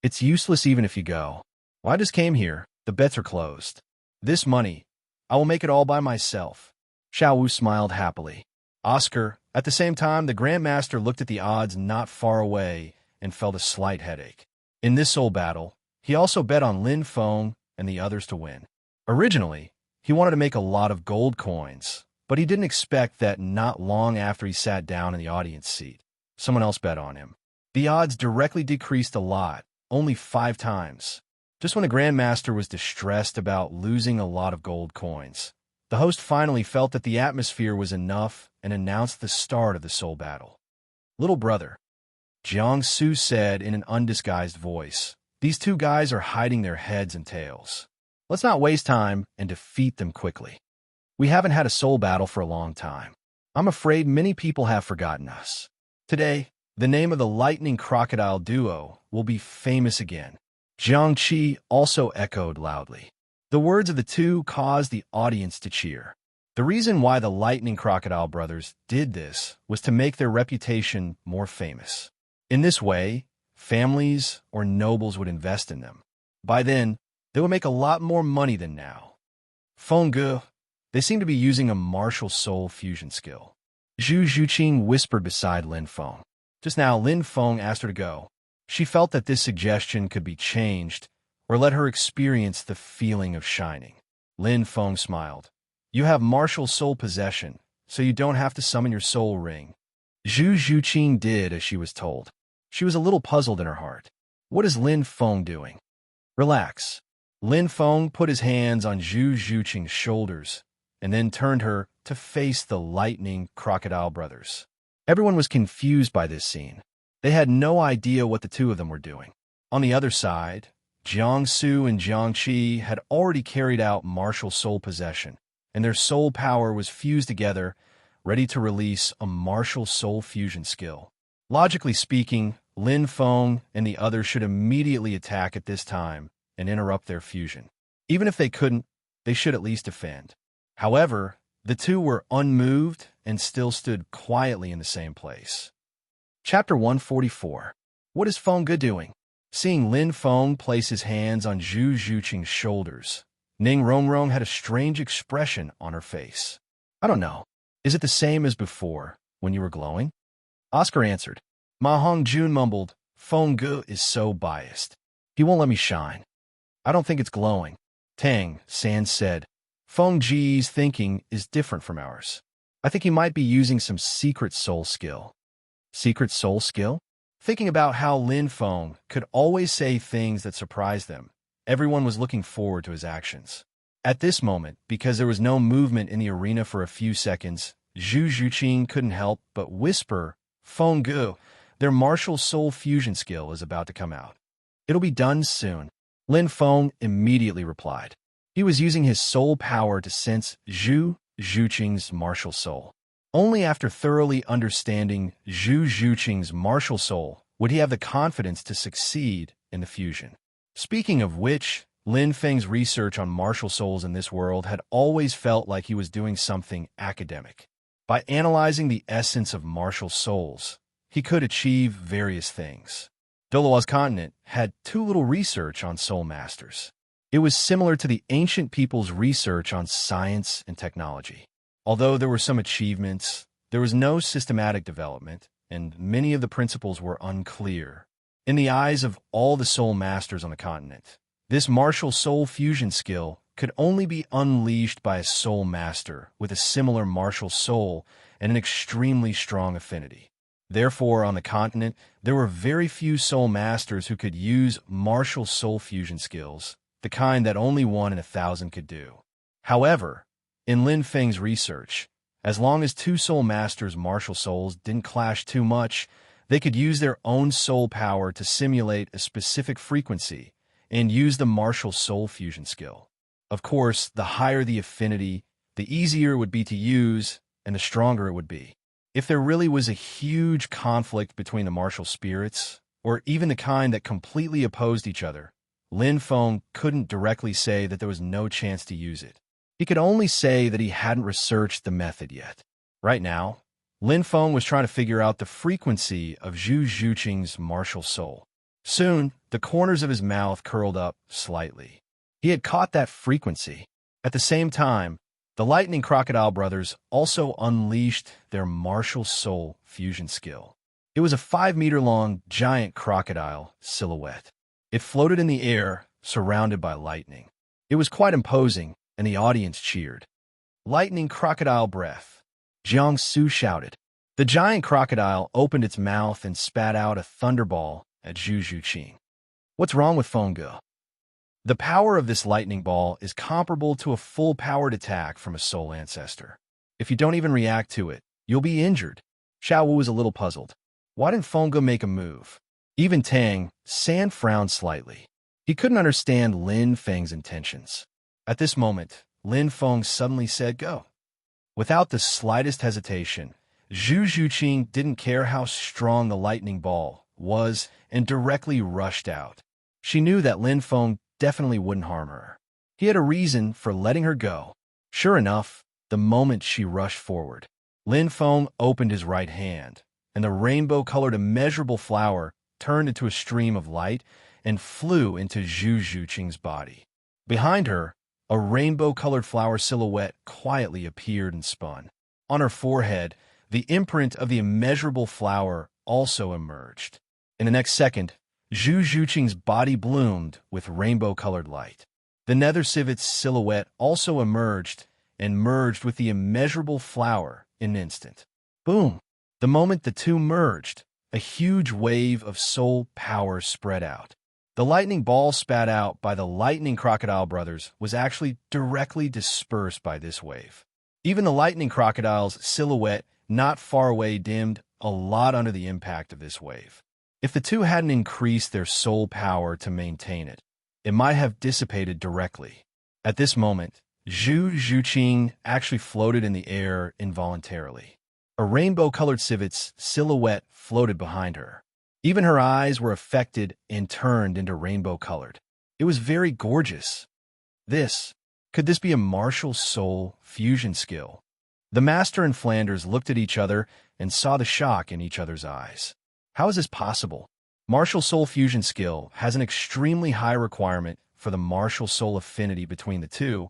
It's useless even if you go. Well, I just came here. The bets are closed. This money, I will make it all by myself. Xiao Wu smiled happily. Oscar, at the same time, the Grandmaster looked at the odds not far away and felt a slight headache. In this soul battle, he also bet on Lin Feng and the others to win. Originally, he wanted to make a lot of gold coins, but he didn't expect that not long after he sat down in the audience seat, someone else bet on him. The odds directly decreased a lot, only 5 times. Just when the Grandmaster was distressed about losing a lot of gold coins, the host finally felt that the atmosphere was enough and announced the start of the soul battle. "Little brother," Jiang Su said in an undisguised voice, "these 2 guys are hiding their heads and tails. Let's not waste time and defeat them quickly. We haven't had a soul battle for a long time. I'm afraid many people have forgotten us. Today, the name of the lightning crocodile duo will be famous again." Jiang Qi also echoed loudly. The words of the 2 caused the audience to cheer. The reason why the Lightning Crocodile brothers did this was to make their reputation more famous. In this way, families or nobles would invest in them. By then, they would make a lot more money than now. Feng Ge, they seem to be using a martial soul fusion skill. Zhu Zhuqing whispered beside Lin Feng. Just now, Lin Feng asked her to go. She felt that this suggestion could be changed or let her experience the feeling of shining. Lin Feng smiled. "You have martial soul possession, so you don't have to summon your soul ring." Zhu Zhuqing did as she was told. She was a little puzzled in her heart. What is Lin Feng doing? Relax. Lin Feng put his hands on Zhu Zhuqing's shoulders and then turned her to face the Lightning Crocodile brothers. Everyone was confused by this scene. They had no idea what the 2 of them were doing. On the other side, Jiang Su and Jiang Qi had already carried out martial soul possession, and their soul power was fused together, ready to release a martial soul fusion skill. Logically speaking, Lin Feng and the others should immediately attack at this time and interrupt their fusion. Even if they couldn't, they should at least defend. However, the 2 were unmoved and still stood quietly in the same place. Chapter 144. What is Feng Ge doing? Seeing Lin Feng place his hands on Zhu Zhuqing's shoulders, Ning Rongrong had a strange expression on her face. "I don't know. Is it the same as before, when you were glowing?" Oscar answered. Ma Hongjun mumbled, "Feng Ge is so biased. He won't let me shine. I don't think it's glowing." Tang San said, "Feng Ji's thinking is different from ours. I think he might be using some secret soul skill." Secret soul skill? Thinking about how Lin Feng could always say things that surprised them, everyone was looking forward to his actions. At this moment, because there was no movement in the arena for a few seconds, Zhu Zhuqing couldn't help but whisper, "Feng Ge, their martial soul fusion skill is about to come out. It'll be done soon." Lin Feng immediately replied. He was using his soul power to sense Zhu Zhuqing's martial soul. Only after thoroughly understanding Zhu Zhuqing's martial soul would he have the confidence to succeed in the fusion. Speaking of which, Lin Feng's research on martial souls in this world had always felt like he was doing something academic. By analyzing the essence of martial souls, he could achieve various things. Douluo's continent had too little research on soul masters. It was similar to the ancient people's research on science and technology. Although there were some achievements, there was no systematic development, and many of the principles were unclear. In the eyes of all the soul masters on the continent, this martial soul fusion skill could only be unleashed by a soul master with a similar martial soul and an extremely strong affinity. Therefore, on the continent, there were very few soul masters who could use martial soul fusion skills, the kind that only 1 in 1,000 could do. However, in Lin Feng's research, as long as 2 soul masters' martial souls didn't clash too much, they could use their own soul power to simulate a specific frequency and use the martial soul fusion skill. Of course, the higher the affinity, the easier it would be to use and the stronger it would be. If there really was a huge conflict between the martial spirits, or even the kind that completely opposed each other, Lin Feng couldn't directly say that there was no chance to use it. He could only say that he hadn't researched the method yet. Right now, Lin Feng was trying to figure out the frequency of Zhu Zhuqing's martial soul. Soon, the corners of his mouth curled up slightly. He had caught that frequency. At the same time, the Lightning Crocodile brothers also unleashed their martial soul fusion skill. It was a 5-meter-long giant crocodile silhouette. It floated in the air, surrounded by lightning. It was quite imposing, and the audience cheered. Lightning crocodile breath, Jiang Su shouted. The giant crocodile opened its mouth and spat out a thunderball at Zhu Zhuqing. What's wrong with Fengge? The power of this lightning ball is comparable to a full-powered attack from a soul ancestor. If you don't even react to it, you'll be injured. Xiao Wu was a little puzzled. Why didn't Fengge make a move? Even Tang San frowned slightly. He couldn't understand Lin Feng's intentions. At this moment, Lin Feng suddenly said, "Go." Without the slightest hesitation, Zhu Zhuqing didn't care how strong the lightning ball was and directly rushed out. She knew that Lin Feng definitely wouldn't harm her. He had a reason for letting her go. Sure enough, the moment she rushed forward, Lin Feng opened his right hand, and the rainbow-colored immeasurable flower turned into a stream of light and flew into Zhu Zhuqing's body. Behind her, a rainbow-colored flower silhouette quietly appeared and spun. On her forehead, the imprint of the immeasurable flower also emerged. In the next second, Zhu Zhuqing's body bloomed with rainbow-colored light. The nether civet's silhouette also emerged and merged with the immeasurable flower in an instant. Boom! The moment the two merged, a huge wave of soul power spread out. The lightning ball spat out by the Lightning Crocodile brothers was actually directly dispersed by this wave. Even the Lightning Crocodile's silhouette not far away dimmed a lot under the impact of this wave. If the two hadn't increased their soul power to maintain it, it might have dissipated directly. At this moment, Zhu Zhuqing actually floated in the air involuntarily. A rainbow-colored civet's silhouette floated behind her. Even her eyes were affected and turned into rainbow-colored. It was very gorgeous. Could this be a martial soul fusion skill? The Master and Flanders looked at each other and saw the shock in each other's eyes. How is this possible? Martial soul fusion skill has an extremely high requirement for the martial soul affinity between the two,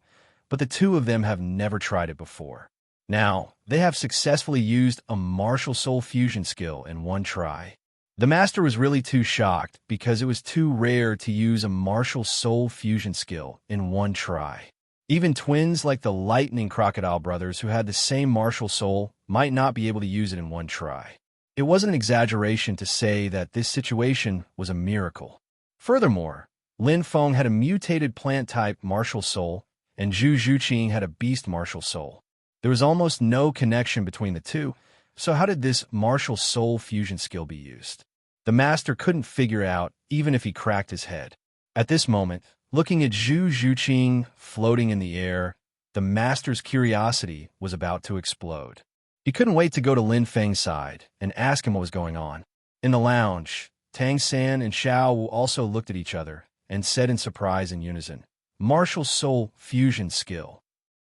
but the two of them have never tried it before. Now, they have successfully used a martial soul fusion skill in one try. The Master was really too shocked because it was too rare to use a martial soul fusion skill in one try. Even twins like the Lightning Crocodile brothers who had the same martial soul might not be able to use it in one try. It wasn't an exaggeration to say that this situation was a miracle. Furthermore, Lin Feng had a mutated plant-type martial soul, and Zhu Zhuqing had a beast martial soul. There was almost no connection between the two, so how did this martial soul fusion skill be used? The Master couldn't figure out even if he cracked his head. At this moment, looking at Zhu Zhuqing floating in the air, the Master's curiosity was about to explode. He couldn't wait to go to Lin Feng's side and ask him what was going on. In the lounge, Tang San and Xiao Wu also looked at each other and said in surprise in unison, "Martial soul fusion skill."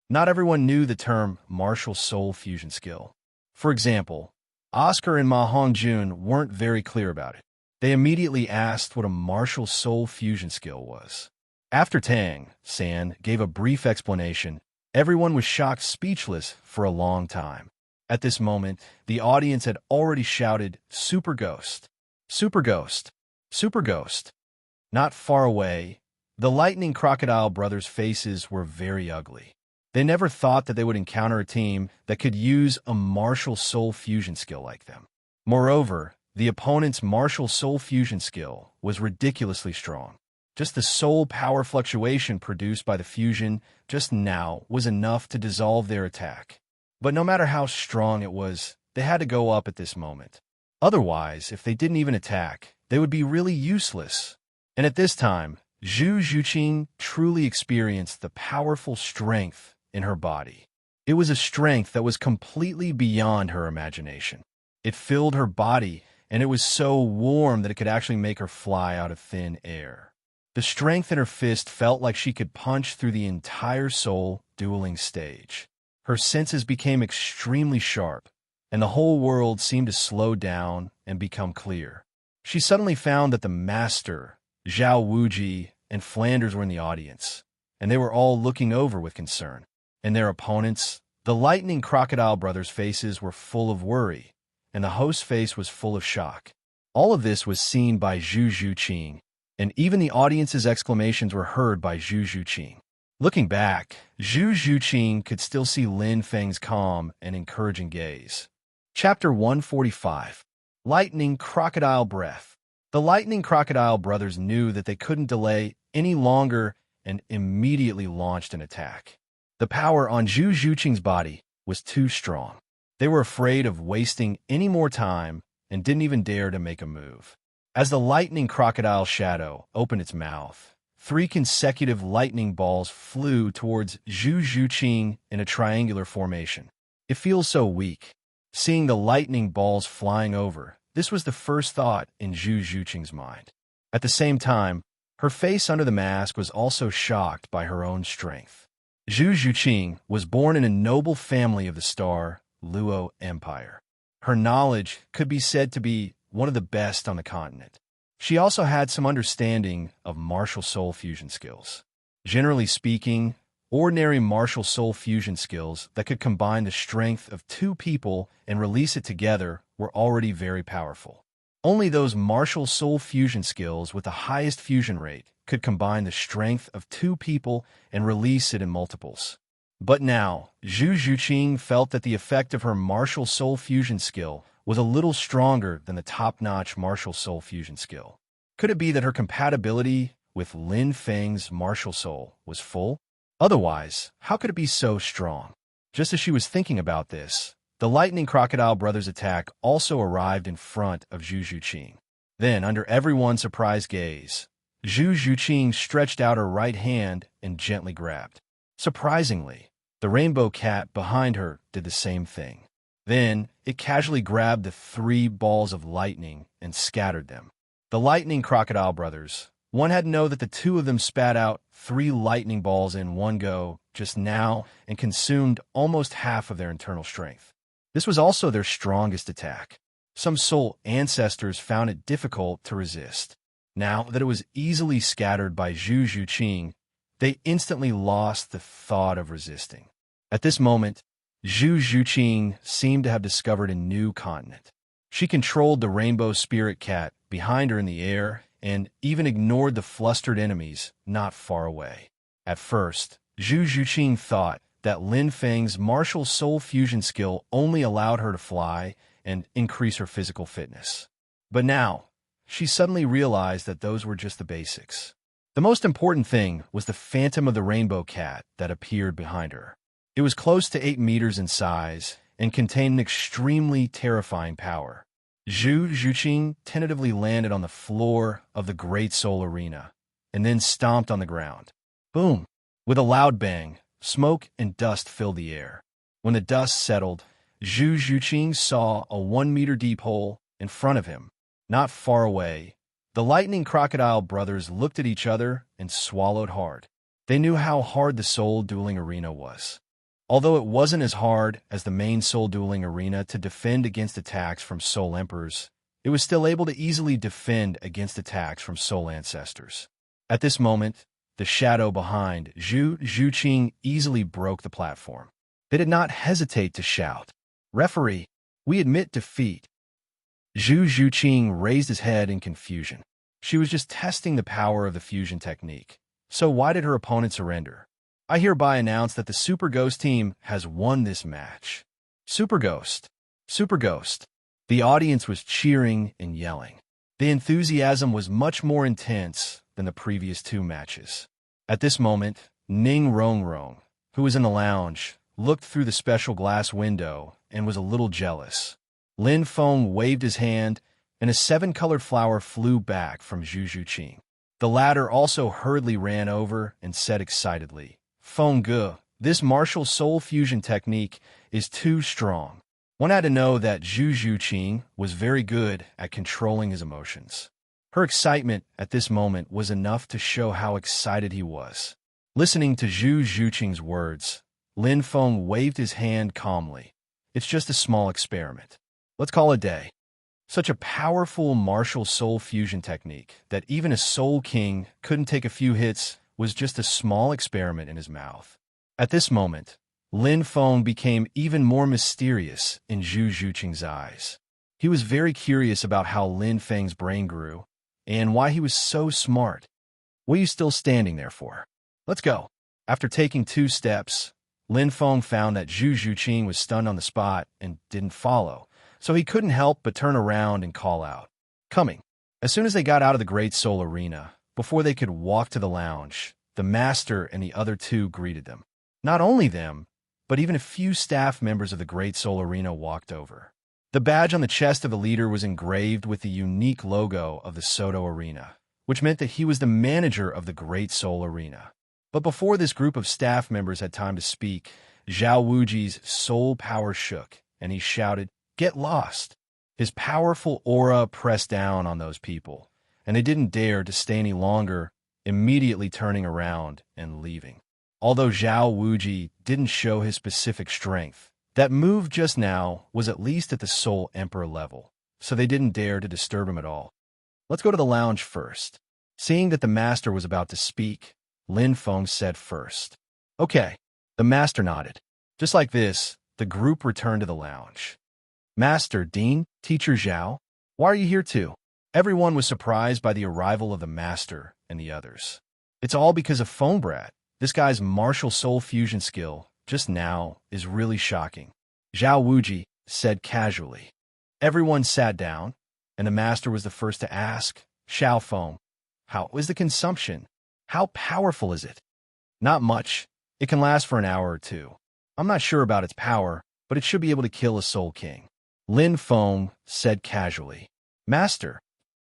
Not everyone knew the term martial soul fusion skill. For example, Oscar and Ma Hongjun weren't very clear about it. They immediately asked what a martial soul fusion skill was. After Tang San gave a brief explanation, everyone was shocked speechless for a long time. At this moment, the audience had already shouted, "Super Ghost! Super Ghost! Super Ghost!" Not far away, the Lightning Crocodile brothers' faces were very ugly. They never thought that they would encounter a team that could use a martial soul fusion skill like them. Moreover, the opponent's martial soul fusion skill was ridiculously strong. Just the soul power fluctuation produced by the fusion just now was enough to dissolve their attack. But no matter how strong it was, they had to go up at this moment. Otherwise, if they didn't even attack, they would be really useless. And at this time, Zhu Zhuqing truly experienced the powerful strength in her body. It was a strength that was completely beyond her imagination. It filled her body, and it was so warm that it could actually make her fly out of thin air. The strength in her fist felt like she could punch through the entire soul dueling stage. Her senses became extremely sharp, and the whole world seemed to slow down and become clear. She suddenly found that the master, Zhao Wuji, and Flanders were in the audience, and they were all looking over with concern. And their opponents, the Lightning Crocodile brothers' faces were full of worry, and the host's face was full of shock. All of this was seen by Zhu Zhuqing, and even the audience's exclamations were heard by Zhu Zhuqing. Looking back, Zhu Zhuqing could still see Lin Feng's calm and encouraging gaze. Chapter 145. Lightning Crocodile Breath. The Lightning Crocodile brothers knew that they couldn't delay any longer and immediately launched an attack. The power on Zhu Zhuqing's body was too strong. They were afraid of wasting any more time and didn't even dare to make a move. As the Lightning Crocodile shadow opened its mouth, 3 consecutive lightning balls flew towards Zhu Zhuqing in a triangular formation. It feels so weak. Seeing the lightning balls flying over, this was the first thought in Zhu Zhuqing's mind. At the same time, her face under the mask was also shocked by her own strength. Zhu Zhuqing was born in a noble family of the star Luo Empire. Her knowledge could be said to be one of the best on the continent. She also had some understanding of martial soul fusion skills. Generally speaking, ordinary martial soul fusion skills that could combine the strength of 2 people and release it together were already very powerful. Only those martial soul fusion skills with the highest fusion rate could combine the strength of 2 people and release it in multiples. But now, Zhu Zhuqing felt that the effect of her martial soul fusion skill was a little stronger than the top-notch martial soul fusion skill. Could it be that her compatibility with Lin Feng's martial soul was full? Otherwise, how could it be so strong? Just as she was thinking about this, the Lightning Crocodile brothers' attack also arrived in front of Zhu Zhuqing. Then, under everyone's surprised gaze, Zhu Zhuqing stretched out her right hand and gently grabbed. Surprisingly, the rainbow cat behind her did the same thing. Then, it casually grabbed the 3 balls of lightning and scattered them. The Lightning Crocodile brothers, one had to know that the 2 of them spat out 3 lightning balls in one go just now and consumed almost half of their internal strength. This was also their strongest attack. Some soul ancestors found it difficult to resist. Now that it was easily scattered by Zhu Zhuqing, they instantly lost the thought of resisting. At this moment, Zhu Zhuqing seemed to have discovered a new continent. She controlled the rainbow spirit cat behind her in the air and even ignored the flustered enemies not far away. At first, Zhu Zhuqing thought that Lin Feng's martial soul fusion skill only allowed her to fly and increase her physical fitness. But now, she suddenly realized that those were just the basics. The most important thing was the phantom of the rainbow cat that appeared behind her. It was close to 8 meters in size and contained an extremely terrifying power. Zhu Zhuqing tentatively landed on the floor of the Great Soul Arena and then stomped on the ground. Boom! With a loud bang, smoke and dust filled the air. When the dust settled, Zhu Zhuqing saw a 1-meter-deep hole in front of him. Not far away, the Lightning Crocodile brothers looked at each other and swallowed hard. They knew how hard the soul dueling arena was. Although it wasn't as hard as the main soul dueling arena to defend against attacks from soul emperors, it was still able to easily defend against attacks from soul ancestors. At this moment, the shadow behind Zhu Zhuqing easily broke the platform. They did not hesitate to shout, "Referee, we admit defeat." Zhu Zhuqing raised his head in confusion. She was just testing the power of the fusion technique. So why did her opponent surrender? I hereby announce that the Super Ghost team has won this match. Super Ghost! Super Ghost! The audience was cheering and yelling. The enthusiasm was much more intense than the previous 2 matches. At this moment, Ning Rongrong, who was in the lounge, looked through the special glass window and was a little jealous. Lin Feng waved his hand, and a 7-colored flower flew back from Zhu Zhuqing. The latter also hurriedly ran over and said excitedly, "Feng Ge, This martial soul fusion technique is too strong. One had to know that Zhu Zhuqing was very good at controlling his emotions. Her excitement at this moment was enough to show how excited he was. Listening to Zhu Zhuqing's words, Lin Feng waved his hand calmly. It's just a small experiment. Let's call it a day. Such a powerful martial soul fusion technique that even a soul king couldn't take a few hits was just a small experiment in his mouth. At this moment, Lin Feng became even more mysterious in Zhu Zhuqing's eyes. He was very curious about how Lin Feng's brain grew and why he was so smart. What are you still standing there for? Let's go. After taking 2 steps, Lin Feng found that Zhu Zhuqing was stunned on the spot and didn't follow, so he couldn't help but turn around and call out, "Coming." As soon as they got out of the Great Soul Arena, before they could walk to the lounge, the master and the other 2 greeted them. Not only them, but even a few staff members of the Great Soul Arena walked over. The badge on the chest of the leader was engraved with the unique logo of the Soto Arena, which meant that he was the manager of the Great Soul Arena. But before this group of staff members had time to speak, Zhao Wuji's soul power shook, and he shouted, "Get lost!" His powerful aura pressed down on those people, and they didn't dare to stay any longer, immediately turning around and leaving. Although Zhao Wuji didn't show his specific strength, that move just now was at least at the Soul Emperor level, so they didn't dare to disturb him at all. Let's go to the lounge first. Seeing that the master was about to speak, Lin Feng said first. Okay, the master nodded. Just like this, the group returned to the lounge. Master, Dean, Teacher Zhao, why are you here too? Everyone was surprised by the arrival of the master and the others. It's all because of Phone Brat. This guy's martial soul fusion skill, just now, is really shocking. Zhao Wuji said casually. Everyone sat down, and the master was the first to ask, "Xiao Feng, how is the consumption? How powerful is it?" "Not much. It can last for an hour or 2. I'm not sure about its power, but it should be able to kill a soul king." Lin Feng said casually. "Master,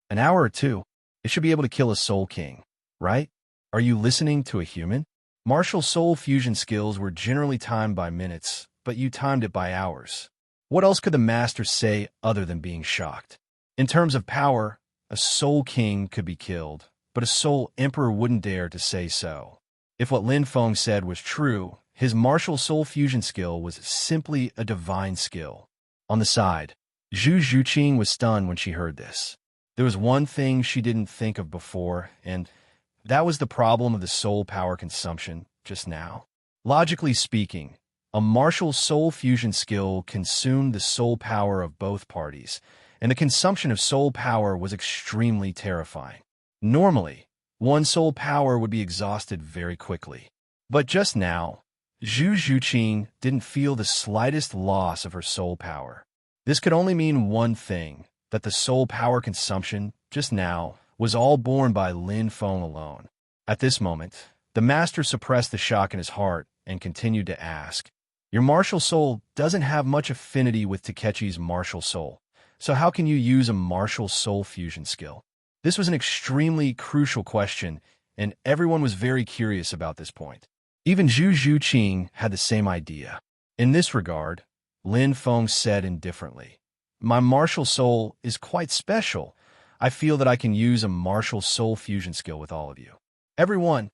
an hour or 2, it should be able to kill a soul king, right? Are you listening to a human?" Martial soul fusion skills were generally timed by minutes, but you timed it by hours. What else could the master say other than being shocked? In terms of power, a soul king could be killed, but a soul emperor wouldn't dare to say so. If what Lin Feng said was true, his martial soul fusion skill was simply a divine skill. On the side, Zhu Zhuqing was stunned when she heard this. There was one thing she didn't think of before, and that was the problem of the soul power consumption just now. Logically speaking, a martial soul fusion skill consumed the soul power of both parties, and the consumption of soul power was extremely terrifying. Normally, one soul power would be exhausted very quickly. But just now, Zhu Zhuqing didn't feel the slightest loss of her soul power. This could only mean one thing, that the soul power consumption, just now, was all borne by Lin Feng alone. At this moment, the master suppressed the shock in his heart and continued to ask, "Your martial soul doesn't have much affinity with Takechi's martial soul, so how can you use a martial soul fusion skill?" This was an extremely crucial question, and everyone was very curious about this point. Even Zhu Zhuqing had the same idea. In this regard, Lin Feng said indifferently, "My martial soul is quite special. I feel that I can use a martial soul fusion skill with all of you." Everyone.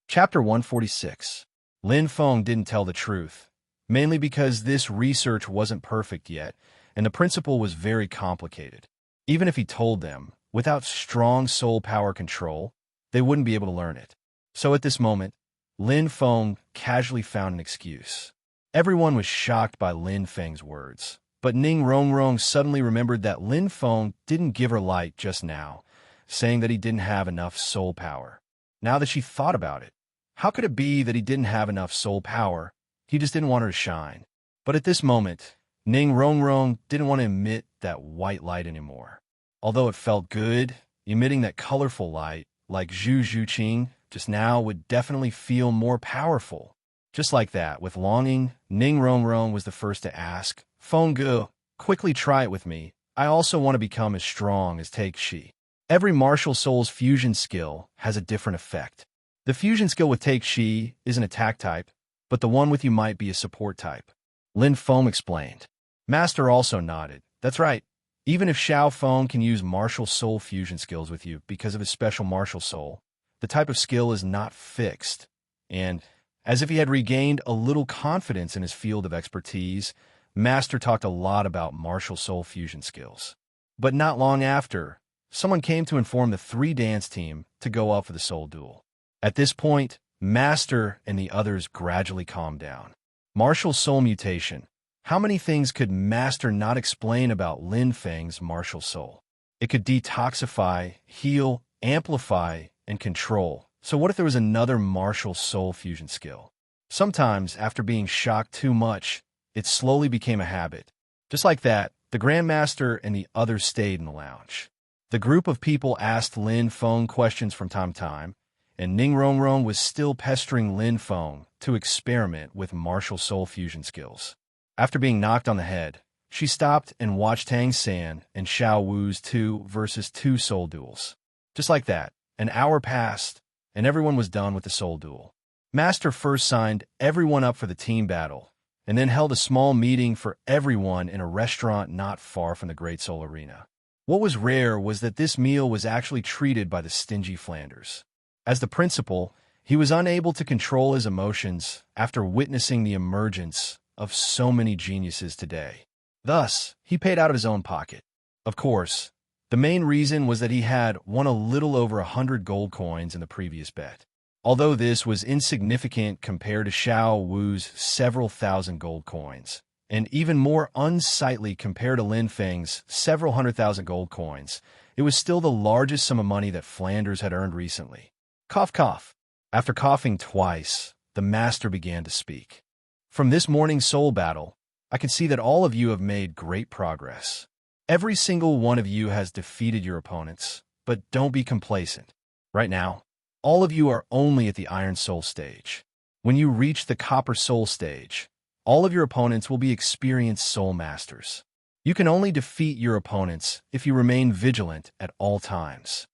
Chapter 146. Lin Feng didn't tell the truth, mainly because this research wasn't perfect yet, and the principle was very complicated. Even if he told them, without strong soul power control, they wouldn't be able to learn it. So at this moment, Lin Feng casually found an excuse. Everyone was shocked by Lin Feng's words. But Ning Rongrong suddenly remembered that Lin Feng didn't give her light just now, saying that he didn't have enough soul power. Now that she thought about it, how could it be that he didn't have enough soul power? He just didn't want her to shine. But at this moment, Ning Rongrong didn't want to emit that white light anymore. Although it felt good, emitting that colorful light, like Zhu Zhuqing, just now would definitely feel more powerful. Just like that, with longing, Ning Rongrong was the first to ask, "Feng Gu, quickly try it with me. I also want to become as strong as Take Shi." Every martial soul's fusion skill has a different effect. The fusion skill with Take Shi is an attack type, but the one with you might be a support type. Lin Feng explained. Master also nodded. That's right. Even if Xiao Feng can use martial soul fusion skills with you because of his special martial soul, the type of skill is not fixed. And, as if he had regained a little confidence in his field of expertise, Master talked a lot about martial soul fusion skills. But not long after, someone came to inform the 3 dance team to go up for the soul duel. At this point, Master and the others gradually calmed down. Martial soul mutation. How many things could Master not explain about Lin Feng's martial soul? It could detoxify, heal, amplify, and control. So what if there was another martial soul fusion skill? Sometimes, after being shocked too much, it slowly became a habit. Just like that, the Grandmaster and the others stayed in the lounge. The group of people asked Lin Feng questions from time to time, and Ning Rongrong was still pestering Lin Feng to experiment with martial soul fusion skills. After being knocked on the head, she stopped and watched Tang San and Xiao Wu's 2 versus 2 soul duels. Just like that, an hour passed, and everyone was done with the soul duel. Master first signed everyone up for the team battle, and then held a small meeting for everyone in a restaurant not far from the Great Soul Arena. What was rare was that this meal was actually treated by the stingy Flanders. As the principal, he was unable to control his emotions after witnessing the emergence of so many geniuses today. Thus, he paid out of his own pocket. Of course, the main reason was that he had won a little over 100 gold coins in the previous bet. Although this was insignificant compared to Xiao Wu's several thousand gold coins, and even more unsightly compared to Lin Feng's several 100,000 gold coins, it was still the largest sum of money that Flanders had earned recently. Cough, cough. After coughing twice, the master began to speak. From this morning's soul battle, I can see that all of you have made great progress. Every single one of you has defeated your opponents, but don't be complacent. Right now, all of you are only at the Iron Soul stage. When you reach the Copper Soul stage, all of your opponents will be experienced soul masters. You can only defeat your opponents if you remain vigilant at all times.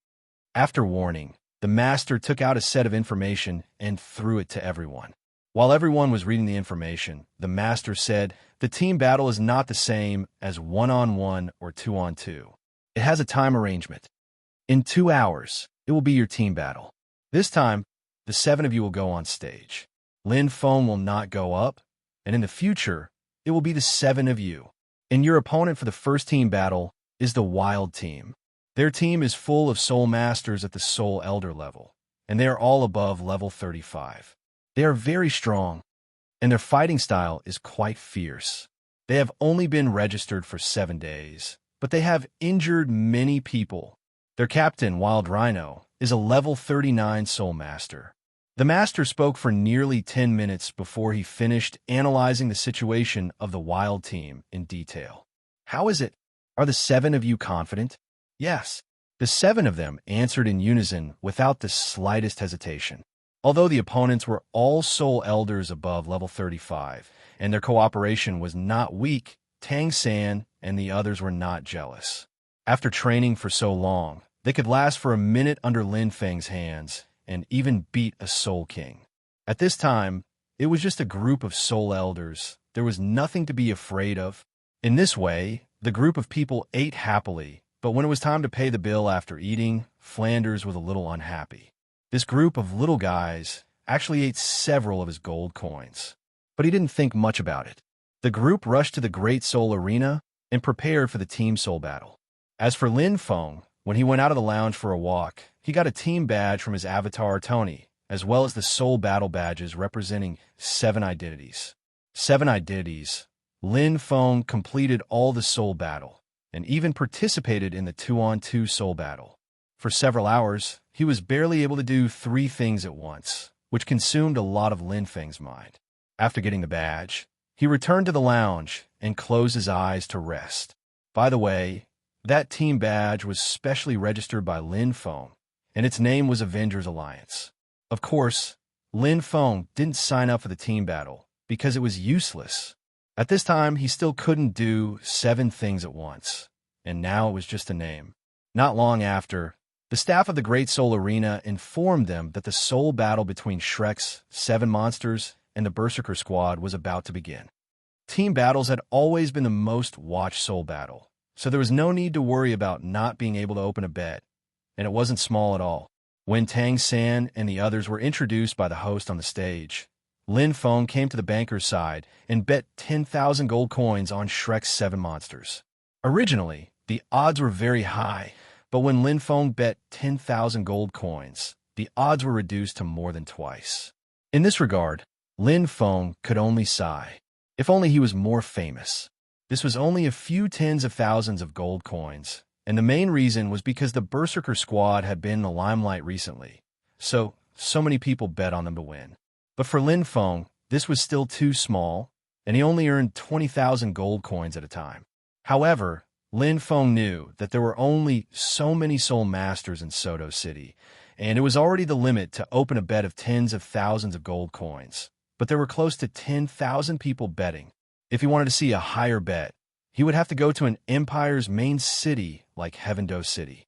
After warning, the master took out a set of information and threw it to everyone. While everyone was reading the information, the master said, the team battle is not the same as 1-on-1 or 2-on-2. It has a time arrangement. In 2 hours, it will be your team battle. This time, the 7 of you will go on stage. Lin Feng will not go up, and in the future, it will be the 7 of you. And your opponent for the first team battle is the Wild Team. Their team is full of soul masters at the Soul Elder level, and they are all above level 35. They are very strong, and their fighting style is quite fierce. They have only been registered for 7 days, but they have injured many people. Their captain, Wild Rhino, is a level 39 soul master. The master spoke for nearly 10 minutes before he finished analyzing the situation of the Wild Team in detail. How is it? Are the 7 of you confident? Yes. The 7 of them answered in unison without the slightest hesitation. Although the opponents were all soul elders above level 35, and their cooperation was not weak, Tang San and the others were not jealous. After training for so long, they could last for a minute under Lin Feng's hands and even beat a soul king. At this time, it was just a group of soul elders. There was nothing to be afraid of. In this way, the group of people ate happily, but when it was time to pay the bill after eating, Flanders was a little unhappy. This group of little guys actually ate several of his gold coins, but he didn't think much about it. The group rushed to the Great Soul Arena and prepared for the team soul battle. As for Lin Feng, when he went out of the lounge for a walk, he got a team badge from his avatar Tony, as well as the soul battle badges representing 7 identities. 7 identities. Lin Feng completed all the soul battle, and even participated in the 2-on-2 soul battle. For several hours, he was barely able to do 3 things at once, which consumed a lot of Lin Feng's mind. After getting the badge, he returned to the lounge and closed his eyes to rest. By the way, that team badge was specially registered by Lin Feng, and its name was Avengers Alliance. Of course, Lin Feng didn't sign up for the team battle because it was useless. At this time, he still couldn't do 7 things at once, and now it was just a name. Not long after, the staff of the Great Soul Arena informed them that the soul battle between Shrek's 7 monsters and the Berserker squad was about to begin. Team battles had always been the most watched soul battle, so there was no need to worry about not being able to open a bet, and it wasn't small at all. When Tang San and the others were introduced by the host on the stage, Lin Feng came to the banker's side and bet 10,000 gold coins on Shrek's 7 monsters. Originally, the odds were very high, but when Lin Feng bet 10,000 gold coins, the odds were reduced to more than twice. In this regard, Lin Feng could only sigh. If only he was more famous. This was only a few tens of thousands of gold coins, and the main reason was because the Berserker squad had been in the limelight recently, so many people bet on them to win. But for Lin Feng, this was still too small, and he only earned 20,000 gold coins at a time. However, Lin Feng knew that there were only so many soul masters in Soto City, and it was already the limit to open a bet of tens of thousands of gold coins. But there were close to 10,000 people betting. If he wanted to see a higher bet, he would have to go to an empire's main city like Heavendo City.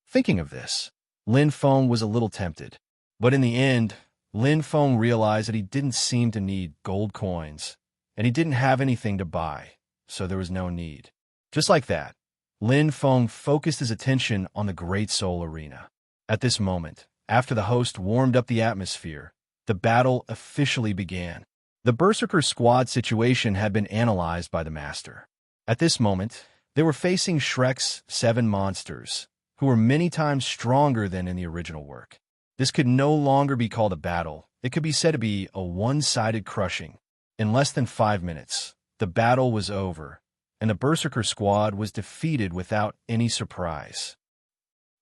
Thinking of this, Lin Feng was a little tempted. But in the end, Lin Feng realized that he didn't seem to need gold coins, and he didn't have anything to buy, so there was no need. Just like that, Lin Feng focused his attention on the Great Soul Arena. At this moment, after the host warmed up the atmosphere, the battle officially began. The Berserker squad situation had been analyzed by the master. At this moment, they were facing Shrek's 7 monsters, who were many times stronger than in the original work. This could no longer be called a battle. It could be said to be a one-sided crushing. In less than 5 minutes, the battle was over, and the Berserker squad was defeated without any surprise.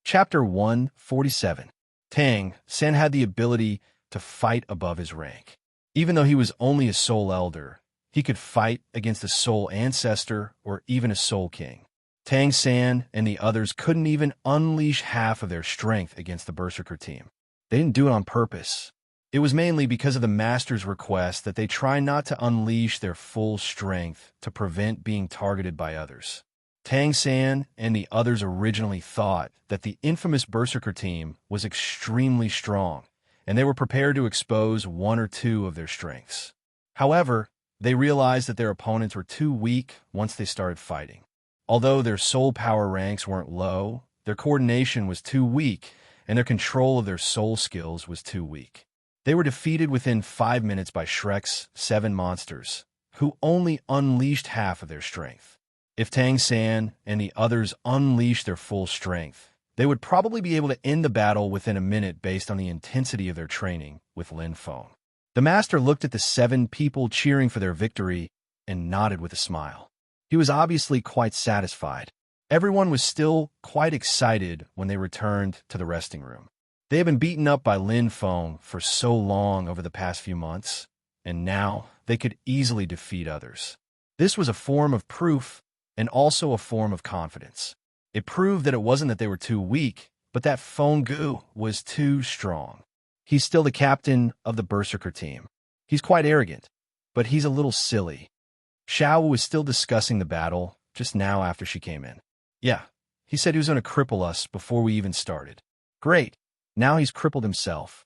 Chapter 147. Tang San had the ability to fight above his rank. Even though he was only a soul elder, he could fight against a soul ancestor or even a soul king. Tang San and the others couldn't even unleash half of their strength against the Berserker team. They didn't do it on purpose. It was mainly because of the master's request that they try not to unleash their full strength to prevent being targeted by others. Tang San and the others originally thought that the infamous Berserker team was extremely strong, and they were prepared to expose 1 or 2 of their strengths. However, they realized that their opponents were too weak once they started fighting. Although their soul power ranks weren't low, their coordination was too weak, and their control of their soul skills was too weak. They were defeated within 5 minutes by Shrek's 7 monsters, who only unleashed half of their strength. If Tang San and the others unleashed their full strength, they would probably be able to end the battle within a minute based on the intensity of their training with Lin Feng. The master looked at the 7 people cheering for their victory and nodded with a smile. He was obviously quite satisfied. Everyone was still quite excited when they returned to the resting room. They had been beaten up by Lin Feng for so long over the past few months, and now they could easily defeat others. This was a form of proof and also a form of confidence. It proved that it wasn't that they were too weak, but that Feng Gu was too strong. He's still the captain of the Berserker team. He's quite arrogant, but he's a little silly. Xiao was still discussing the battle just now after she came in. Yeah, he said he was going to cripple us before we even started. Great, now he's crippled himself.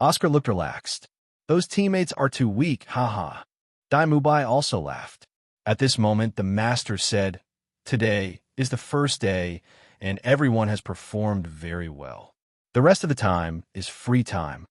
Oscar looked relaxed. Those teammates are too weak, haha. Dai Mubai also laughed. At this moment, the master said, "Today is the first day, and everyone has performed very well. The rest of the time is free time.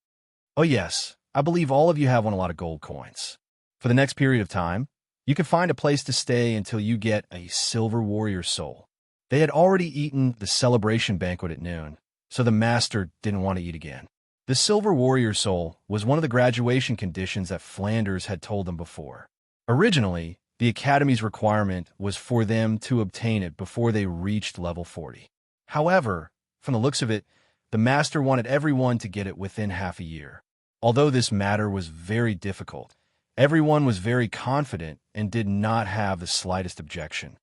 Oh yes, I believe all of you have won a lot of gold coins. For the next period of time, you can find a place to stay until you get a silver warrior soul." They had already eaten the celebration banquet at noon, so the master didn't want to eat again. The silver warrior soul was one of the graduation conditions that Flanders had told them before. Originally, the Academy's requirement was for them to obtain it before they reached level 40. However, from the looks of it, the master wanted everyone to get it within half a year. Although this matter was very difficult, everyone was very confident and did not have the slightest objection.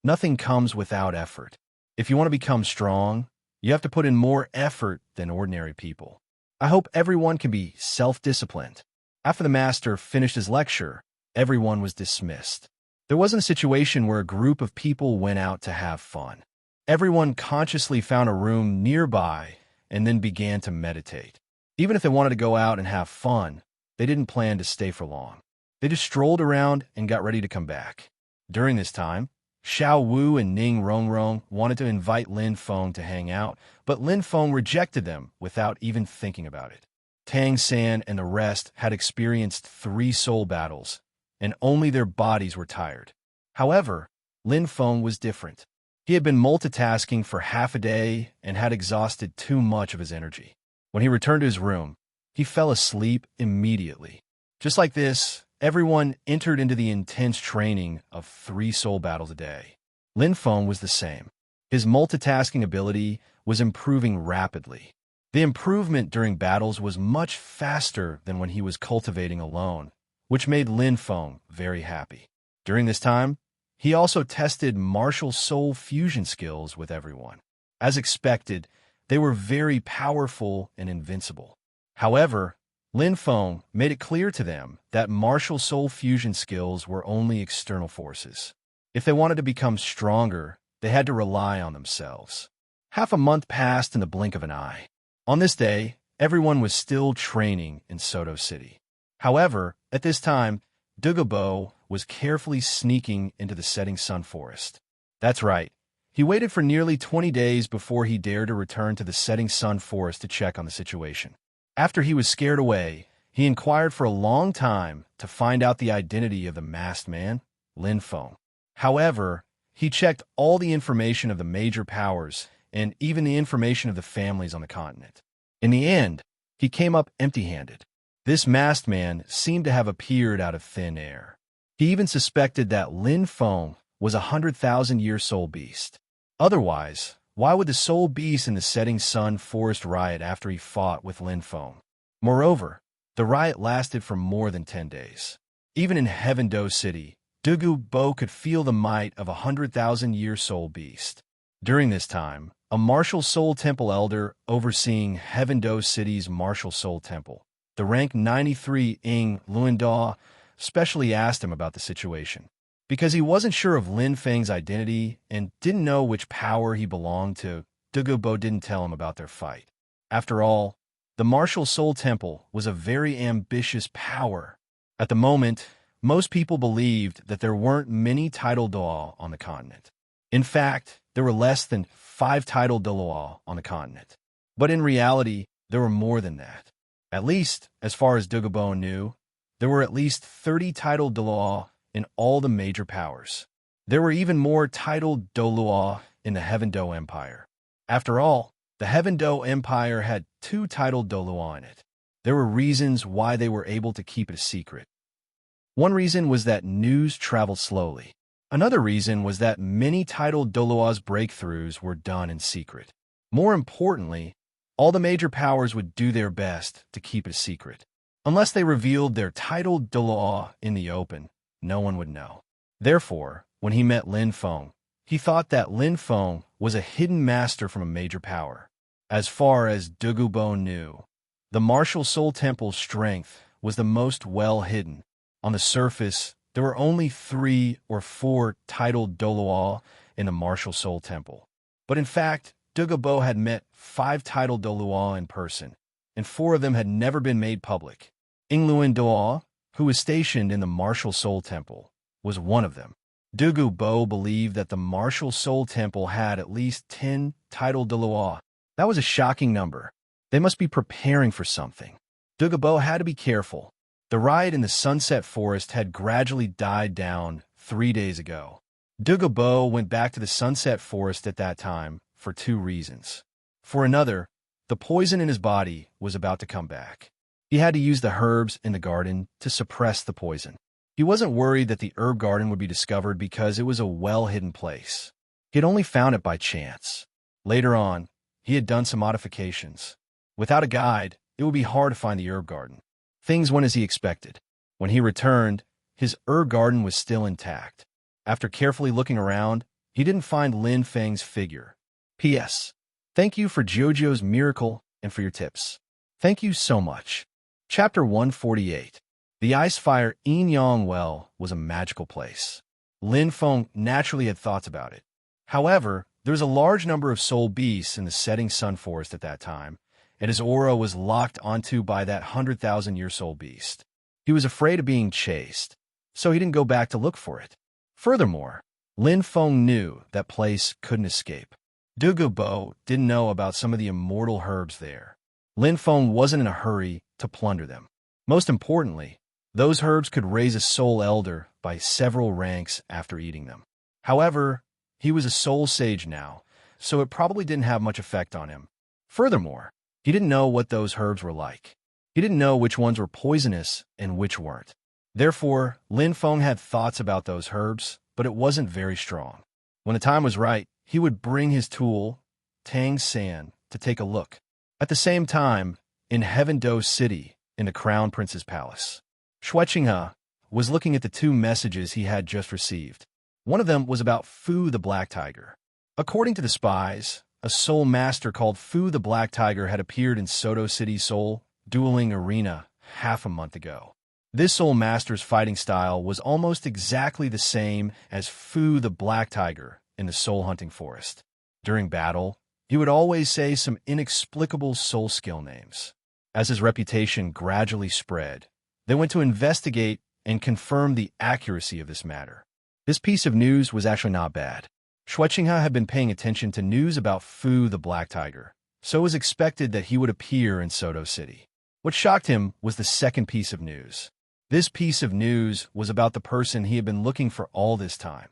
Nothing comes without effort. If you want to become strong, you have to put in more effort than ordinary people. I hope everyone can be self-disciplined. After the master finished his lecture, everyone was dismissed. There wasn't a situation where a group of people went out to have fun. Everyone consciously found a room nearby and then began to meditate. Even if they wanted to go out and have fun, they didn't plan to stay for long. They just strolled around and got ready to come back. During this time, Xiao Wu and Ning Rongrong wanted to invite Lin Feng to hang out, but Lin Feng rejected them without even thinking about it. Tang San and the rest had experienced 3 soul battles, and only their bodies were tired. However, Lin Feng was different. He had been multitasking for half a day and had exhausted too much of his energy. When he returned to his room, he fell asleep immediately. Just like this, everyone entered into the intense training of 3 soul battles a day. Lin Feng was the same. His multitasking ability was improving rapidly. The improvement during battles was much faster than when he was cultivating alone, which made Lin Feng very happy. During this time, he also tested martial soul fusion skills with everyone. As expected, they were very powerful and invincible. However, Lin Feng made it clear to them that martial soul fusion skills were only external forces. If they wanted to become stronger, they had to rely on themselves. Half a month passed in the blink of an eye. On this day, everyone was still training in Soto City. However, at this time, Douluo was carefully sneaking into the setting sun forest. That's right. He waited for nearly 20 days before he dared to return to the setting sun forest to check on the situation. After he was scared away, he inquired for a long time to find out the identity of the masked man, Lin Feng. However, he checked all the information of the major powers and even the information of the families on the continent. In the end, he came up empty-handed. This masked man seemed to have appeared out of thin air. He even suspected that Lin Feng was a 100,000-year soul beast. Otherwise, why would the soul beast in the setting sun forest riot after he fought with Lin Feng? Moreover, the riot lasted for more than 10 days. Even in Heaven Do City, Douluo could feel the might of a 100,000-year soul beast. During this time, a martial soul temple elder overseeing Heaven Do City's martial soul temple, the rank 93 Ing Luandao, specially asked him about the situation. Because he wasn't sure of Lin Feng's identity and didn't know which power he belonged to, Douluo didn't tell him about their fight. After all, the martial soul temple was a very ambitious power. At the moment, most people believed that there weren't many title Douluo on the continent. In fact, there were less than 5 title Douluo on the continent. But in reality, there were more than that. At least, as far as Douluo knew, there were at least 30 title Douluo in all the major powers. There were even more title Douluo in the Heaven Do Empire. After all, the Heaven Do Empire had 2 title Douluo in it. There were reasons why they were able to keep it a secret. One reason was that news traveled slowly. Another reason was that many title Douluo's breakthroughs were done in secret. More importantly, all the major powers would do their best to keep it a secret. Unless they revealed their title Douluo in the open, no one would know. Therefore, when he met Lin Feng, he thought that Lin Feng was a hidden master from a major power. As far as Douluo knew, the martial soul temple's strength was the most well hidden. On the surface, there were only 3 or 4 titled Douluo in the martial soul temple. But in fact, Douluo had met 5 titled Douluo in person, and 4 of them had never been made public. Ing Luandao, who was stationed in the martial soul temple, was one of them. Douluo believed that the martial soul temple had at least 10 titled Douluo. That was a shocking number. They must be preparing for something. Douluo had to be careful. The riot in the Sunset Forest had gradually died down 3 days ago. Douluo went back to the Sunset Forest at that time for 2 reasons. For another, the poison in his body was about to come back. He had to use the herbs in the garden to suppress the poison. He wasn't worried that the herb garden would be discovered because it was a well-hidden place. He had only found it by chance. Later on, he had done some modifications. Without a guide, it would be hard to find the herb garden. Things went as he expected. When he returned, his herb garden was still intact. After carefully looking around, he didn't find Lin Feng's figure. P.S. Thank you for JoJo's Miracle and for your tips. Thank you so much. Chapter 148. The Ice-Fire Yin Yang Well was a magical place. Lin Feng naturally had thoughts about it. However, there was a large number of soul beasts in the setting sun forest at that time, and his aura was locked onto by that 100,000-year soul beast. He was afraid of being chased, so he didn't go back to look for it. Furthermore, Lin Feng knew that place couldn't escape. Douluo didn't know about some of the immortal herbs there. Lin Feng wasn't in a hurry to plunder them. Most importantly, those herbs could raise a soul elder by several ranks after eating them. However, he was a soul sage now, so it probably didn't have much effect on him. Furthermore, he didn't know what those herbs were like. He didn't know which ones were poisonous and which weren't. Therefore, Lin Feng had thoughts about those herbs, but it wasn't very strong. When the time was right, he would bring his tool, Tang San, to take a look. At the same time, in Heaven Do City, in the Crown Prince's palace, Xueqinghe was looking at the two messages he had just received. One of them was about Fu the Black Tiger. According to the spies, a soul master called Fu the Black Tiger had appeared in Soto City's soul dueling arena half a month ago. This soul master's fighting style was almost exactly the same as Fu the Black Tiger in the soul hunting forest. During battle, he would always say some inexplicable soul skill names. As his reputation gradually spread, they went to investigate and confirm the accuracy of this matter. This piece of news was actually not bad. Xueqinghe had been paying attention to news about Fu the Black Tiger, so it was expected that he would appear in Soto City. What shocked him was the second piece of news. This piece of news was about the person he had been looking for all this time,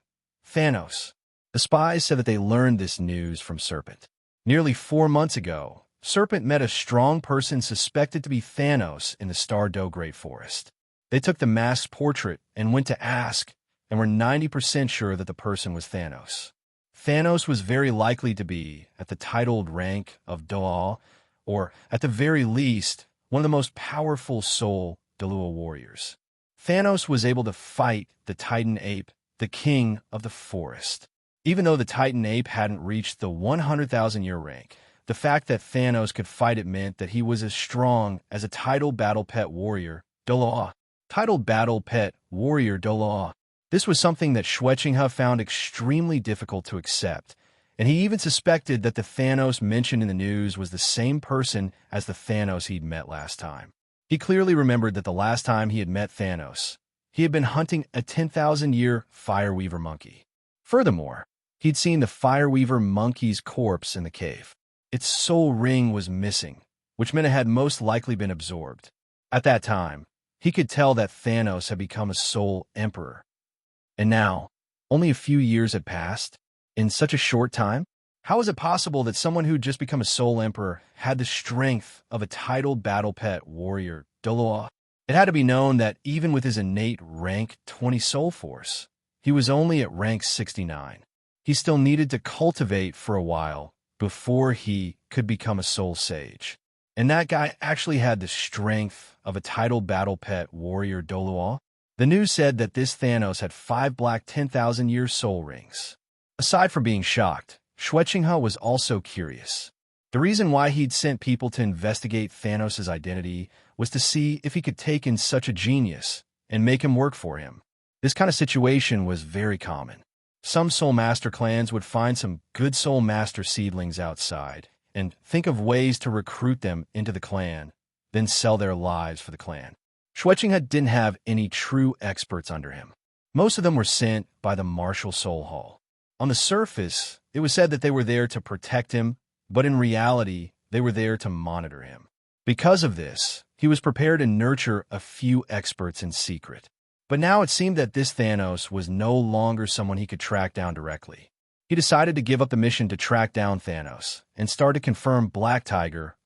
Thanos. The spies said that they learned this news from Serpent. Nearly 4 months ago, Serpent met a strong person suspected to be Thanos in the Stardo Great Forest. They took the masked portrait and went to ask, and were 90% sure that the person was Thanos. Thanos was very likely to be at the titled rank of Douluo, or at the very least, one of the most powerful soul Douluo warriors. Thanos was able to fight the Titan ape, the king of the forest. Even though the Titan ape hadn't reached the 100,000-year rank, the fact that Thanos could fight it meant that he was as strong as a titled battle pet warrior, Douluo. Titled battle pet warrior Douluo. This was something that Xueqinghe found extremely difficult to accept, and he even suspected that the Thanos mentioned in the news was the same person as the Thanos he'd met last time. He clearly remembered that the last time he had met Thanos, he had been hunting a 10,000-year Fireweaver monkey. Furthermore, he'd seen the Fireweaver monkey's corpse in the cave. Its soul ring was missing, which meant it had most likely been absorbed. At that time, he could tell that Thanos had become a soul emperor. And now, only a few years had passed, in such a short time? How is it possible that someone who'd just become a soul emperor had the strength of a titled battle pet warrior, Douluo? It had to be known that even with his innate rank 20 soul force, he was only at rank 69. He still needed to cultivate for a while before he could become a soul sage. And that guy actually had the strength of a titled battle pet warrior, Douluo. The news said that this Thanos had 5 black 10,000-year soul rings. Aside from being shocked, Xueqinghe was also curious. The reason why he'd sent people to investigate Thanos' identity was to see if he could take in such a genius and make him work for him. This kind of situation was very common. Some Soul Master clans would find some good Soul Master seedlings outside and think of ways to recruit them into the clan, then sell their lives for the clan. Xueqinghe didn't have any true experts under him. Most of them were sent by the Martial Soul Hall. On the surface, it was said that they were there to protect him, but in reality, they were there to monitor him. Because of this, he was prepared to nurture a few experts in secret. But now it seemed that this Thanos was no longer someone he could track down directly. He decided to give up the mission to track down Thanos and start to confirm Black Tiger,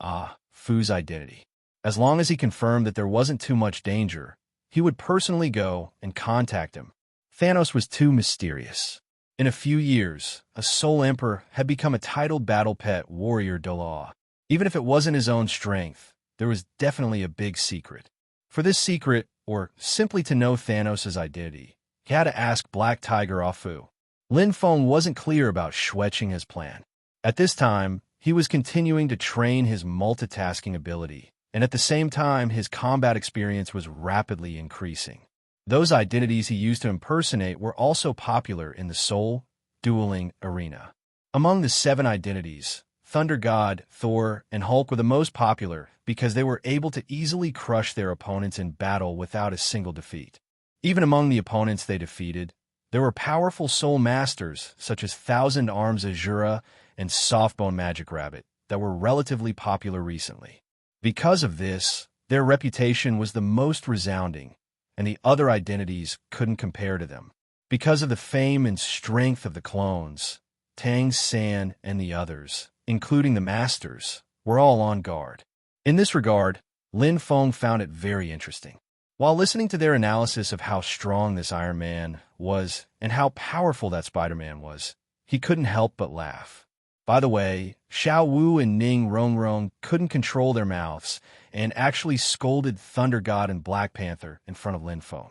Fu's identity. As long as he confirmed that there wasn't too much danger, he would personally go and contact him. Thanos was too mysterious. In a few years, a Soul Emperor had become a titled battle pet warrior Douluo. Even if it wasn't his own strength, there was definitely a big secret. For this secret, or simply to know Thanos' identity, he had to ask Black Tiger Fu. Lin Feng wasn't clear about Xueqinghe's plan. At this time, he was continuing to train his multitasking ability, and at the same time, his combat experience was rapidly increasing. Those identities he used to impersonate were also popular in the soul dueling arena. Among the 7 identities, Thunder God, Thor, and Hulk were the most popular because they were able to easily crush their opponents in battle without a single defeat. Even among the opponents they defeated, there were powerful soul masters such as Thousand Arms Azura and Softbone Magic Rabbit that were relatively popular recently. Because of this, their reputation was the most resounding, and the other identities couldn't compare to them. Because of the fame and strength of the clones, Tang San and the others, including the Masters, were all on guard. In this regard, Lin Feng found it very interesting. While listening to their analysis of how strong this Iron Man was and how powerful that Spider-Man was, he couldn't help but laugh. By the way, Xiao Wu and Ning Rongrong couldn't control their mouths and actually scolded Thunder God and Black Panther in front of Lin Feng.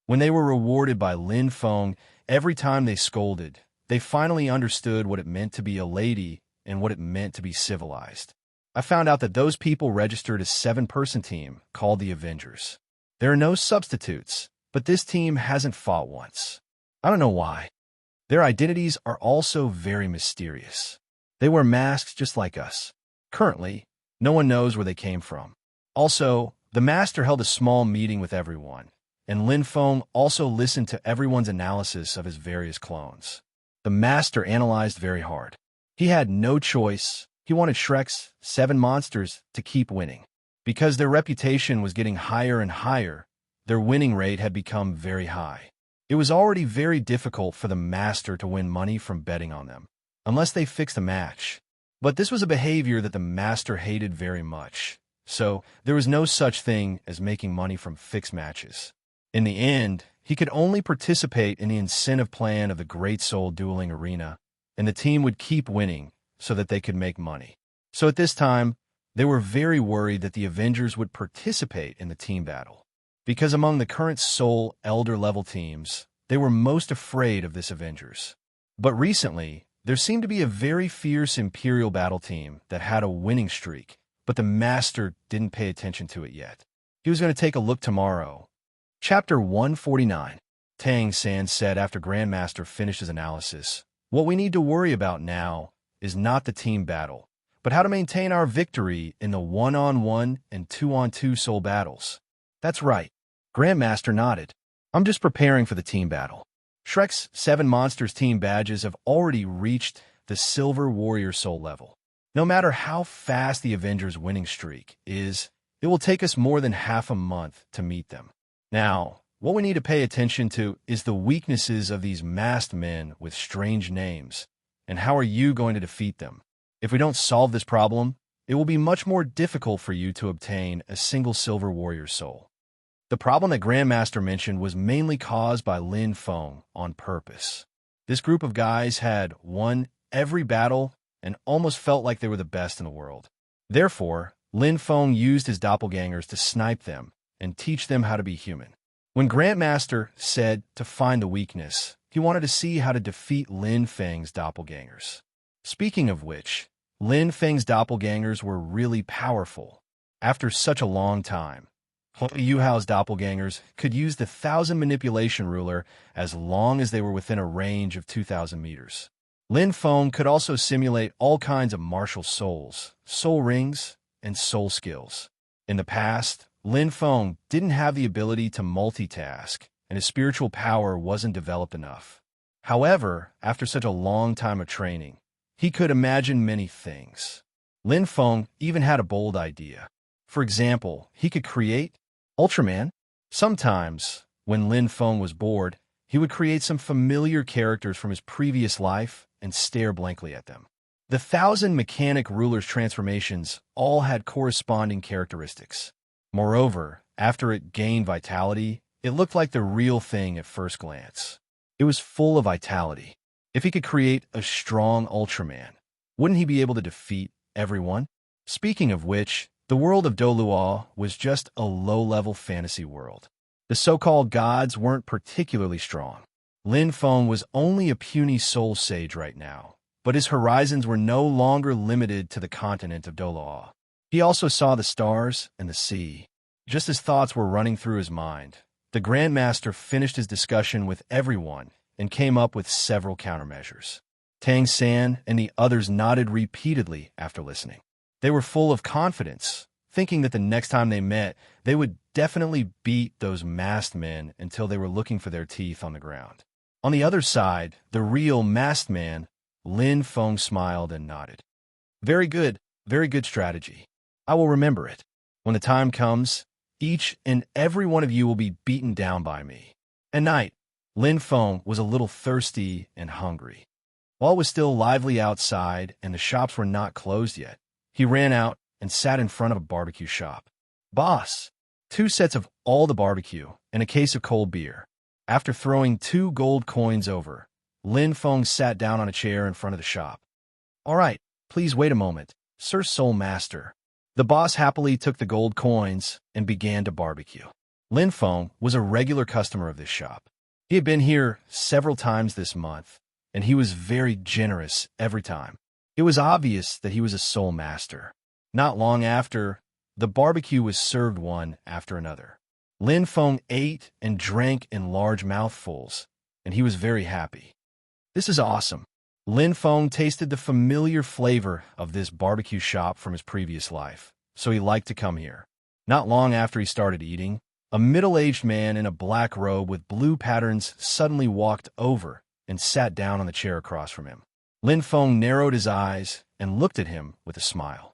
When they were rewarded by Lin Feng every time they scolded, they finally understood what it meant to be a lady and what it meant to be civilized. I found out that those people registered a 7-person team called the Avengers. There are no substitutes, but this team hasn't fought once. I don't know why. Their identities are also very mysterious. They wear masks just like us. Currently, no one knows where they came from. Also, the Master held a small meeting with everyone, and Lin Feng also listened to everyone's analysis of his various clones. The Master analyzed very hard. He had no choice. He wanted Shrek's 7 monsters to keep winning. Because their reputation was getting higher and higher, their winning rate had become very high. It was already very difficult for the Master to win money from betting on them, unless they fixed a match. But this was a behavior that the Master hated very much, so there was no such thing as making money from fixed matches. In the end, he could only participate in the incentive plan of the Great Soul Dueling Arena, and the team would keep winning so that they could make money. So at this time, they were very worried that the Avengers would participate in the team battle. Because among the current Soul Elder level teams, they were most afraid of this Avengers. But recently, there seemed to be a very fierce Imperial battle team that had a winning streak, but the Master didn't pay attention to it yet. He was going to take a look tomorrow. Chapter 149. Tang San said after Grandmaster finished his analysis, "What we need to worry about now is not the team battle, but how to maintain our victory in the 1-on-1 and 2-on-2 soul battles." "That's right." Grandmaster nodded. "I'm just preparing for the team battle." Shrek's 7 monsters team badges have already reached the Silver Warrior Soul level. No matter how fast the Avengers' winning streak is, it will take us more than half a month to meet them. Now, what we need to pay attention to is the weaknesses of these masked men with strange names, and how are you going to defeat them? If we don't solve this problem, it will be much more difficult for you to obtain a single Silver Warrior soul. The problem that Grandmaster mentioned was mainly caused by Lin Feng on purpose. This group of guys had won every battle and almost felt like they were the best in the world. Therefore, Lin Feng used his doppelgangers to snipe them and teach them how to be human. When Grandmaster said to find the weakness, he wanted to see how to defeat Lin Feng's doppelgangers. Speaking of which, Lin Feng's doppelgangers were really powerful. After such a long time, Yu Hao's doppelgangers could use the 1,000 manipulation ruler as long as they were within a range of 2,000 meters. Lin Feng could also simulate all kinds of martial souls, soul rings, and soul skills. In the past, Lin Feng didn't have the ability to multitask, and his spiritual power wasn't developed enough. However, after such a long time of training, he could imagine many things. Lin Feng even had a bold idea. For example, he could create Ultraman. Sometimes, when Lin Feng was bored, he would create some familiar characters from his previous life and stare blankly at them. The 1,000 mechanic rulers transformations all had corresponding characteristics. Moreover, after it gained vitality, it looked like the real thing at first glance. It was full of vitality. If he could create a strong Ultraman, wouldn't he be able to defeat everyone? Speaking of which, the world of Douluo was just a low-level fantasy world. The so-called gods weren't particularly strong. Lin Feng was only a puny soul sage right now, but his horizons were no longer limited to the continent of Douluo. He also saw the stars and the sea. Just as thoughts were running through his mind, the Grandmaster finished his discussion with everyone and came up with several countermeasures. Tang San and the others nodded repeatedly after listening. They were full of confidence, thinking that the next time they met, they would definitely beat those masked men until they were looking for their teeth on the ground. On the other side, the real masked man, Lin Feng, smiled and nodded. Very good strategy. I will remember it. When the time comes, each and every one of you will be beaten down by me. At night, Lin Feng was a little thirsty and hungry. While it was still lively outside and the shops were not closed yet, he ran out and sat in front of a barbecue shop. Boss, 2 sets of all the barbecue and a case of cold beer. After throwing 2 gold coins over, Lin Feng sat down on a chair in front of the shop. All right, please wait a moment, Sir Soul Master. The boss happily took the gold coins and began to barbecue. Lin Feng was a regular customer of this shop. He had been here several times this month, and he was very generous every time. It was obvious that he was a soul master. Not long after, the barbecue was served one after another. Lin Feng ate and drank in large mouthfuls, and he was very happy. This is awesome. Lin Feng tasted the familiar flavor of this barbecue shop from his previous life, so he liked to come here. Not long after he started eating, a middle-aged man in a black robe with blue patterns suddenly walked over and sat down on the chair across from him. Lin Feng narrowed his eyes and looked at him with a smile.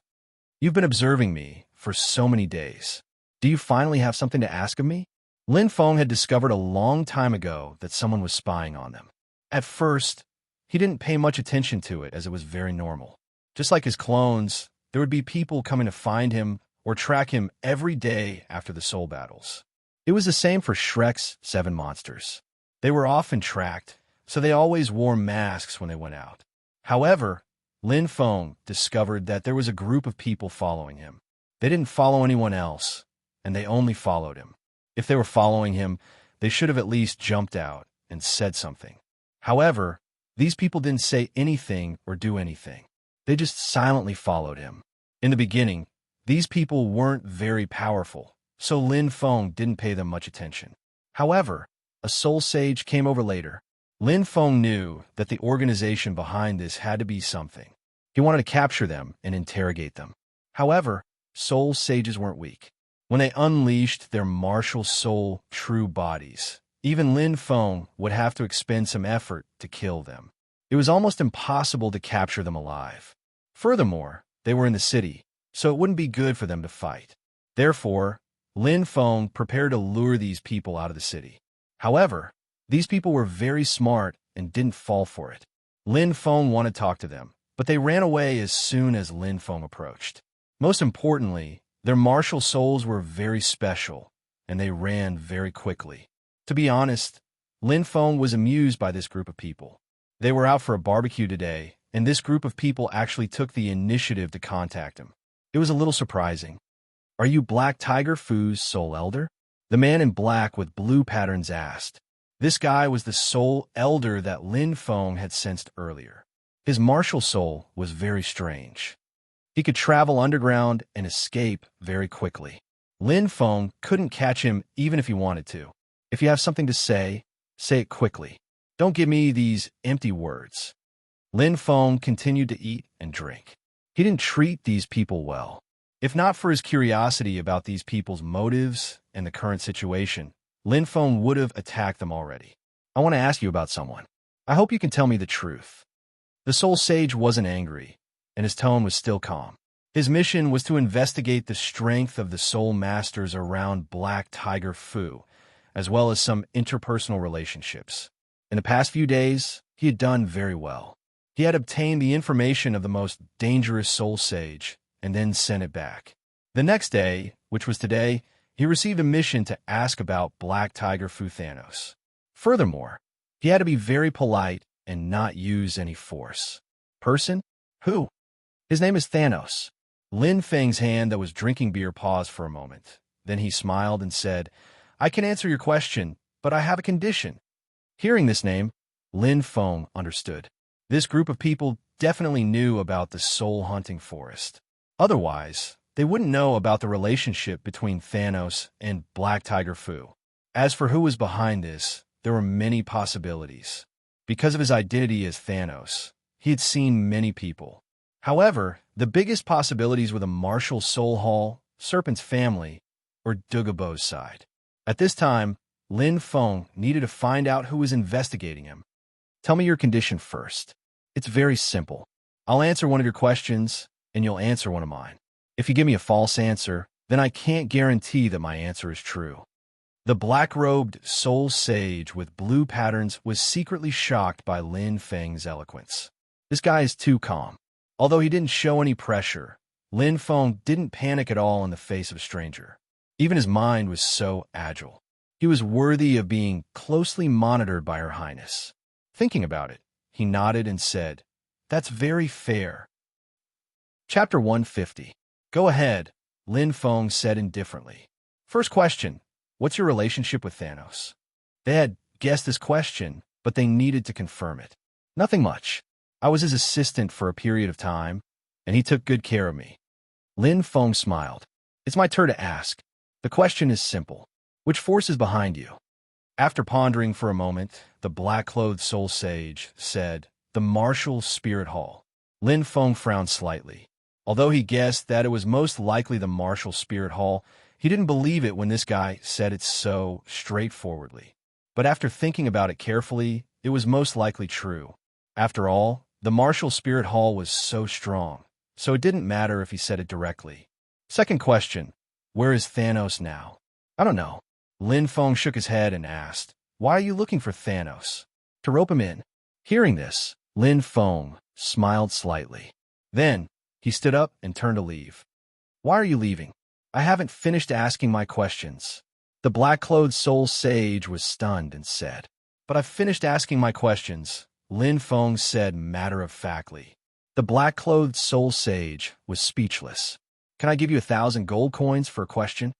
You've been observing me for so many days. Do you finally have something to ask of me? Lin Feng had discovered a long time ago that someone was spying on them. At first, he didn't pay much attention to it as it was very normal. Just like his clones, there would be people coming to find him or track him every day after the soul battles. It was the same for Shrek's 7 monsters. They were often tracked, so they always wore masks when they went out. However, Lin Feng discovered that there was a group of people following him. They didn't follow anyone else, and they only followed him. If they were following him, they should have at least jumped out and said something. However, these people didn't say anything or do anything. They just silently followed him. In the beginning, these people weren't very powerful, so Lin Feng didn't pay them much attention. However, a soul sage came over later. Lin Feng knew that the organization behind this had to be something. He wanted to capture them and interrogate them. However, soul sages weren't weak. When they unleashed their martial soul true bodies, even Lin Feng would have to expend some effort to kill them. It was almost impossible to capture them alive. Furthermore, they were in the city, so it wouldn't be good for them to fight. Therefore, Lin Feng prepared to lure these people out of the city. However, these people were very smart and didn't fall for it. Lin Feng wanted to talk to them, but they ran away as soon as Lin Feng approached. Most importantly, their martial souls were very special, and they ran very quickly. To be honest, Lin Feng was amused by this group of people. They were out for a barbecue today, and this group of people actually took the initiative to contact him. It was a little surprising. Are you Black Tiger Fu's soul elder? The man in black with blue patterns asked. This guy was the soul elder that Lin Feng had sensed earlier. His martial soul was very strange. He could travel underground and escape very quickly. Lin Feng couldn't catch him even if he wanted to. If you have something to say it quickly. Don't give me these empty words. Lin Feng continued to eat and drink. He didn't treat these people well. If not for his curiosity about these people's motives and the current situation, Lin Feng would have attacked them already. I want to ask you about someone. I hope you can tell me the truth. The soul sage wasn't angry, and his tone was still calm. His mission was to investigate the strength of the soul masters around Black Tiger Fu, as well as some interpersonal relationships. In the past few days, he had done very well. He had obtained the information of the most dangerous soul sage and then sent it back. The next day, which was today, he received a mission to ask about Black Tiger Fu Thanos. Furthermore, he had to be very polite and not use any force. Person? Who? His name is Thanos. Lin Feng's hand that was drinking beer paused for a moment. Then he smiled and said, I can answer your question, but I have a condition. Hearing this name, Lin Feng understood. This group of people definitely knew about the soul-hunting forest. Otherwise, they wouldn't know about the relationship between Thanos and Black Tiger Fu. As for who was behind this, there were many possibilities. Because of his identity as Thanos, He had seen many people. However, the biggest possibilities were the Martial Soul Hall, Serpent's family, or Douluo's side. At this time, Lin Feng needed to find out who was investigating him. Tell me your condition first. It's very simple. I'll answer one of your questions, and you'll answer one of mine. If you give me a false answer, then I can't guarantee that my answer is true. The black-robed soul sage with blue patterns was secretly shocked by Lin Feng's eloquence. This guy is too calm. Although he didn't show any pressure, Lin Feng didn't panic at all in the face of a stranger. Even his mind was so agile. He was worthy of being closely monitored by Her Highness. Thinking about it, he nodded and said, "That's very fair." Chapter 150. Go ahead, Lin Feng said indifferently. First question, what's your relationship with Thanos? They had guessed this question, but they needed to confirm it. Nothing much. I was his assistant for a period of time, and he took good care of me. Lin Feng smiled. It's my turn to ask. The question is simple. Which force is behind you? After pondering for a moment, the black-clothed soul sage said, "The Martial Spirit Hall." Lin Feng frowned slightly. Although he guessed that it was most likely the Martial Spirit Hall, he didn't believe it when this guy said it so straightforwardly. But after thinking about it carefully, it was most likely true. After all, the Martial Spirit Hall was so strong, so it didn't matter if he said it directly. Second question, where is Thanos now? I don't know. Lin Feng shook his head and asked, "Why are you looking for Thanos?" "To rope him in." Hearing this, Lin Feng smiled slightly. Then, he stood up and turned to leave. "Why are you leaving?" "I haven't finished asking my questions." The black-clothed soul sage was stunned and said, "But I've finished asking my questions," Lin Feng said matter-of-factly. The black-clothed soul sage was speechless. "Can I give you 1,000 gold coins for a question?"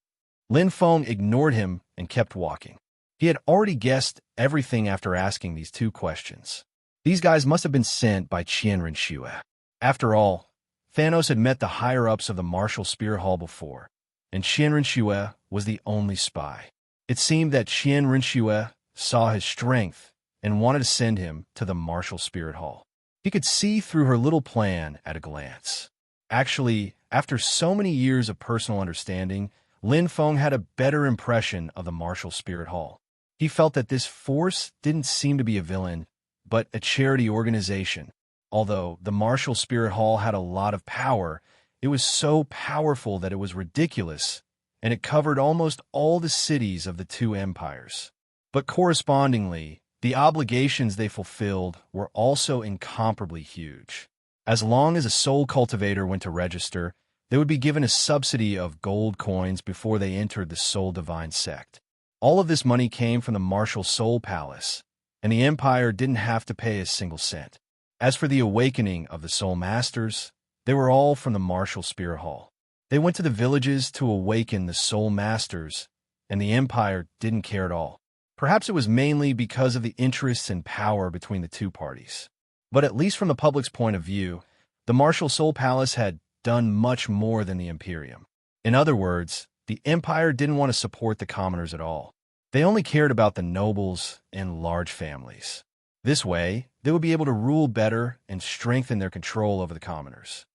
Lin Feng ignored him and kept walking. He had already guessed everything after asking these two questions. These guys must have been sent by Qian Renxue. After all, Thanos had met the higher-ups of the Martial Spirit Hall before, and Qian Renxue was the only spy. It seemed that Qian Renxue saw his strength and wanted to send him to the Martial Spirit Hall. He could see through her little plan at a glance. Actually, after so many years of personal understanding, Lin Feng had a better impression of the Martial Spirit Hall. He felt that this force didn't seem to be a villain, but a charity organization. Although the Martial Spirit Hall had a lot of power, it was so powerful that it was ridiculous, and it covered almost all the cities of the two empires. But correspondingly, the obligations they fulfilled were also incomparably huge. As long as a soul cultivator went to register, they would be given a subsidy of gold coins before they entered the Soul Divine sect. All of this money came from the Martial Soul Palace, and the Empire didn't have to pay a single cent. As for the awakening of the Soul Masters, they were all from the Martial Spirit Hall. They went to the villages to awaken the Soul Masters, and the Empire didn't care at all. Perhaps it was mainly because of the interests and power between the two parties. But at least from the public's point of view, the Martial Soul Palace had done much more than the Imperium. In other words, the Empire didn't want to support the commoners at all. They only cared about the nobles and large families. This way, they would be able to rule better and strengthen their control over the commoners.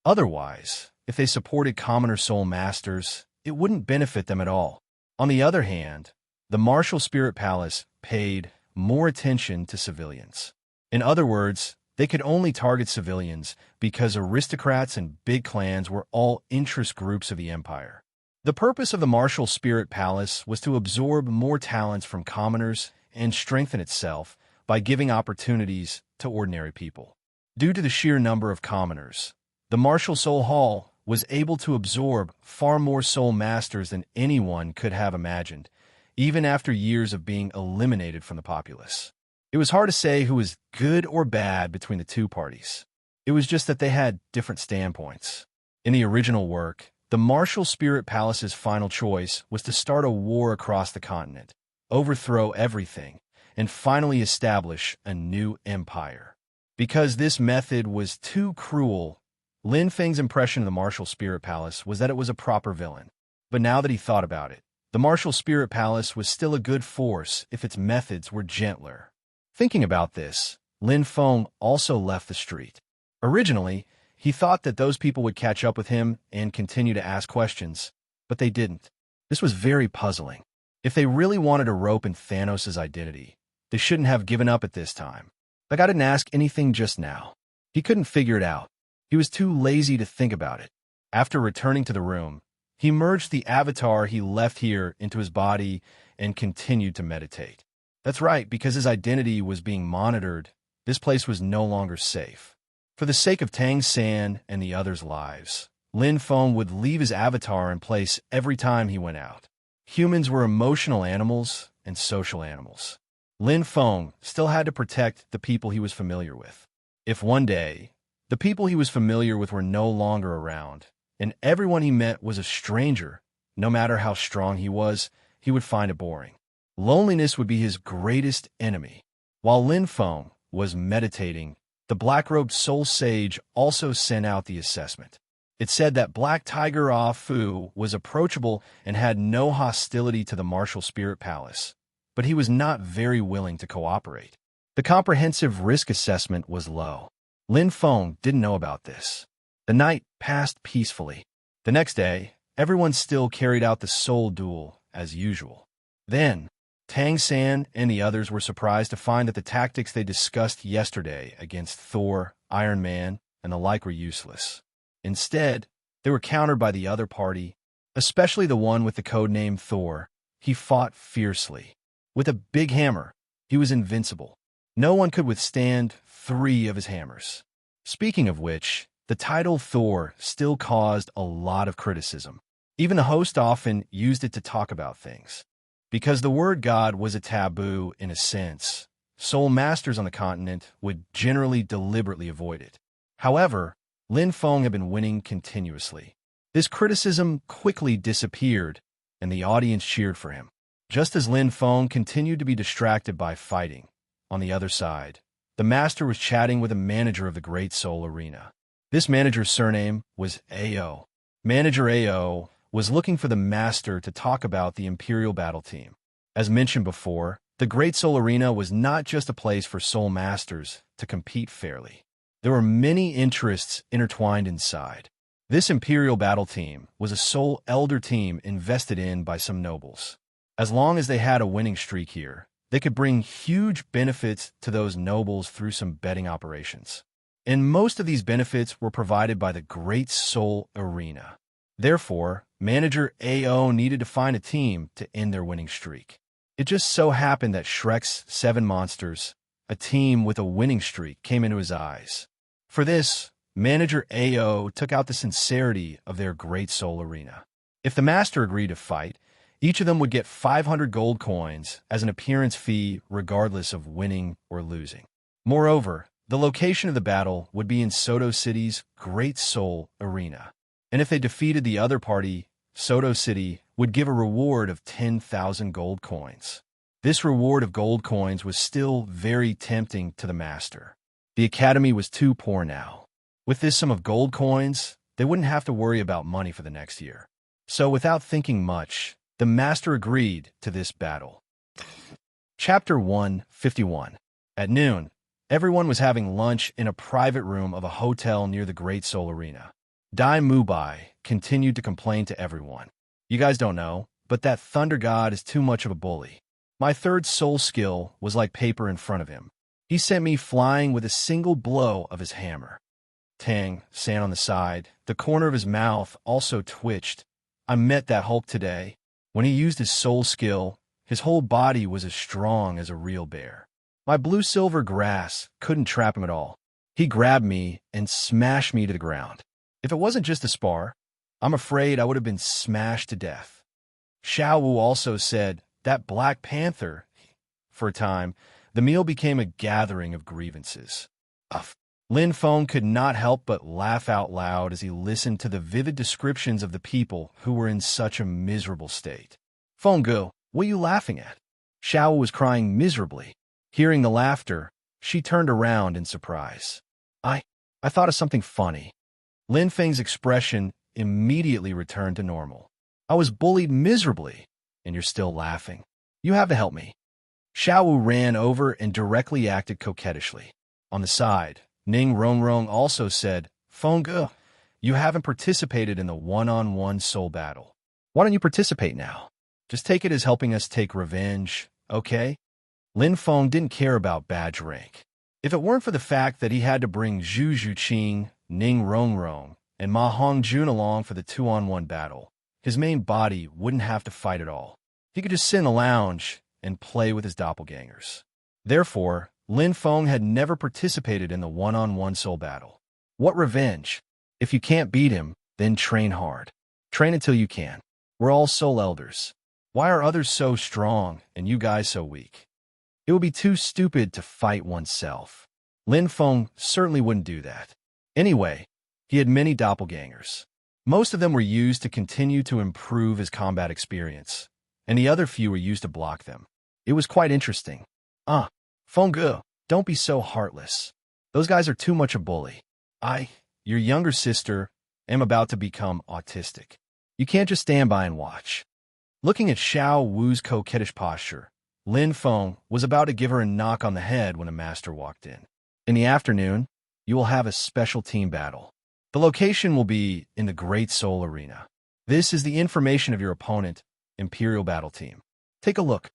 Otherwise, if they supported commoner soul masters, it wouldn't benefit them at all. On the other hand, the Martial Spirit Palace paid more attention to civilians. In other words, they could only target civilians because aristocrats and big clans were all interest groups of the empire. The purpose of the Martial Spirit Palace was to absorb more talents from commoners and strengthen itself by giving opportunities to ordinary people. Due to the sheer number of commoners, the Martial Soul Hall was able to absorb far more soul masters than anyone could have imagined, even after years of being eliminated from the populace. It was hard to say who was good or bad between the two parties. It was just that they had different standpoints. In the original work, the Martial Spirit Palace's final choice was to start a war across the continent, overthrow everything, and finally establish a new empire. Because this method was too cruel, Lin Feng's impression of the Martial Spirit Palace was that it was a proper villain. But now that he thought about it, the Martial Spirit Palace was still a good force if its methods were gentler. Thinking about this, Lin Feng also left the street. Originally, he thought that those people would catch up with him and continue to ask questions, but they didn't. This was very puzzling. If they really wanted to rope in Thanos' identity, they shouldn't have given up at this time. The guy didn't ask anything just now. He couldn't figure it out. He was too lazy to think about it. After returning to the room, he merged the avatar he left here into his body and continued to meditate. That's right, because his identity was being monitored, this place was no longer safe. For the sake of Tang San and the others' lives, Lin Feng would leave his avatar in place every time he went out. Humans were emotional animals and social animals. Lin Feng still had to protect the people he was familiar with. If one day, the people he was familiar with were no longer around, and everyone he met was a stranger, no matter how strong he would find it boring. Loneliness would be his greatest enemy. While Lin Feng was meditating, the black-robed soul sage also sent out the assessment. It said that Black Tiger Ah Fu was approachable and had no hostility to the martial spirit palace, but he was not very willing to cooperate. The comprehensive risk assessment was low. Lin Feng didn't know about this. The night passed peacefully. The next day, everyone still carried out the soul duel as usual. Then, Tang San and the others were surprised to find that the tactics they discussed yesterday against Thor, Iron Man, and the like were useless. Instead, they were countered by the other party, especially the one with the codename Thor. He fought fiercely. With a big hammer, he was invincible. No one could withstand 3 of his hammers. Speaking of which, the title Thor still caused a lot of criticism. Even the host often used it to talk about things. Because the word God was a taboo in a sense, soul masters on the continent would generally deliberately avoid it. However, Lin Feng had been winning continuously. This criticism quickly disappeared, and the audience cheered for him. Just as Lin Feng continued to be distracted by fighting, on the other side, the master was chatting with the manager of the Great Soul Arena. This manager's surname was AO. Manager AO was looking for the master to talk about the Imperial Battle Team. As mentioned before, the Great Soul Arena was not just a place for soul masters to compete fairly. There were many interests intertwined inside. This Imperial Battle Team was a soul elder team invested in by some nobles. As long as they had a winning streak here, they could bring huge benefits to those nobles through some betting operations. And most of these benefits were provided by the Great Soul Arena. Therefore, manager AO needed to find a team to end their winning streak. It just so happened that Shrek's 7 Monsters, a team with a winning streak, came into his eyes. For this, manager AO took out the sincerity of their Great Soul Arena. If the master agreed to fight, each of them would get 500 gold coins as an appearance fee regardless of winning or losing. Moreover, the location of the battle would be in Soto City's Great Soul Arena. And if they defeated the other party, Soto City would give a reward of 10,000 gold coins. This reward of gold coins was still very tempting to the master. The academy was too poor now. With this sum of gold coins, they wouldn't have to worry about money for the next year. So without thinking much, the master agreed to this battle. Chapter 151. At noon, everyone was having lunch in a private room of a hotel near the Great Soul Arena. Dai Mubai continued to complain to everyone. You guys don't know, but that thunder god is too much of a bully. My 3rd soul skill was like paper in front of him. He sent me flying with a single blow of his hammer. Tang San on the side, the corner of his mouth also twitched. I met that Hulk today. When he used his soul skill, his whole body was as strong as a real bear. My blue-silver grass couldn't trap him at all. He grabbed me and smashed me to the ground. If it wasn't just a spar, I'm afraid I would have been smashed to death. Xiao Wu also said, that Black Panther. For a time, the meal became a gathering of grievances. Lin Feng could not help but laugh out loud as he listened to the vivid descriptions of the people who were in such a miserable state. Fenggu, what are you laughing at? Xiao Wu was crying miserably. Hearing the laughter, she turned around in surprise. I thought of something funny. Lin Feng's expression immediately returned to normal. I was bullied miserably, and you're still laughing. You have to help me. Xiao Wu ran over and directly acted coquettishly. On the side, Ning Rongrong also said, Feng, you haven't participated in the one-on-one soul battle. Why don't you participate now? Just take it as helping us take revenge, okay? Lin Feng didn't care about badge rank. If it weren't for the fact that he had to bring Zhu Zhuqing, Ning Rongrong, and Ma Hongjun along for the 2-on-1 battle, his main body wouldn't have to fight at all. He could just sit in the lounge and play with his doppelgangers. Therefore, Lin Feng had never participated in the one-on-one soul battle. What revenge? If you can't beat him, then train hard. Train until you can. We're all soul elders. Why are others so strong and you guys so weak? It would be too stupid to fight oneself. Lin Feng certainly wouldn't do that. Anyway, he had many doppelgangers. Most of them were used to continue to improve his combat experience, and the other few were used to block them. It was quite interesting. Feng, don't be so heartless. Those guys are too much a bully. Your younger sister, am about to become autistic. You can't just stand by and watch. Looking at Xiao Wu's coquettish posture, Lin Feng was about to give her a knock on the head when a master walked in. In the afternoon, you will have a special team battle. The location will be in the Great Soul Arena. This is the information of your opponent, Imperial Battle Team. Take a look.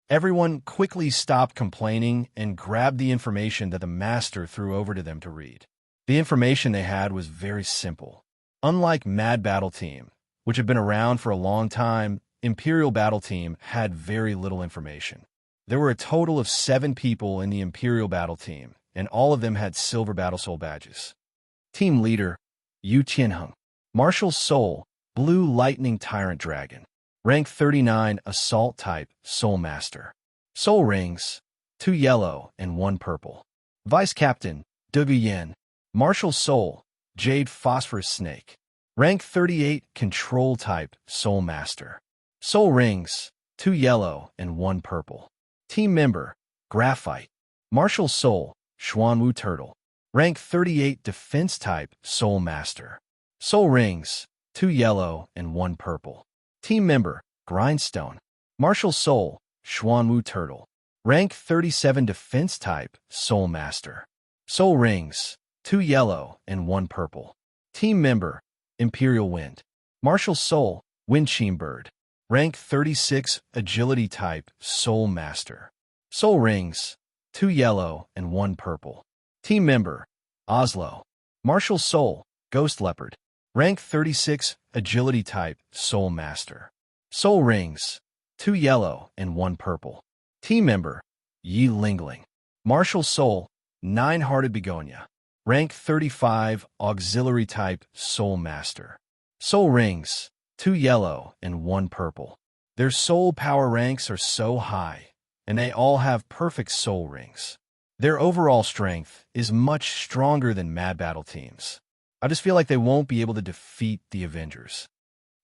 Everyone quickly stopped complaining and grabbed the information that the master threw over to them to read. The information they had was very simple. Unlike Mad Battle Team, which had been around for a long time, Imperial Battle Team had very little information. There were a total of 7 people in the Imperial Battle Team, and all of them had Silver Battle Soul badges. Team Leader, Yu Tianheng. Martial Soul, Blue Lightning Tyrant Dragon. Rank 39 Assault Type Soul Master. Soul Rings, 2 yellow and 1 purple. Vice Captain, Dugu Yen. Martial Soul, Jade Phosphorus Snake. Rank 38 Control Type Soul Master. Soul Rings, 2 yellow and 1 purple. Team Member, Graphite. Martial Soul, Xuanwu Turtle. Rank 38 Defense Type Soul Master. Soul Rings, 2 yellow and 1 purple. Team Member, Grindstone. Martial Soul, Xuanwu Turtle. Rank 37 Defense Type Soul Master. Soul Rings, 2 yellow and 1 purple. Team Member, Imperial Wind. Martial Soul, Windchime Bird. Rank 36 Agility Type Soul Master. Soul Rings, 2 yellow and 1 purple. Team Member, Oslo. Martial Soul, Ghost Leopard. Rank 36 Agility Type Soul Master. Soul Rings, 2 yellow and 1 purple. Team Member, Yi Lingling. Martial Soul, Nine-Hearted Begonia. Rank 35 Auxiliary Type Soul Master. Soul Rings, 2 yellow and 1 purple. Their soul power ranks are so high, and they all have perfect soul rings. Their overall strength is much stronger than Mad Battle Teams. I just feel like they won't be able to defeat the Avengers.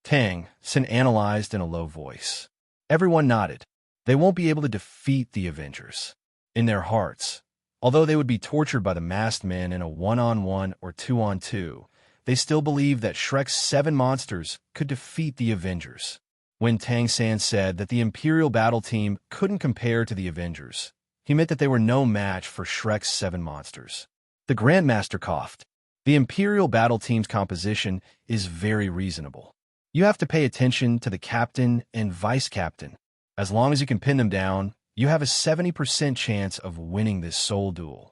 Tang Sin analyzed in a low voice. Everyone nodded. They won't be able to defeat the Avengers. In their hearts, although they would be tortured by the masked men in a 1-on-1 or 2-on-2, they still believe that Shrek's 7 monsters could defeat the Avengers. When Tang San said that the Imperial Battle Team couldn't compare to the Avengers, he meant that they were no match for Shrek's 7 monsters. The Grandmaster coughed. The Imperial Battle Team's composition is very reasonable. You have to pay attention to the captain and vice captain. As long as you can pin them down, you have a 70% chance of winning this soul duel.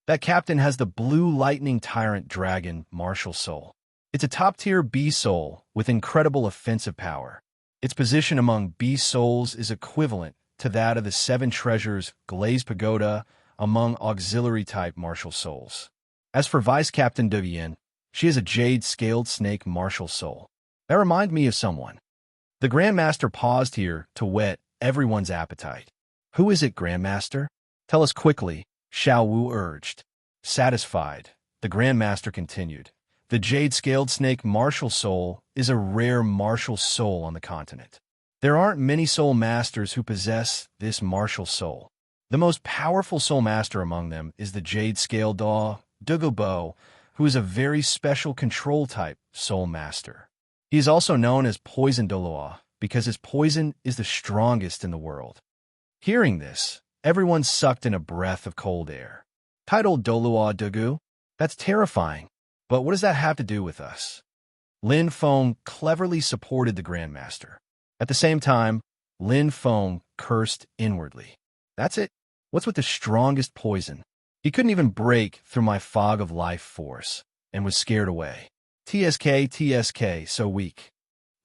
That captain has the Blue Lightning Tyrant Dragon Martial Soul. It's a top-tier beast soul with incredible offensive power. Its position among beast souls is equivalent to that of the 7 treasures Glazed Pagoda among auxiliary-type martial souls. As for Vice Captain Devian, she is a jade-scaled snake martial soul. That reminds me of someone. The Grandmaster paused here to whet everyone's appetite. Who is it, Grandmaster? Tell us quickly, Xiao Wu urged. Satisfied, the Grandmaster continued. The jade-scaled snake martial soul is a rare martial soul on the continent. There aren't many soul masters who possess this martial soul. The most powerful soul master among them is the jade-scaled Douluo, who is a very special control-type soul master. He is also known as Poison Douluo because his poison is the strongest in the world. Hearing this, everyone sucked in a breath of cold air. Titled Douluo. That's terrifying. But what does that have to do with us? Lin Feng cleverly supported the Grandmaster. At the same time, Lin Feng cursed inwardly. That's it. What's with the strongest poison? He couldn't even break through my fog of life force and was scared away. TSK, so weak.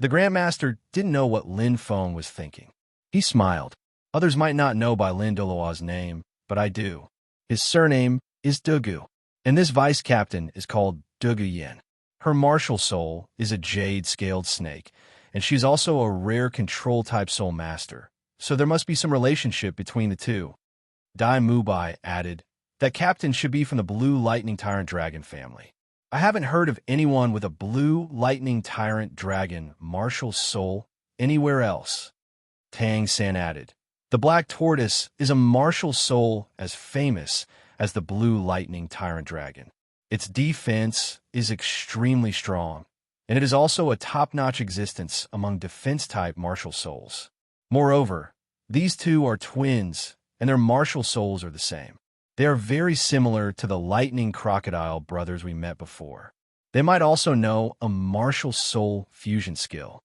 The Grandmaster didn't know what Lin Feng was thinking. He smiled. Others might not know by Lin Douluo's name, but I do. His surname is Douluo, and this vice captain is called Douluo Yin. Her martial soul is a jade-scaled snake, and she's also a rare control-type soul master, so there must be some relationship between the two. Dai Mubai added, that captain should be from the Blue Lightning Tyrant Dragon family. I haven't heard of anyone with a Blue Lightning Tyrant Dragon martial soul anywhere else. Tang San added, the Black Tortoise is a martial soul as famous as the Blue Lightning Tyrant Dragon. Its defense is extremely strong, and it is also a top-notch existence among defense-type martial souls. Moreover, these two are twins, and their martial souls are the same. They are very similar to the Lightning Crocodile brothers we met before. They might also know a martial soul fusion skill.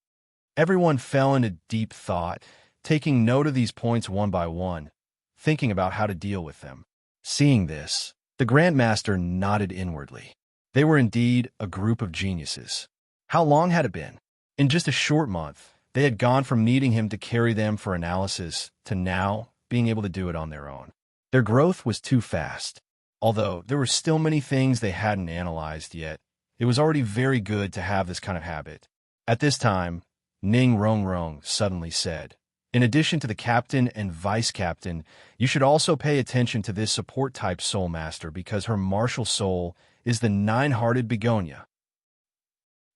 Everyone fell into deep thought, taking note of these points one by one, thinking about how to deal with them. Seeing this, the Grandmaster nodded inwardly. They were indeed a group of geniuses. How long had it been? In just a short month, they had gone from needing him to carry them for analysis to now being able to do it on their own. Their growth was too fast. Although there were still many things they hadn't analyzed yet, it was already very good to have this kind of habit. At this time, Ning Rongrong suddenly said, in addition to the captain and vice captain, you should also pay attention to this support-type soul master because her martial soul is the Nine-Hearted Begonia.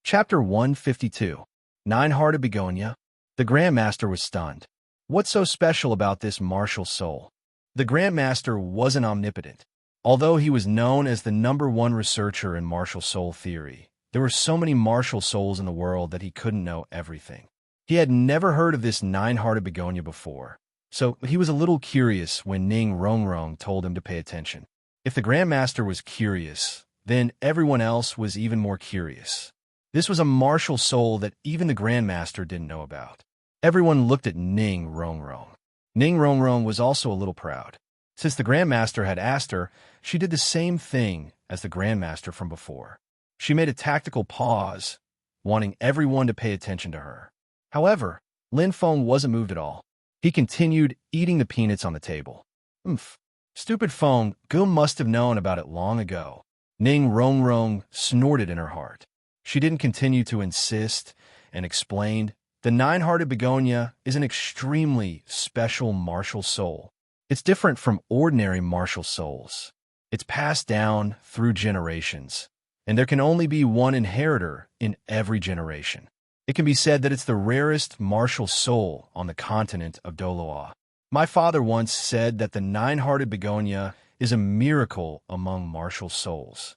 Chapter 152. Nine-Hearted Begonia. The Grandmaster was stunned. What's so special about this martial soul? The Grandmaster wasn't omnipotent. Although he was known as the #1 researcher in martial soul theory, there were so many martial souls in the world that he couldn't know everything. He had never heard of this Nine-Hearted Begonia before, so he was a little curious when Ning Rongrong told him to pay attention. If the Grandmaster was curious, then everyone else was even more curious. This was a martial soul that even the Grandmaster didn't know about. Everyone looked at Ning Rongrong. Ning Rongrong was also a little proud. Since the Grandmaster had asked her, she did the same thing as the Grandmaster from before. She made a tactical pause, wanting everyone to pay attention to her. However, Lin Feng wasn't moved at all. He continued eating the peanuts on the table. Stupid Feng, Gu must have known about it long ago. Ning Rongrong snorted in her heart. She didn't continue to insist and explained, the Nine-Hearted Begonia is an extremely special martial soul. It's different from ordinary martial souls. It's passed down through generations, and there can only be one inheritor in every generation. It can be said that it's the rarest martial soul on the continent of Douluo. My father once said that the Nine-Hearted Begonia is a miracle among martial souls.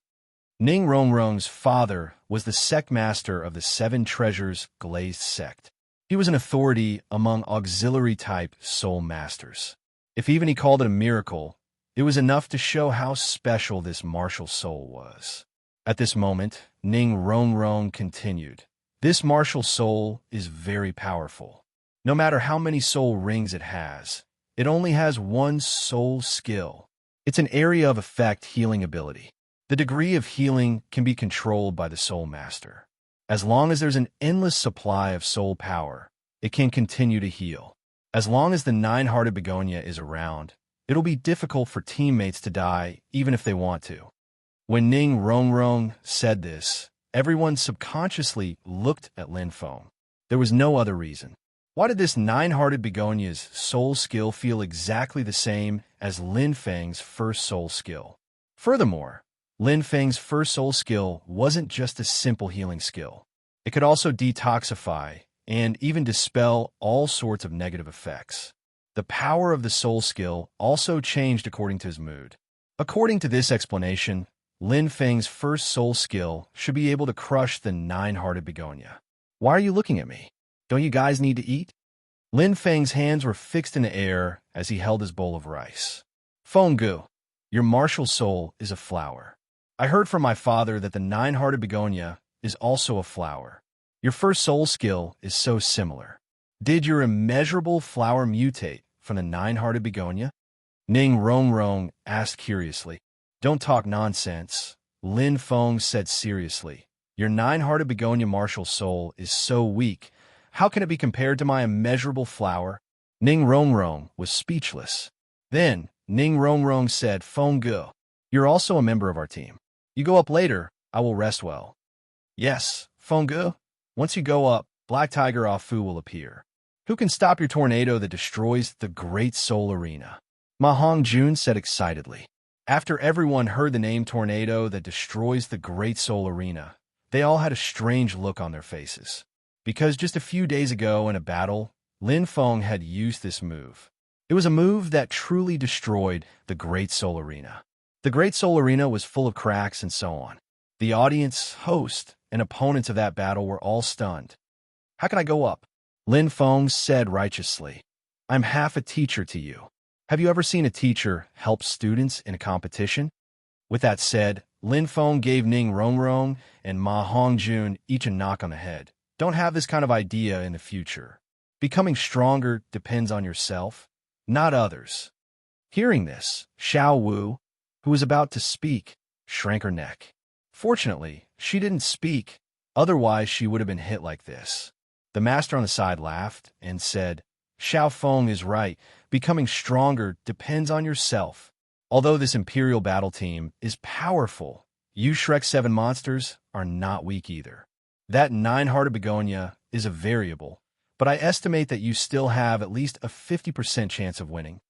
Ning Rongrong's father was the sect master of the Seven Treasures Glazed sect. He was an authority among auxiliary-type soul masters. If even he called it a miracle, it was enough to show how special this martial soul was. At this moment, Ning Rongrong continued. This martial soul is very powerful. No matter how many soul rings it only has one soul skill. It's an area of effect healing ability. The degree of healing can be controlled by the soul master. As long as there's an endless supply of soul power, it can continue to heal. As long as the Nine-Hearted Begonia is around, it'll be difficult for teammates to die even if they want to. When Ning Rongrong said this, everyone subconsciously looked at Lin Feng. There was no other reason. Why did this Nine-Hearted Begonia's soul skill feel exactly the same as Lin Feng's first soul skill? Furthermore, Lin Feng's first soul skill wasn't just a simple healing skill. It could also detoxify and even dispel all sorts of negative effects. The power of the soul skill also changed according to his mood. According to this explanation, Lin Feng's first soul skill should be able to crush the Nine-Hearted Begonia. Why are you looking at me? Don't you guys need to eat? Lin Feng's hands were fixed in the air as he held his bowl of rice. Feng Gu, Your martial soul is a flower. I heard from my father that the nine-hearted begonia is also a flower. Your first soul skill is so similar. Did your immeasurable flower mutate from the nine-hearted begonia? Ning Rongrong asked curiously. Don't talk nonsense, Lin Feng said seriously. Your nine-hearted begonia martial soul is so weak. How can it be compared to my immeasurable flower? Ning Rongrong was speechless. Then, Ning Rongrong said, Feng Ge, you're also a member of our team. You go up later, I will rest well. Yes, Feng Ge. Once you go up, Black Tiger Ah Fu will appear. Who can stop your tornado that destroys the Great Soul Arena? Ma Hongjun said excitedly. After everyone heard the name tornado that destroys the Great Soul Arena, they all had a strange look on their faces. Because just a few days ago in a battle, Lin Feng had used this move. It was a move that truly destroyed the Great Soul Arena. The Great Soul Arena was full of cracks and so on. The audience, host, and opponents of that battle were all stunned. How can I go up? Lin Feng said righteously. I'm half a teacher to you. Have you ever seen a teacher help students in a competition? With that said, Lin Feng gave Ning Rongrong and Ma Hongjun each a knock on the head. Don't have this kind of idea in the future. Becoming stronger depends on yourself, not others. Hearing this, Xiao Wu, who was about to speak, shrank her neck. Fortunately, she didn't speak, otherwise she would have been hit like this. The master on the side laughed and said, Xiao Feng is right. Becoming stronger depends on yourself. Although this Imperial battle team is powerful, you Shrek 7 monsters are not weak either. That nine-hearted begonia is a variable, but I estimate that you still have at least a 50% chance of winning.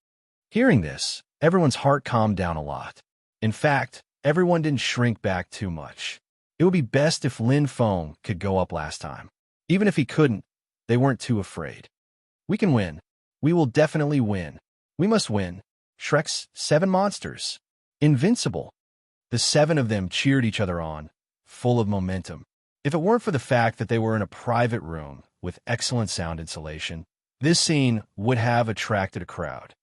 Hearing this, everyone's heart calmed down a lot. In fact, everyone didn't shrink back too much. It would be best if Lin Feng could go up last time. Even if he couldn't, they weren't too afraid. We can win. We will definitely win. We must win. Shrek's 7 monsters. Invincible. The 7 of them cheered each other on, full of momentum. If it weren't for the fact that they were in a private room with excellent sound insulation, this scene would have attracted a crowd.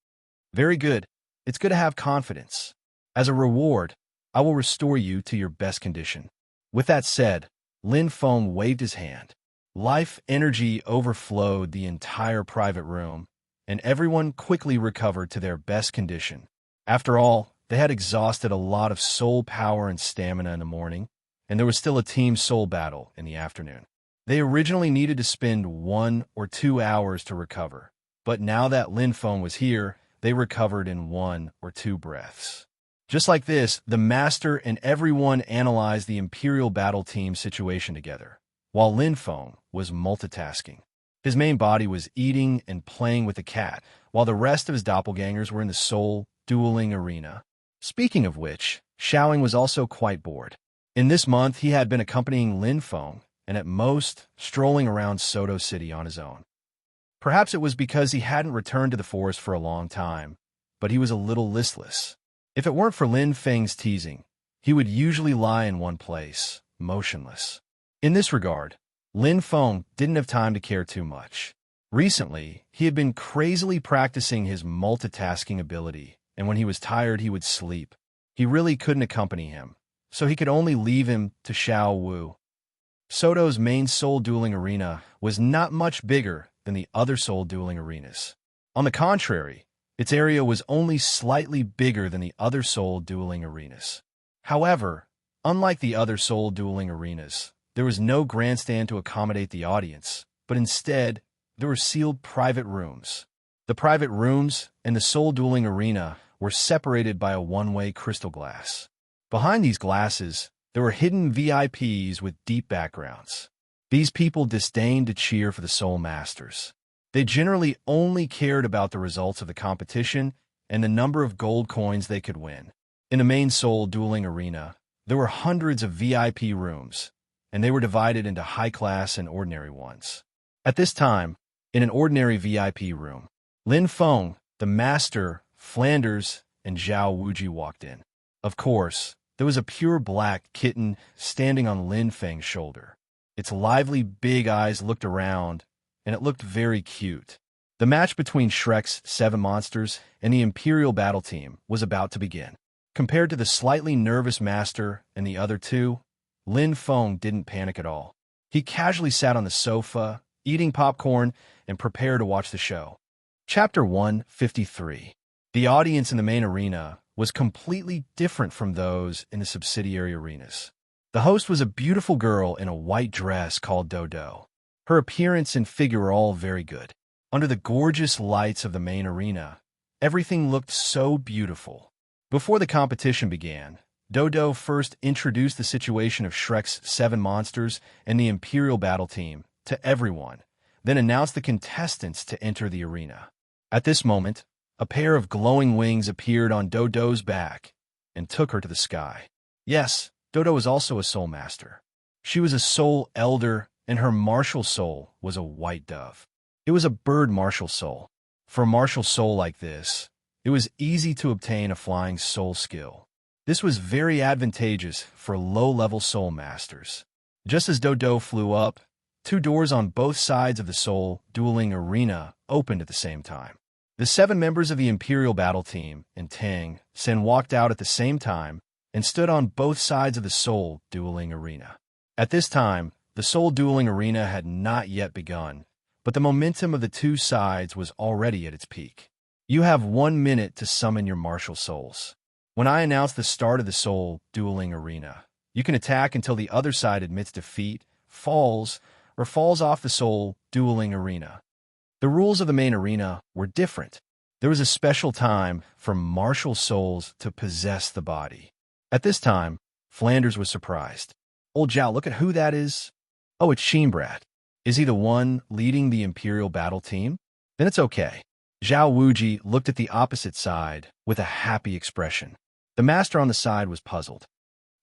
Very good. It's good to have confidence. As a reward, I will restore you to your best condition. With that said, Lin Feng waved his hand. Life energy overflowed the entire private room, and everyone quickly recovered to their best condition. After all, they had exhausted a lot of soul power and stamina in the morning, and there was still a team soul battle in the afternoon. They originally needed to spend 1 or 2 hours to recover, but now that Lin Feng was here, they recovered in 1 or 2 breaths. Just like this, the master and everyone analyzed the Imperial battle team situation together, while Lin Feng was multitasking. His main body was eating and playing with the cat, while the rest of his doppelgangers were in the soul dueling arena. Speaking of which, Xiaoing was also quite bored. In this month, he had been accompanying Lin Feng, and at most, strolling around Soto City on his own. Perhaps it was because he hadn't returned to the forest for a long time, but he was a little listless. If it weren't for Lin Feng's teasing, he would usually lie in one place, motionless. In this regard, Lin Feng didn't have time to care too much. Recently, he had been crazily practicing his multitasking ability, and when he was tired, he would sleep. He really couldn't accompany him, so he could only leave him to Xiao Wu. Soto's main soul dueling arena was not much bigger than the other soul dueling arenas. On the contrary, its area was only slightly bigger than the other soul dueling arenas. However, unlike the other soul dueling arenas, there was no grandstand to accommodate the audience, but instead, there were sealed private rooms. The private rooms and the soul dueling arena were separated by a one-way crystal glass. Behind these glasses, there were hidden VIPs with deep backgrounds. These people disdained to cheer for the soul masters. They generally only cared about the results of the competition and the number of gold coins they could win. In the main soul dueling arena, there were hundreds of VIP rooms, and they were divided into high-class and ordinary ones. At this time, in an ordinary VIP room, Lin Feng, the master, Flanders, and Zhao Wuji walked in. Of course, there was a pure black kitten standing on Lin Feng's shoulder. Its lively big eyes looked around, and it looked very cute. The match between Shrek's 7 monsters and the Imperial battle team was about to begin. Compared to the slightly nervous master and the other two, Lin Feng didn't panic at all. He casually sat on the sofa, eating popcorn, and prepared to watch the show. Chapter 153. The audience in the main arena was completely different from those in the subsidiary arenas. The host was a beautiful girl in a white dress called Douluo. Her appearance and figure were all very good. Under the gorgeous lights of the main arena, everything looked so beautiful. Before the competition began, Douluo first introduced the situation of Shrek's 7 monsters and the Imperial battle team to everyone, then announced the contestants to enter the arena. At this moment, a pair of glowing wings appeared on Douluo's back and took her to the sky. Yes, Douluo was also a soul master. She was a soul elder, and her martial soul was a white dove. It was a bird martial soul. For a martial soul like this, it was easy to obtain a flying soul skill. This was very advantageous for low-level soul masters. Just as Douluo flew up, 2 doors on both sides of the soul dueling arena opened at the same time. The 7 members of the Imperial battle team and Tang Sen walked out at the same time and stood on both sides of the soul dueling arena. At this time, the soul dueling arena had not yet begun, but the momentum of the 2 sides was already at its peak. You have 1 minute to summon your martial souls. When I announce the start of the soul dueling arena, you can attack until the other side admits defeat, falls, or falls off the soul dueling arena. The rules of the main arena were different. There was a special time for martial souls to possess the body. At this time, Flanders was surprised. Old Zhao, look at who that is. Oh, it's Sheenbrat. Is he the one leading the Imperial battle team? Then it's okay. Zhao Wuji looked at the opposite side with a happy expression. The master on the side was puzzled.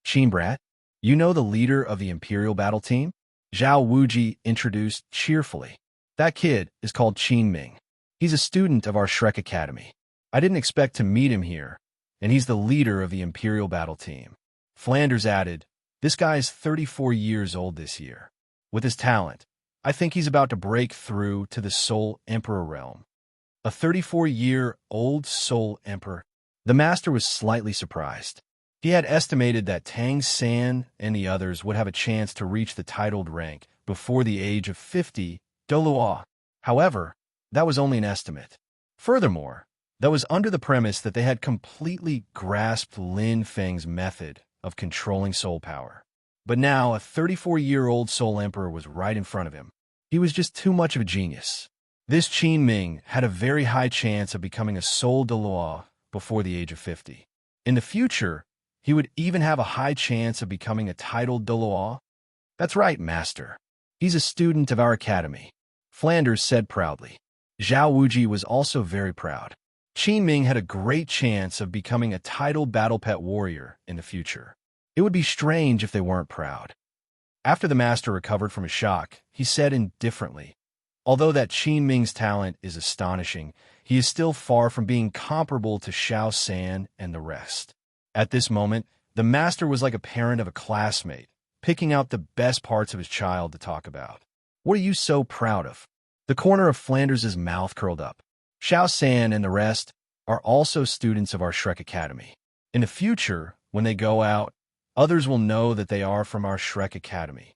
Sheenbrat, you know the leader of the Imperial battle team? Zhao Wuji introduced cheerfully. That kid is called Qin Ming. He's a student of our Shrek Academy. I didn't expect to meet him here, and he's the leader of the Imperial battle team. Flanders added, this guy is 34 years old this year. With his talent, I think he's about to break through to the Soul Emperor realm. A 34-year-old Soul Emperor. The master was slightly surprised. He had estimated that Tang San and the others would have a chance to reach the titled rank before the age of 50, Douluo. However, that was only an estimate. Furthermore, that was under the premise that they had completely grasped Lin Feng's method of controlling soul power. But now a 34-year-old Soul Emperor was right in front of him. He was just too much of a genius. This Qin Ming had a very high chance of becoming a Soul Douluo before the age of 50. In the future, he would even have a high chance of becoming a titled Douluo. That's right, master. He's a student of our academy, Flanders said proudly. Zhao Wuji was also very proud. Qin Ming had a great chance of becoming a titled battle pet warrior in the future. It would be strange if they weren't proud. After the master recovered from his shock, he said indifferently, although that Qin Ming's talent is astonishing, he is still far from being comparable to Xiao San and the rest. At this moment, the master was like a parent of a classmate, picking out the best parts of his child to talk about. What are you so proud of? The corner of Flanders' mouth curled up. Xiao San and the rest are also students of our Shrek Academy. In the future, when they go out, others will know that they are from our Shrek Academy.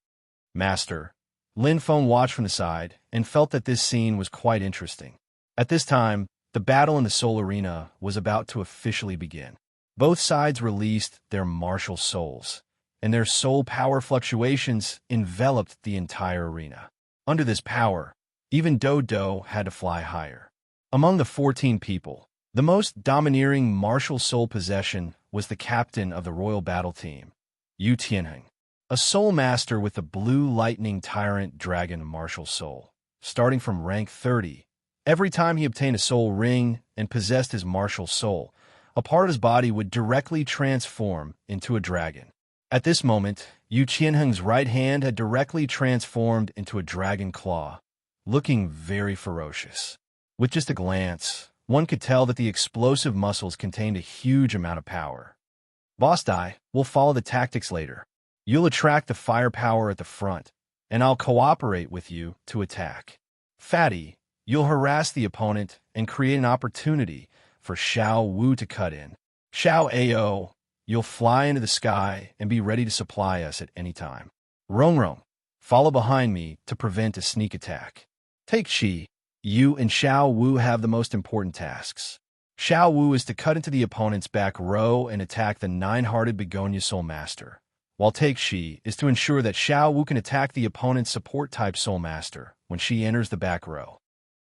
Master, Lin Feng watched from the side and felt that this scene was quite interesting. At this time, the battle in the Soul Arena was about to officially begin. Both sides released their martial souls, and their soul power fluctuations enveloped the entire arena. Under this power, even Douluo had to fly higher. Among the 14 people, the most domineering martial soul possession was the captain of the royal battle team, Yu Tianheng, a soul master with the blue lightning tyrant dragon martial soul. Starting from rank 30, every time he obtained a soul ring and possessed his martial soul, a part of his body would directly transform into a dragon. At this moment, Yu Qianheng's right hand had directly transformed into a dragon claw, looking very ferocious. With just a glance, one could tell that the explosive muscles contained a huge amount of power. Boss Dai, we'll follow the tactics later. You'll attract the firepower at the front, and I'll cooperate with you to attack. Fatty, you'll harass the opponent and create an opportunity for Xiao Wu to cut in. Xiao Ao, you'll fly into the sky and be ready to supply us at any time. Rong Rong, follow behind me to prevent a sneak attack. Take Qi. You and Xiao Wu have the most important tasks. Xiao Wu is to cut into the opponent's back row and attack the nine-hearted Begonia Soul Master, while Take Qi is to ensure that Xiao Wu can attack the opponent's support-type Soul Master when she enters the back row.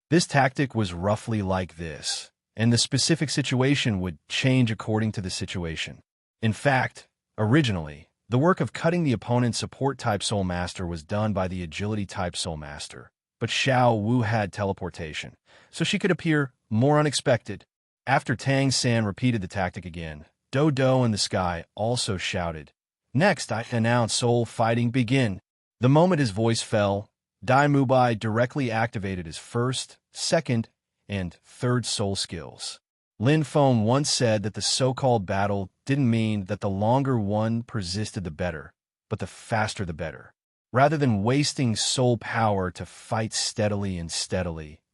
This tactic was roughly like this, and the specific situation would change according to the situation. In fact, originally, the work of cutting the opponent's support-type Soul Master was done by the agility-type Soul Master, but Xiao Wu had teleportation, so she could appear more unexpected. After Tang San repeated the tactic again, Douluo in the sky also shouted, "Next, I announce soul fighting begin." The moment his voice fell, Dai Mubai directly activated his first, second, and third soul skills. Lin Feng once said that the so-called battle didn't mean that the longer one persisted the better, but the faster the better. Rather than wasting soul power to fight steadily,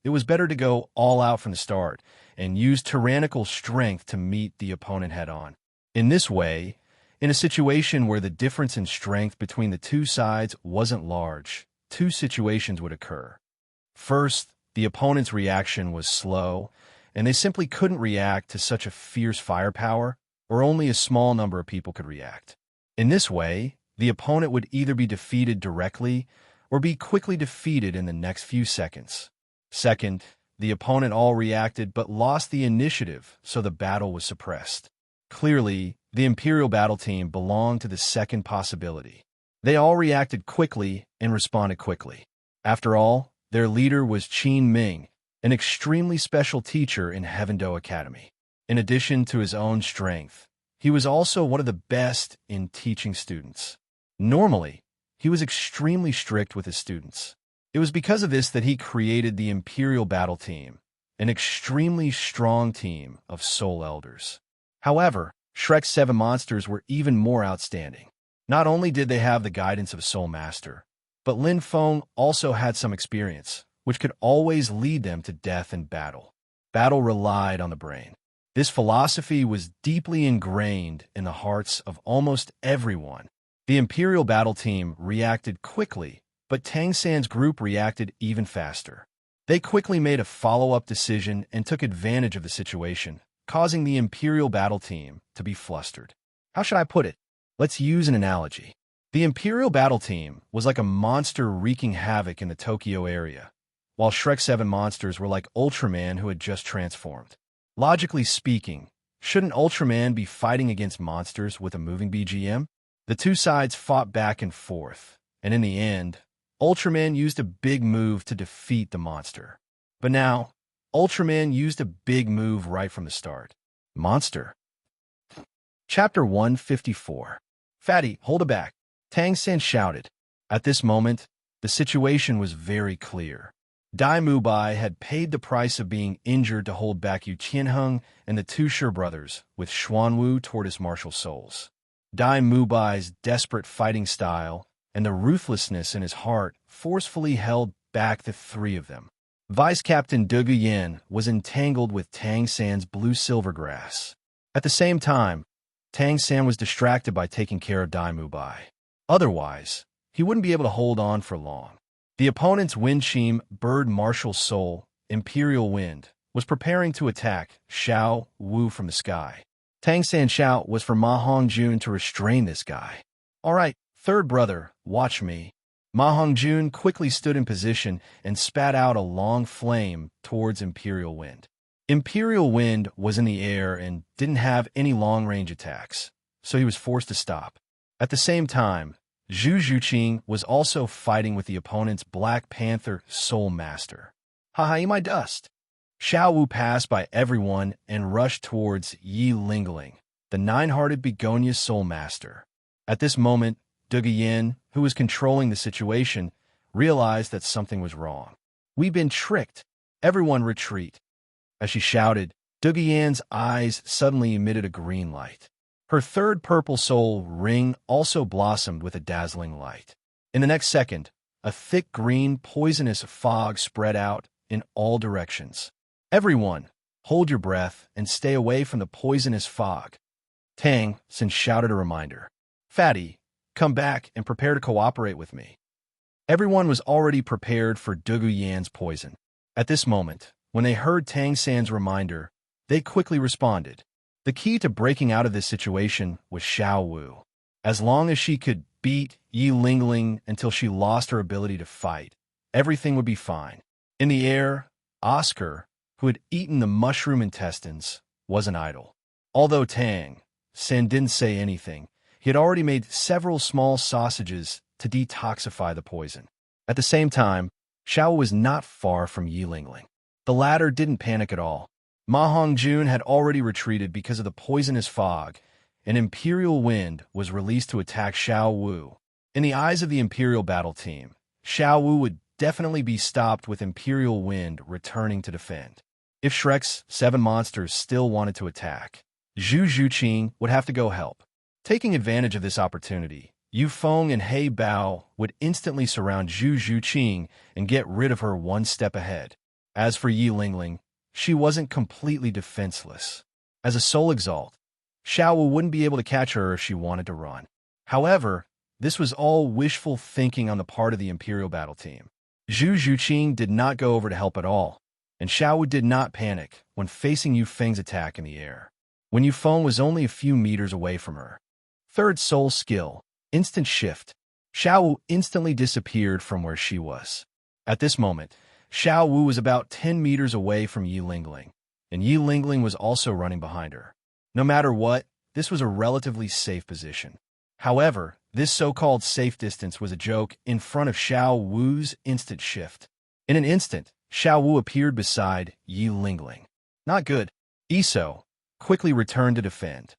it was better to go all out from the start and use tyrannical strength to meet the opponent head-on. In this way, in a situation where the difference in strength between the two sides wasn't large, two situations would occur. First, the opponent's reaction was slow, and they simply couldn't react to such a fierce firepower, or only a small number of people could react. In this way, the opponent would either be defeated directly or be quickly defeated in the next few seconds. Second, the opponent all reacted but lost the initiative, so the battle was suppressed. Clearly, the Imperial battle team belonged to the second possibility. They all reacted quickly and responded quickly. After all, their leader was Qin Ming, an extremely special teacher in Heavendo Academy. In addition to his own strength, he was also one of the best in teaching students. Normally, he was extremely strict with his students. It was because of this that he created the Imperial Battle Team, an extremely strong team of Soul Elders. However, Shrek's 7 monsters were even more outstanding. Not only did they have the guidance of a Soul Master, but Lin Feng also had some experience, which could always lead them to death in battle. Battle relied on the brain. This philosophy was deeply ingrained in the hearts of almost everyone. The Imperial Battle Team reacted quickly, but Tang San's group reacted even faster. They quickly made a follow-up decision and took advantage of the situation, causing the Imperial Battle Team to be flustered. How should I put it? Let's use an analogy. The Imperial Battle Team was like a monster wreaking havoc in the Tokyo area, while Shrek 7 monsters were like Ultraman who had just transformed. Logically speaking, shouldn't Ultraman be fighting against monsters with a moving BGM? The two sides fought back and forth, and in the end, Ultraman used a big move to defeat the monster. But now, Ultraman used a big move right from the start. Monster. Chapter 154. Fatty, hold it back. Tang San shouted. At this moment, the situation was very clear. Dai Mubai had paid the price of being injured to hold back Yu Qianheng and the two Shi brothers with Xuanwu tortoise martial souls. Dai Mubai's desperate fighting style and the ruthlessness in his heart forcefully held back the three of them. Vice Captain De Guyen was entangled with Tang San's blue silver grass. At the same time, Tang San was distracted by taking care of Dai Mubai. Otherwise, he wouldn't be able to hold on for long. The opponent's Windchime bird martial soul, Imperial Wind, was preparing to attack Xiao Wu from the sky. Tang San's shout was for Ma Hongjun to restrain this guy. All right, third brother, watch me. Ma Hongjun quickly stood in position and spat out a long flame towards Imperial Wind. Imperial Wind was in the air and didn't have any long-range attacks, so he was forced to stop. At the same time, Zhu Zhuqing was also fighting with the opponent's Black Panther Soul Master. Haha, eat my dust. Xiao Wu passed by everyone and rushed towards Yi Lingling, the nine-hearted Begonia Soul Master. At this moment, De Guyen, who was controlling the situation, realized that something was wrong. We've been tricked. Everyone retreat. As she shouted, De Guyen's eyes suddenly emitted a green light. Her third purple soul ring also blossomed with a dazzling light. In the next second, a thick green poisonous fog spread out in all directions. Everyone, hold your breath and stay away from the poisonous fog. Tang San shouted a reminder. Fatty, come back and prepare to cooperate with me. Everyone was already prepared for Dugu Yan's poison. At this moment, when they heard Tang San's reminder, they quickly responded. The key to breaking out of this situation was Xiao Wu. As long as she could beat Yi Lingling until she lost her ability to fight, everything would be fine. In the air, Oscar, who had eaten the mushroom intestines, wasn't idle. Although Tang San didn't say anything, he had already made several small sausages to detoxify the poison. At the same time, Xiao was not far from Yi Lingling. The latter didn't panic at all. Ma Hongjun had already retreated because of the poisonous fog. An Imperial Wind was released to attack Xiao Wu. In the eyes of the Imperial battle team, Xiao Wu would definitely be stopped with Imperial Wind returning to defend. If Shrek's 7 monsters still wanted to attack, Zhu Zhuqing would have to go help. Taking advantage of this opportunity, Yu Feng and He Bao would instantly surround Zhu Zhuqing and get rid of her one step ahead. As for Yi Lingling, she wasn't completely defenseless. As a soul exalt, Xiao Wu wouldn't be able to catch her if she wanted to run. However, this was all wishful thinking on the part of the Imperial battle team. Zhu Zhuqing did not go over to help at all, and Xiao Wu did not panic when facing Yu Feng's attack in the air, when Yu Feng was only a few meters away from her. Third soul skill, instant shift. Xiao Wu instantly disappeared from where she was. At this moment, Xiao Wu was about 10 meters away from Yi Lingling, and Yi Lingling was also running behind her. No matter what, this was a relatively safe position. However, this so-called safe distance was a joke in front of Xiao Wu's instant shift. In an instant, Xiao Wu appeared beside Yi Lingling. Not good. Iso quickly returned to defend.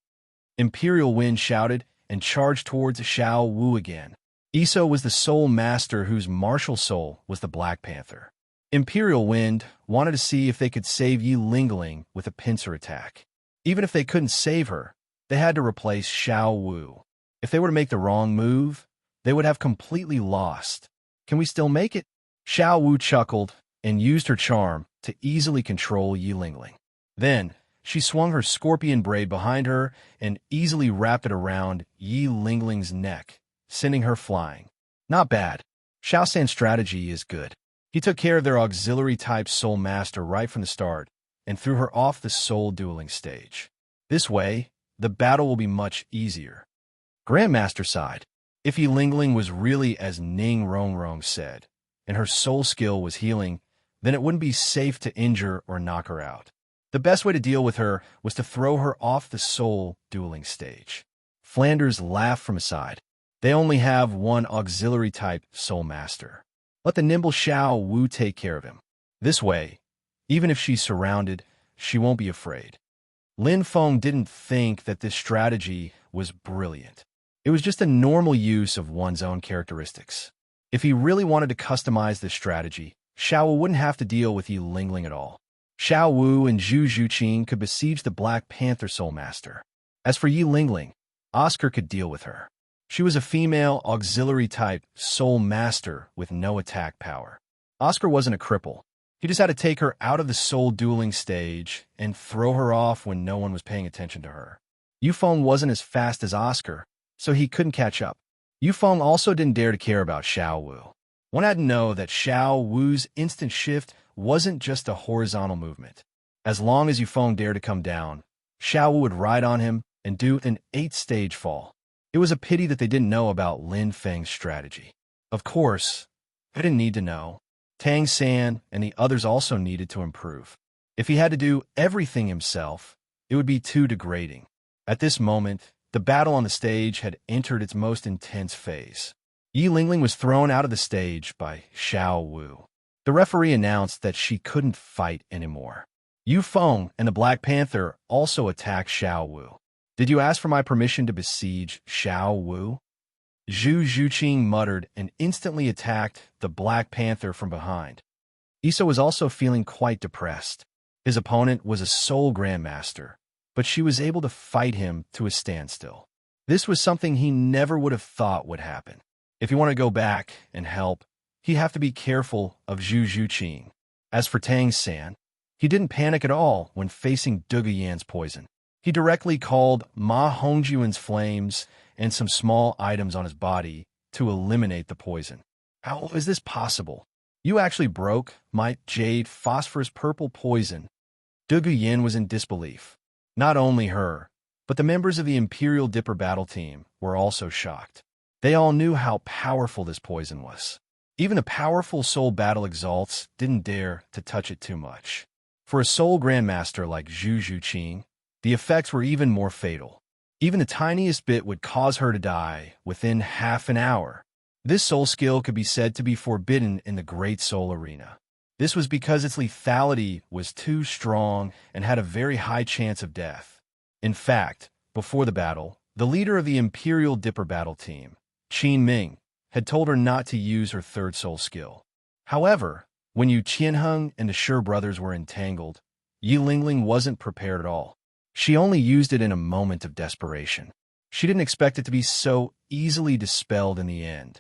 Imperial Wind shouted and charged towards Xiao Wu again. Iso was the soul master whose martial soul was the Black Panther. Imperial Wind wanted to see if they could save Yi Lingling with a pincer attack. Even if they couldn't save her, they had to replace Xiao Wu. If they were to make the wrong move, they would have completely lost. Can we still make it? Xiao Wu chuckled and used her charm to easily control Yi Lingling. Then, she swung her scorpion braid behind her and easily wrapped it around Yi Lingling's neck, sending her flying. Not bad. Xiao San's strategy is good. He took care of their auxiliary-type soul master right from the start and threw her off the soul dueling stage. This way, the battle will be much easier. Grandmaster sighed. If Yi Lingling was really as Ning Rongrong said, and her soul skill was healing, then it wouldn't be safe to injure or knock her out. The best way to deal with her was to throw her off the soul dueling stage. Flanders laughed from aside. They only have one auxiliary-type soul master. Let the nimble Xiao Wu take care of him. This way, even if she's surrounded, she won't be afraid. Lin Feng didn't think that this strategy was brilliant. It was just a normal use of one's own characteristics. If he really wanted to customize this strategy, Xiao Wu wouldn't have to deal with Yi Lingling at all. Xiao Wu and Zhu Zhuqing could besiege the Black Panther Soul Master. As for Yi Lingling, Oscar could deal with her. She was a female auxiliary-type soul master with no attack power. Oscar wasn't a cripple. He just had to take her out of the soul dueling stage and throw her off when no one was paying attention to her. Yu Feng wasn't as fast as Oscar, so he couldn't catch up. Yu Feng also didn't dare to care about Xiao Wu. One had to know that Xiao Wu's instant shift wasn't just a horizontal movement. As long as Yu Feng dared to come down, Xiao Wu would ride on him and do an 8-stage fall. It was a pity that they didn't know about Lin Feng's strategy. Of course, they didn't need to know. Tang San and the others also needed to improve. If he had to do everything himself, it would be too degrading. At this moment, the battle on the stage had entered its most intense phase. Yi Lingling was thrown out of the stage by Xiao Wu. The referee announced that she couldn't fight anymore. Yu Feng and the Black Panther also attacked Xiao Wu. Did you ask for my permission to besiege Xiao Wu? Zhu Zhuqing muttered and instantly attacked the Black Panther from behind. Iso was also feeling quite depressed. His opponent was a soul grandmaster, but she was able to fight him to a standstill. This was something he never would have thought would happen. If you want to go back and help, he'd have to be careful of Zhu Zhuqing. As for Tang San, he didn't panic at all when facing Dugu Yan's poison. He directly called Ma Hongjuan's flames and some small items on his body to eliminate the poison. How is this possible? You actually broke my jade phosphorus purple poison. Dugu Yin was in disbelief. Not only her, but the members of the Imperial Dipper battle team were also shocked. They all knew how powerful this poison was. Even the powerful soul battle exalts didn't dare to touch it too much. For a soul grandmaster like Zhu Zhuqing, the effects were even more fatal. Even the tiniest bit would cause her to die within half an hour. This soul skill could be said to be forbidden in the Great Soul Arena. This was because its lethality was too strong and had a very high chance of death. In fact, before the battle, the leader of the Imperial Dipper battle team, Qin Ming, had told her not to use her third soul skill. However, when Yu Qianheng and the Shi brothers were entangled, Yi Lingling wasn't prepared at all. She only used it in a moment of desperation. She didn't expect it to be so easily dispelled in the end.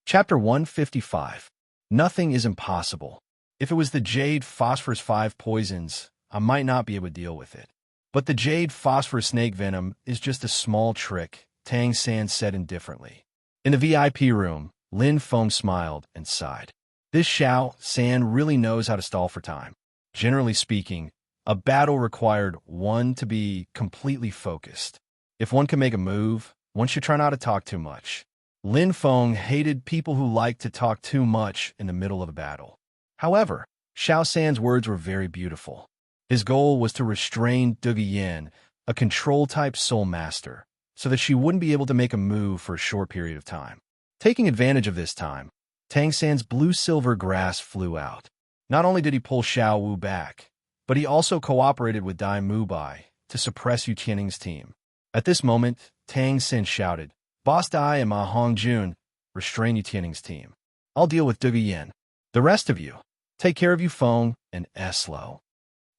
Chapter 155. Nothing is impossible. If it was the Jade Phosphorus 5 poisons, I might not be able to deal with it. But the Jade Phosphorus snake venom is just a small trick, Tang San said indifferently. In the VIP room, Lin Feng smiled and sighed. This Xiao San really knows how to stall for time. Generally speaking, a battle required one to be completely focused. If one can make a move, one should try not to talk too much. Lin Feng hated people who liked to talk too much in the middle of a battle. However, Xiao San's words were very beautiful. His goal was to restrain Dugu Yin, a control-type soul master, so that she wouldn't be able to make a move for a short period of time. Taking advantage of this time, Tang San's blue-silver grass flew out. Not only did he pull Xiao Wu back, but he also cooperated with Dai Mubai to suppress Yu Qianning's team. At this moment, Tang San shouted, "Boss Dai and Ma Hongjun, restrain Yu Qianning's team. I'll deal with Dugu Yin. The rest of you, take care of Yu Feng and Eslo."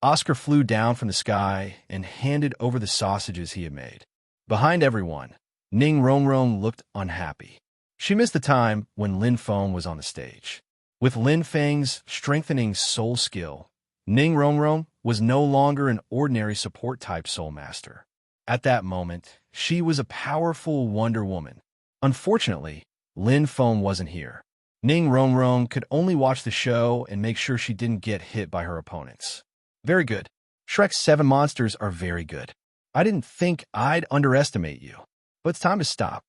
Oscar flew down from the sky and handed over the sausages he had made. Behind everyone, Ning Rongrong looked unhappy. She missed the time when Lin Feng was on the stage. With Lin Feng's strengthening soul skill, Ning Rongrong was no longer an ordinary support-type soul master. At that moment, she was a powerful Wonder Woman. Unfortunately, Lin Feng wasn't here. Ning Rongrong could only watch the show and make sure she didn't get hit by her opponents. Very good. Shrek's 7 monsters are very good. I didn't think I'd underestimate you, but it's time to stop.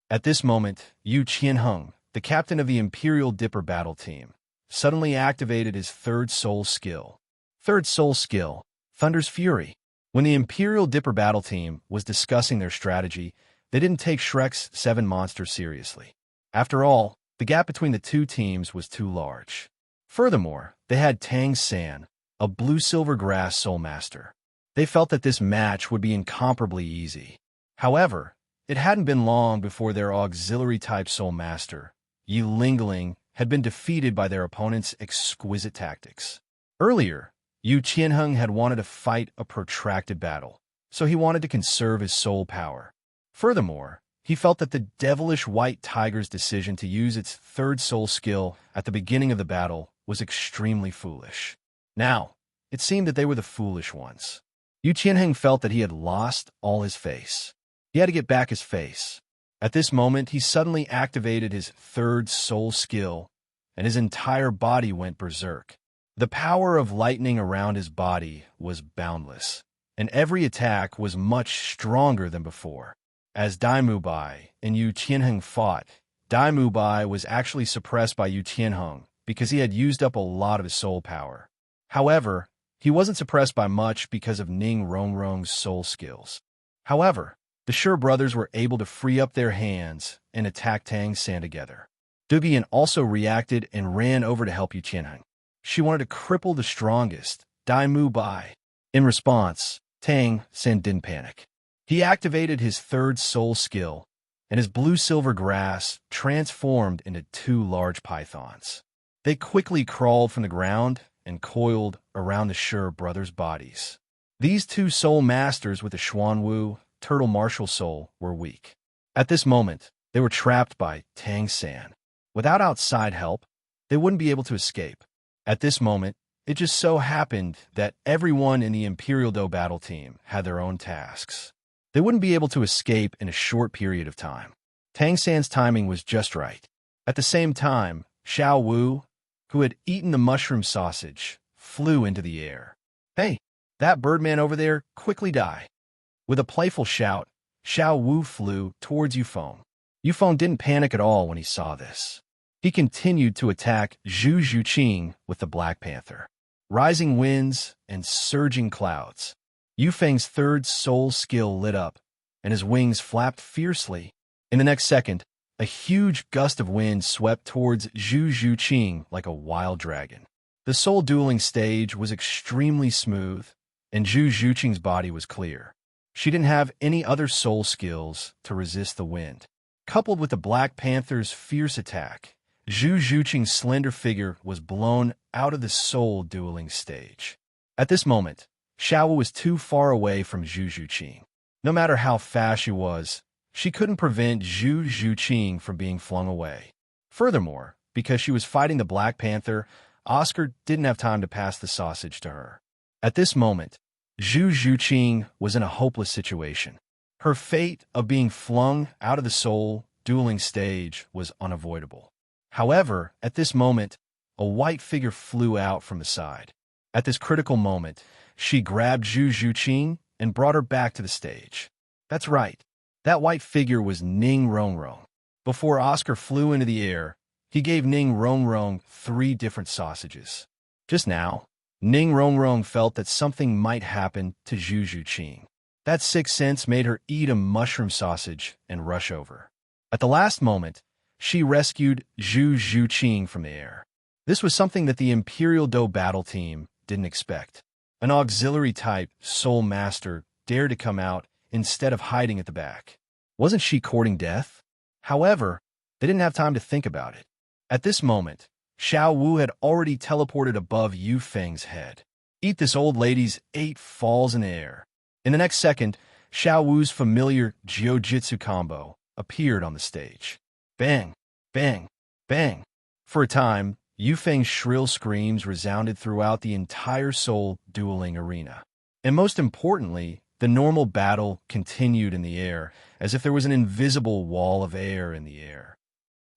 At this moment, Yu Qianheng, the captain of the Imperial Dipper battle team, suddenly activated his third soul skill. Third soul skill, Thunder's Fury. When the Imperial Dipper battle team was discussing their strategy, they didn't take Shrek's 7 monsters seriously. After all, the gap between the two teams was too large. Furthermore, they had Tang San, a blue-silver grass soul master. They felt that this match would be incomparably easy. However, it hadn't been long before their auxiliary-type soul master, Yi Lingling, had been defeated by their opponent's exquisite tactics. Earlier, Yu Qianheng had wanted to fight a protracted battle, so he wanted to conserve his soul power. Furthermore, he felt that the devilish white tiger's decision to use its third soul skill at the beginning of the battle was extremely foolish. Now, it seemed that they were the foolish ones. Yu Qianheng felt that he had lost all his face. He had to get back his face. At this moment, he suddenly activated his third soul skill, and his entire body went berserk. The power of lightning around his body was boundless, and every attack was much stronger than before. As Dai Mubai and Yu Qianheng fought, Dai Mubai was actually suppressed by Yu Qianheng because he had used up a lot of his soul power. However, he wasn't suppressed by much because of Ning Rongrong's soul skills. However, the Shi brothers were able to free up their hands and attack Tang San together. Dugu Yin also reacted and ran over to help Yu Qianheng. She wanted to cripple the strongest, Dai Mubai. In response, Tang San didn't panic. He activated his third soul skill, and his blue-silver grass transformed into 2 large pythons. They quickly crawled from the ground and coiled around the Shi brothers' bodies. These 2 soul masters with the Xuanwu, turtle martial soul, were weak. At this moment, they were trapped by Tang San. Without outside help, they wouldn't be able to escape. At this moment, It just so happened that everyone in the Imperial Do battle team had their own tasks. They wouldn't be able to escape in a short period of time. Tang San's timing was just right. At the same time, Xiao Wu, who had eaten the mushroom sausage, flew into the air. "Hey, that birdman over there, quickly die." With a playful shout, Xiao Wu flew towards Yufeng. Yufeng didn't panic at all when he saw this. He continued to attack Zhu Zhuqing with the Black Panther. Rising winds and surging clouds. Yufeng's third soul skill lit up, and his wings flapped fiercely. In the next second, a huge gust of wind swept towards Zhu Zhuqing like a wild dragon. The soul dueling stage was extremely smooth, and Zhu Zhuqing's body was clear. She didn't have any other soul skills to resist the wind. Coupled with the Black Panther's fierce attack, Zhu Zhuqing's slender figure was blown out of the soul dueling stage. At this moment, Xiao was too far away from Zhu Zhuqing. No matter how fast she was, she couldn't prevent Zhu Zhuqing from being flung away. Furthermore, because she was fighting the Black Panther, Oscar didn't have time to pass the sausage to her. At this moment, Zhu Zhuqing was in a hopeless situation. Her fate of being flung out of the soul dueling stage was unavoidable. However, at this moment, a white figure flew out from the side. At this critical moment, she grabbed Zhu Zhuqing and brought her back to the stage. That's right. That white figure was Ning Rongrong. Before Oscar flew into the air, he gave Ning Rongrong 3 different sausages. Just now, Ning Rongrong felt that something might happen to Zhu Zhuqing. That sixth sense made her eat a mushroom sausage and rush over. At the last moment, she rescued Zhu Zhuqing from the air. This was something that the Imperial Do battle team didn't expect. An auxiliary-type soul master dared to come out instead of hiding at the back. Wasn't she courting death? However, they didn't have time to think about it. At this moment, Xiao Wu had already teleported above Yu Feng's head. Eat this old lady's 8 falls in the air. In the next second, Xiao Wu's familiar jiu-jitsu combo appeared on the stage. Bang, bang, bang. For a time, Yu Feng's shrill screams resounded throughout the entire soul dueling arena. And most importantly, the normal battle continued in the air, as if there was an invisible wall of air in the air.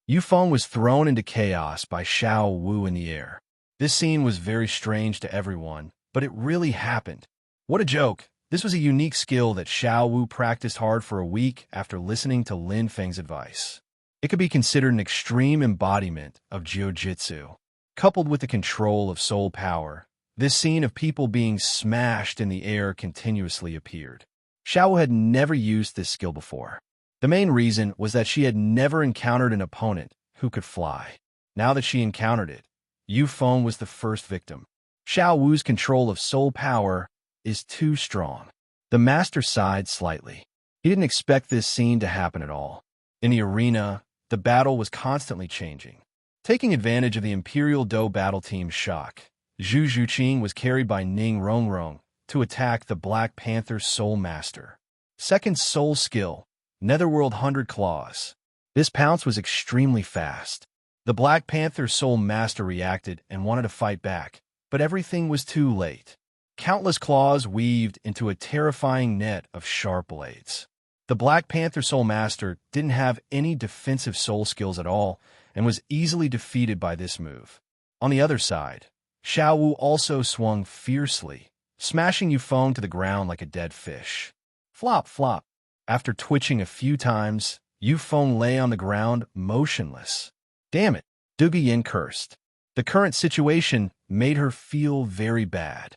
Yufeng was thrown into chaos by Xiao Wu in the air. This scene was very strange to everyone, but it really happened. What a joke! This was a unique skill that Xiao Wu practiced hard for a week after listening to Lin Feng's advice. It could be considered an extreme embodiment of jiu-jitsu. Coupled with the control of soul power, this scene of people being smashed in the air continuously appeared. Xiao Wu had never used this skill before. The main reason was that she had never encountered an opponent who could fly. Now that she encountered it, Yufeng was the first victim. Xiao Wu's control of soul power is too strong. The master sighed slightly. He didn't expect this scene to happen at all. In the arena, the battle was constantly changing. Taking advantage of the Imperial Do battle team's shock, Zhu Zhuqing was carried by Ning Rongrong to attack the Black Panther Soul Master. Second soul skill, Netherworld 100 Claws. This pounce was extremely fast. The Black Panther Soul Master reacted and wanted to fight back, but everything was too late. Countless claws weaved into a terrifying net of sharp blades. The Black Panther Soul Master didn't have any defensive soul skills at all and was easily defeated by this move. On the other side, Xiao Wu also swung fiercely, smashing Yufeng to the ground like a dead fish. Flop, flop. After twitching a few times, Yufeng lay on the ground motionless. Damn it, Duga Yin cursed. The current situation made her feel very bad.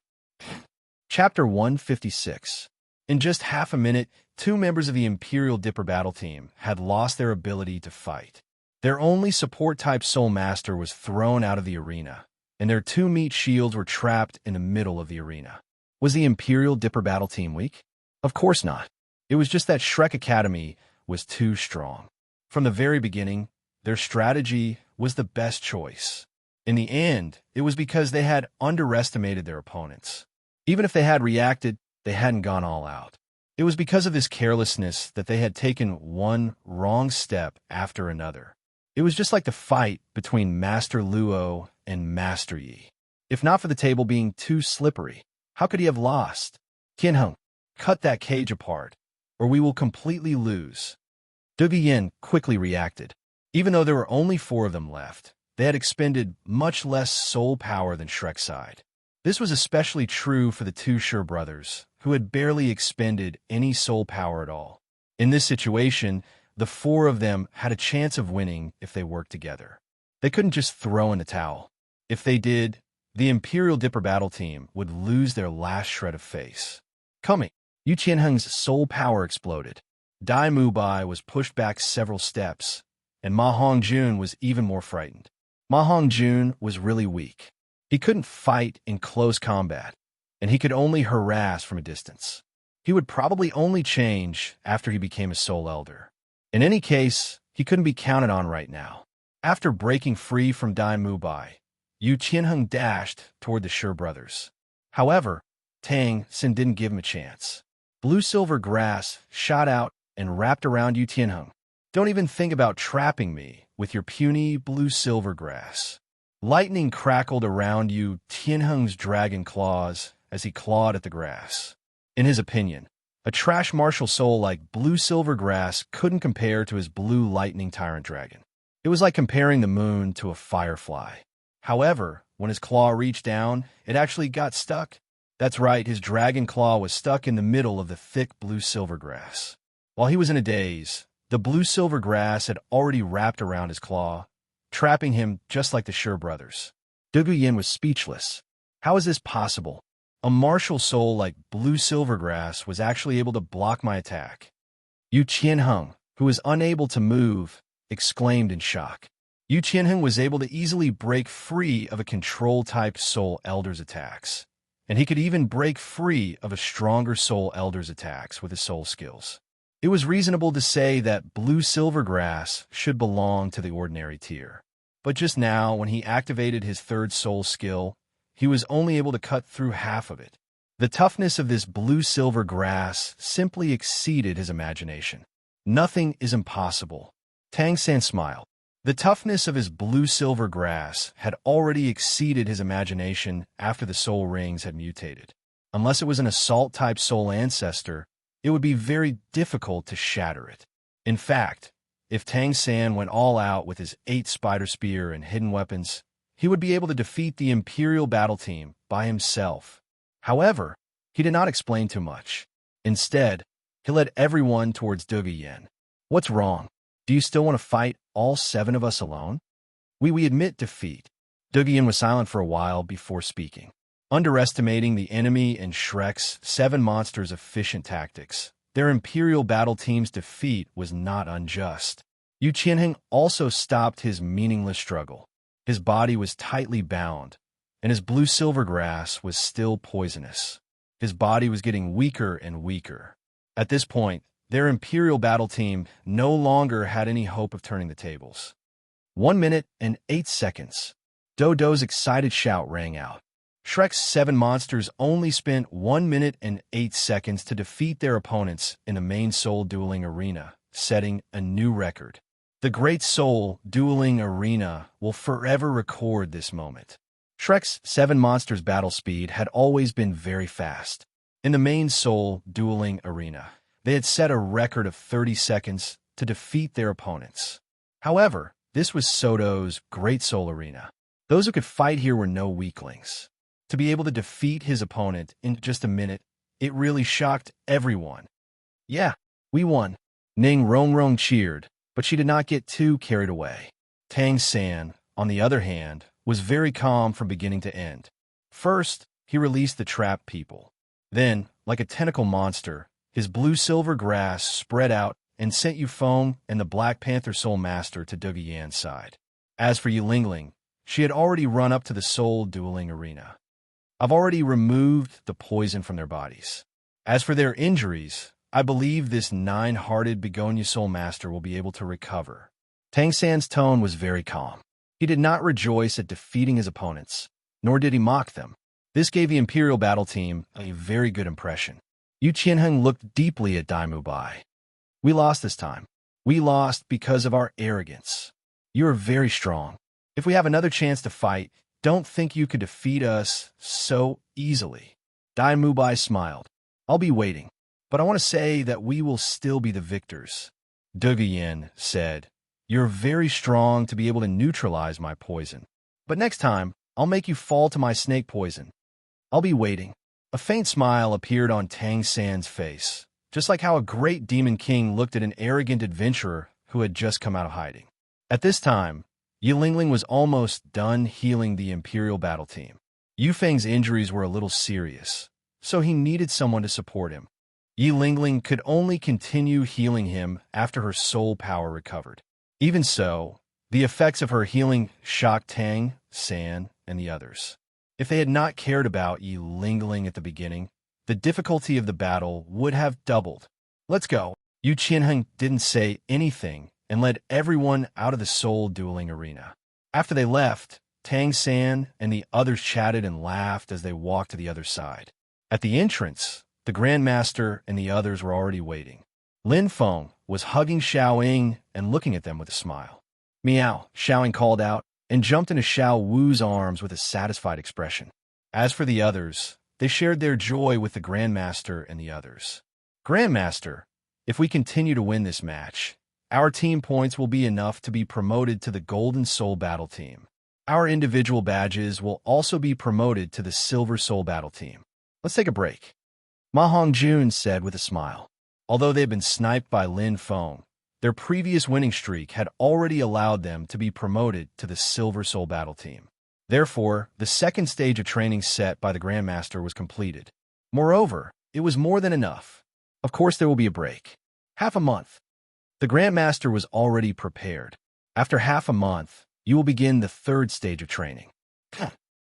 Chapter 156. In just half a minute, 2 members of the Imperial Dipper battle team had lost their ability to fight. Their only support-type Soul Master was thrown out of the arena, and their 2 meat shields were trapped in the middle of the arena. Was the Imperial Dipper battle team weak? Of course not. It was just that Shrek Academy was too strong. From the very beginning, their strategy was the best choice. In the end, it was because they had underestimated their opponents. Even if they had reacted, they hadn't gone all out. It was because of this carelessness that they had taken one wrong step after another. It was just like the fight between Master Luo and Master Yi. If not for the table being too slippery, how could he have lost? Qianheng, cut that cage apart, or we will completely lose. Yin quickly reacted. Even though there were only 4 of them left, they had expended much less soul power than Shrek's side. This was especially true for the 2 Sure brothers, who had barely expended any soul power at all. In this situation, the 4 of them had a chance of winning if they worked together. They couldn't just throw in the towel. If they did, the Imperial Dipper battle team would lose their last shred of face. Coming, Yu Qianheng's soul power exploded. Dai Mubai was pushed back several steps, and Ma Hongjun was even more frightened. Ma Hongjun was really weak. He couldn't fight in close combat, and he could only harass from a distance. He would probably only change after he became a Soul Elder. In any case, he couldn't be counted on right now. After breaking free from Dai Mubai, Yu Qianheng dashed toward the Sure brothers. However, Tang Xin didn't give him a chance. Blue-silver grass shot out and wrapped around Yu Qianheng. Don't even think about trapping me with your puny blue-silver grass. Lightning crackled around Yu Qianheng's dragon claws as he clawed at the grass. In his opinion, a trash martial soul like blue-silver grass couldn't compare to his blue lightning tyrant dragon. It was like comparing the moon to a firefly. However, when his claw reached down, it actually got stuck. That's right, his dragon claw was stuck in the middle of the thick blue-silver grass. While he was in a daze, the blue-silver grass had already wrapped around his claw, trapping him just like the Sure brothers. Yin was speechless. How is this possible? A martial soul like blue silvergrass was actually able to block my attack. Yu Qianheng, who was unable to move, exclaimed in shock. Yu Qianheng was able to easily break free of a control-type Soul Elder's attacks, and he could even break free of a stronger Soul Elder's attacks with his soul skills. It was reasonable to say that blue silvergrass should belong to the ordinary tier. But just now, when he activated his 3rd soul skill, he was only able to cut through half of it. The toughness of this blue-silver grass simply exceeded his imagination. Nothing is impossible. Tang San smiled. The toughness of his blue-silver grass had already exceeded his imagination after the soul rings had mutated. Unless it was an assault-type soul ancestor, it would be very difficult to shatter it. In fact, if Tang San went all out with his 8 spider spear and hidden weapons, he would be able to defeat the Imperial battle team by himself. However, he did not explain too much. Instead, he led everyone towards Yin. What's wrong? Do you still want to fight all 7 of us alone? We admit defeat. Yin was silent for a while before speaking. Underestimating the enemy and Shrek's 7 monsters' efficient tactics, their Imperial battle team's defeat was not unjust. Yu Qianheng also stopped his meaningless struggle. His body was tightly bound, and his blue-silver grass was still poisonous. His body was getting weaker and weaker. At this point, their Imperial battle team no longer had any hope of turning the tables. 1 minute and 8 seconds. Dodo's excited shout rang out. Shrek's 7 monsters only spent 1 minute and 8 seconds to defeat their opponents in the main soul dueling arena, setting a new record. The Great Soul Dueling Arena will forever record this moment. Shrek's 7 monsters' battle speed had always been very fast. In the main Soul Dueling Arena, they had set a record of 30 seconds to defeat their opponents. However, this was Soto's Great Soul Arena. Those who could fight here were no weaklings. To be able to defeat his opponent in just a minute, it really shocked everyone. Yeah, we won. Ning Rongrong cheered, but she did not get too carried away. Tang San, on the other hand, was very calm from beginning to end. First, he released the trapped people. Then, like a tentacle monster, his blue-silver grass spread out and sent Yufeng and the Black Panther Soul Master to Dougie Yan's side. As for Yilingling, she had already run up to the Soul Dueling Arena. I've already removed the poison from their bodies. As for their injuries, I believe this 9-hearted Begonia Soul Master will be able to recover. Tang San's tone was very calm. He did not rejoice at defeating his opponents, nor did he mock them. This gave the Imperial battle team a very good impression. Yu Qianheng looked deeply at Dai Mubai. We lost this time. We lost because of our arrogance. You are very strong. If we have another chance to fight, don't think you could defeat us so easily. Dai Mubai smiled. I'll be waiting, but I want to say that we will still be the victors. Duguyen said, you're very strong to be able to neutralize my poison. But next time, I'll make you fall to my snake poison. I'll be waiting. A faint smile appeared on Tang San's face, just like how a great demon king looked at an arrogant adventurer who had just come out of hiding. At this time, Yi Lingling was almost done healing the Imperial battle team. Yu Feng's injuries were a little serious, so he needed someone to support him. Yi Lingling could only continue healing him after her soul power recovered. Even so, the effects of her healing shocked Tang, San, and the others. If they had not cared about Yi Lingling at the beginning, the difficulty of the battle would have doubled. Let's go. Yu Qianheng didn't say anything and led everyone out of the soul dueling arena. After they left, Tang San and the others chatted and laughed as they walked to the other side. At the entrance, the Grandmaster and the others were already waiting. Lin Feng was hugging Xiao Ying and looking at them with a smile. Meow, Xiao Ying called out, and jumped into Xiao Wu's arms with a satisfied expression. As for the others, they shared their joy with the Grandmaster and the others. Grandmaster, if we continue to win this match, our team points will be enough to be promoted to the Golden Soul Battle Team. Our individual badges will also be promoted to the Silver Soul Battle Team. Let's take a break. Ma Hongjun said with a smile. Although they had been sniped by Lin Feng, their previous winning streak had already allowed them to be promoted to the Silver Soul Battle Team. Therefore, the second stage of training set by the Grandmaster was completed. Moreover, it was more than enough. Of course, there will be a break. Half a month. The Grandmaster was already prepared. After half a month, you will begin the third stage of training.